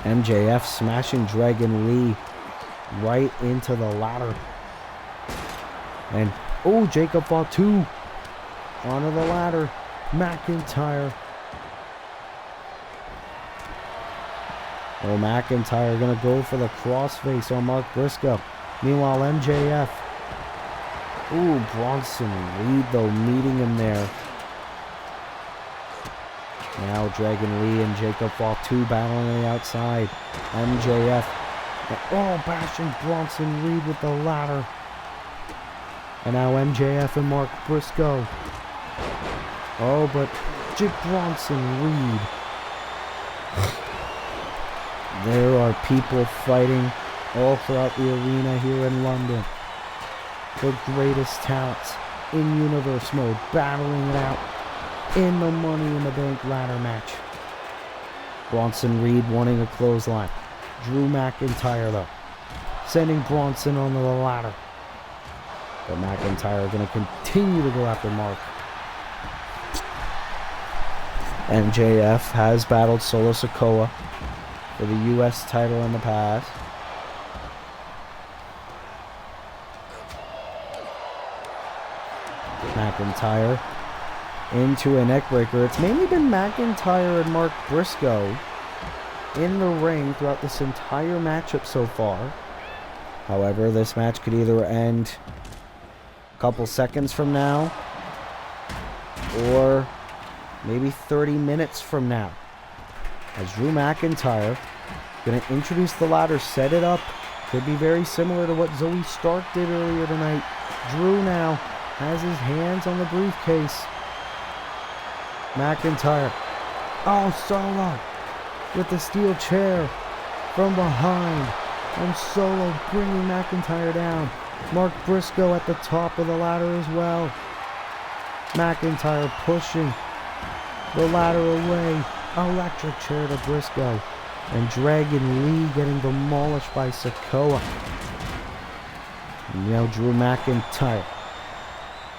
MJF smashing Dragon Lee right into the ladder. And, Jacob Fatu onto the ladder. McIntyre. McIntyre going to go for the crossface on Mark Briscoe. Meanwhile, MJF. Bronson Reed, though, meeting him there. Now Dragon Lee and Jacob Fatu battling on the outside. MJF. Bashing Bronson Reed with the ladder. And now MJF and Mark Briscoe. But Bronson Reed. There are people fighting all throughout the arena here in London. The greatest talents in universe mode battling it out in the Money in the Bank ladder match. Bronson Reed wanting a clothesline. Drew McIntyre, though, sending Bronson onto the ladder. But McIntyre going to continue to go after Mark. MJF has battled Solo Sikoa for the U.S. title in the past. McIntyre into a neckbreaker. It's mainly been McIntyre and Mark Briscoe in the ring throughout this entire matchup so far. However, this match could either end a couple seconds from now or maybe 30 minutes from now. As Drew McIntyre going to introduce the ladder, set it up. Could be very similar to what Zoe Stark did earlier tonight. Drew now has his hands on the briefcase. McIntyre. Solo with the steel chair from behind. And Solo bringing McIntyre down. Mark Briscoe at the top of the ladder as well. McIntyre pushing the ladder away. Electric chair to Briscoe. And Dragon Lee getting demolished by Sikoa. And now Drew McIntyre.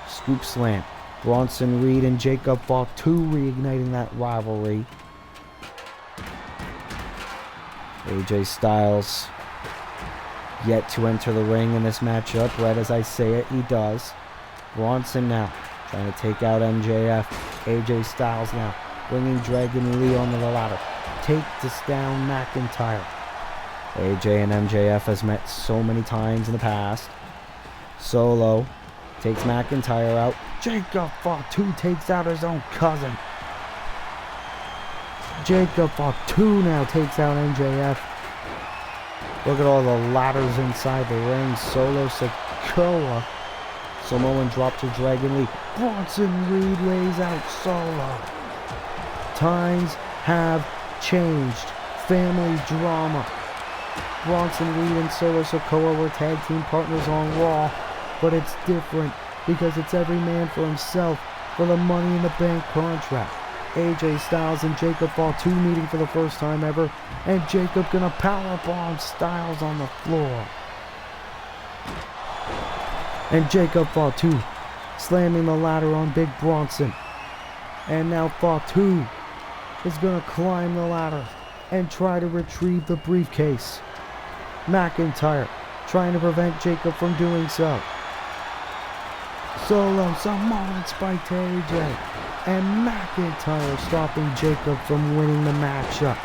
Scoop slam. Bronson Reed and Jacob Fatu reigniting that rivalry. AJ Styles yet to enter the ring in this matchup. Right as I say it, he does. Bronson now trying to take out MJF. AJ Styles now bringing Dragon Lee onto the ladder. Takes down McIntyre. AJ and MJF has met so many times in the past. Solo takes McIntyre out. Jacob Fatu takes out his own cousin. Jacob Fatu now takes out MJF. Look at all the ladders inside the ring. Solo Sikoa. Samoan drop to Dragon Lee. Bronson Reed lays out Solo. Times have changed. Family drama. Bronson Reed and Solo Sikoa were tag team partners on Raw. But it's different because it's every man for himself for the Money in the Bank contract. AJ Styles and Jacob Fatu meeting for the first time ever. And Jacob gonna powerbomb Styles on the floor. And Jacob Fatu slamming the ladder on Big Bronson. And now Fatu is gonna climb the ladder and try to retrieve the briefcase. McIntyre trying to prevent Jacob from doing so. Solo, Samoan spike to AJ, and McIntyre stopping Jacob from winning the matchup.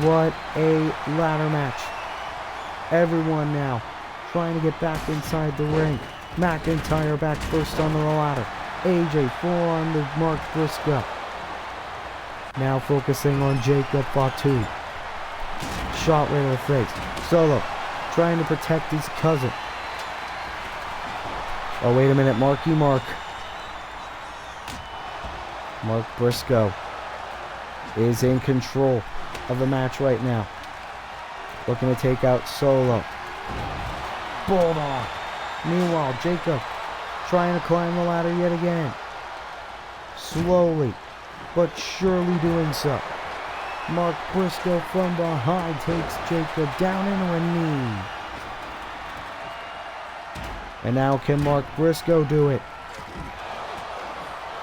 What a ladder match. Everyone now trying to get back inside the ring. McIntyre back first onto the ladder. AJ forearm to Mark Briscoe. Now focusing on Jacob Fatu. Shot right in the face. Solo trying to protect his cousin. Oh, wait a minute. Marky Mark. Mark Briscoe is in control of the match right now. Looking to take out Solo. Bulldog. Meanwhile, Jacob trying to climb the ladder yet again. Slowly, but surely doing so. Mark Briscoe from behind takes Jacob down into a knee. And now can Mark Briscoe do it?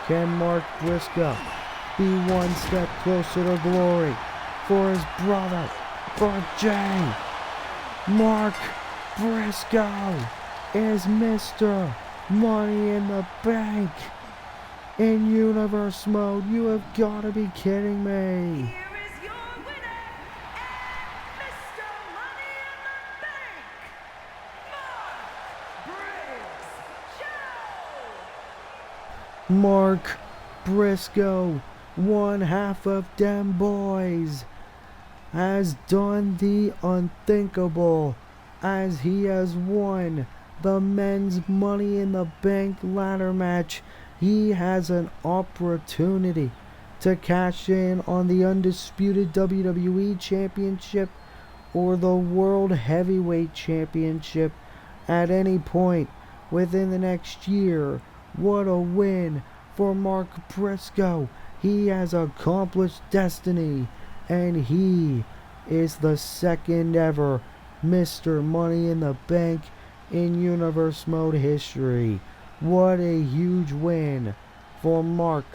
Can Mark Briscoe be one step closer to glory for his brother, for Jay? Mark Briscoe is Mr. Money in the Bank in Universe Mode. You have got to be kidding me. Here is your winner, and Mr. Money in the Bank, Mark Briscoe, one half of them boys, has done the unthinkable as he has won the men's Money in the Bank ladder match. He has an opportunity to cash in on the undisputed WWE Championship or the World Heavyweight Championship at any point within the next year. What a win for Mark Briscoe. He has accomplished destiny, and he is the second ever Mr. Money in the Bank in Universe Mode history. What a huge win for Mark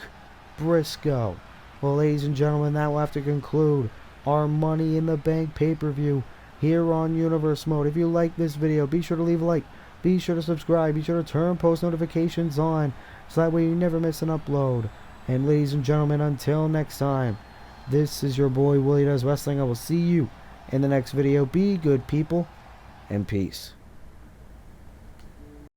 Briscoe. Well, ladies and gentlemen, that will have to conclude our Money in the Bank pay-per-view here on Universe Mode. If you like this video, be sure to leave a like. Be sure to subscribe. Be sure to turn post notifications on so that way you never miss an upload. And ladies and gentlemen, until next time, this is your boy Willie Does Wrestling. I will see you in the next video. Be good, people, and peace.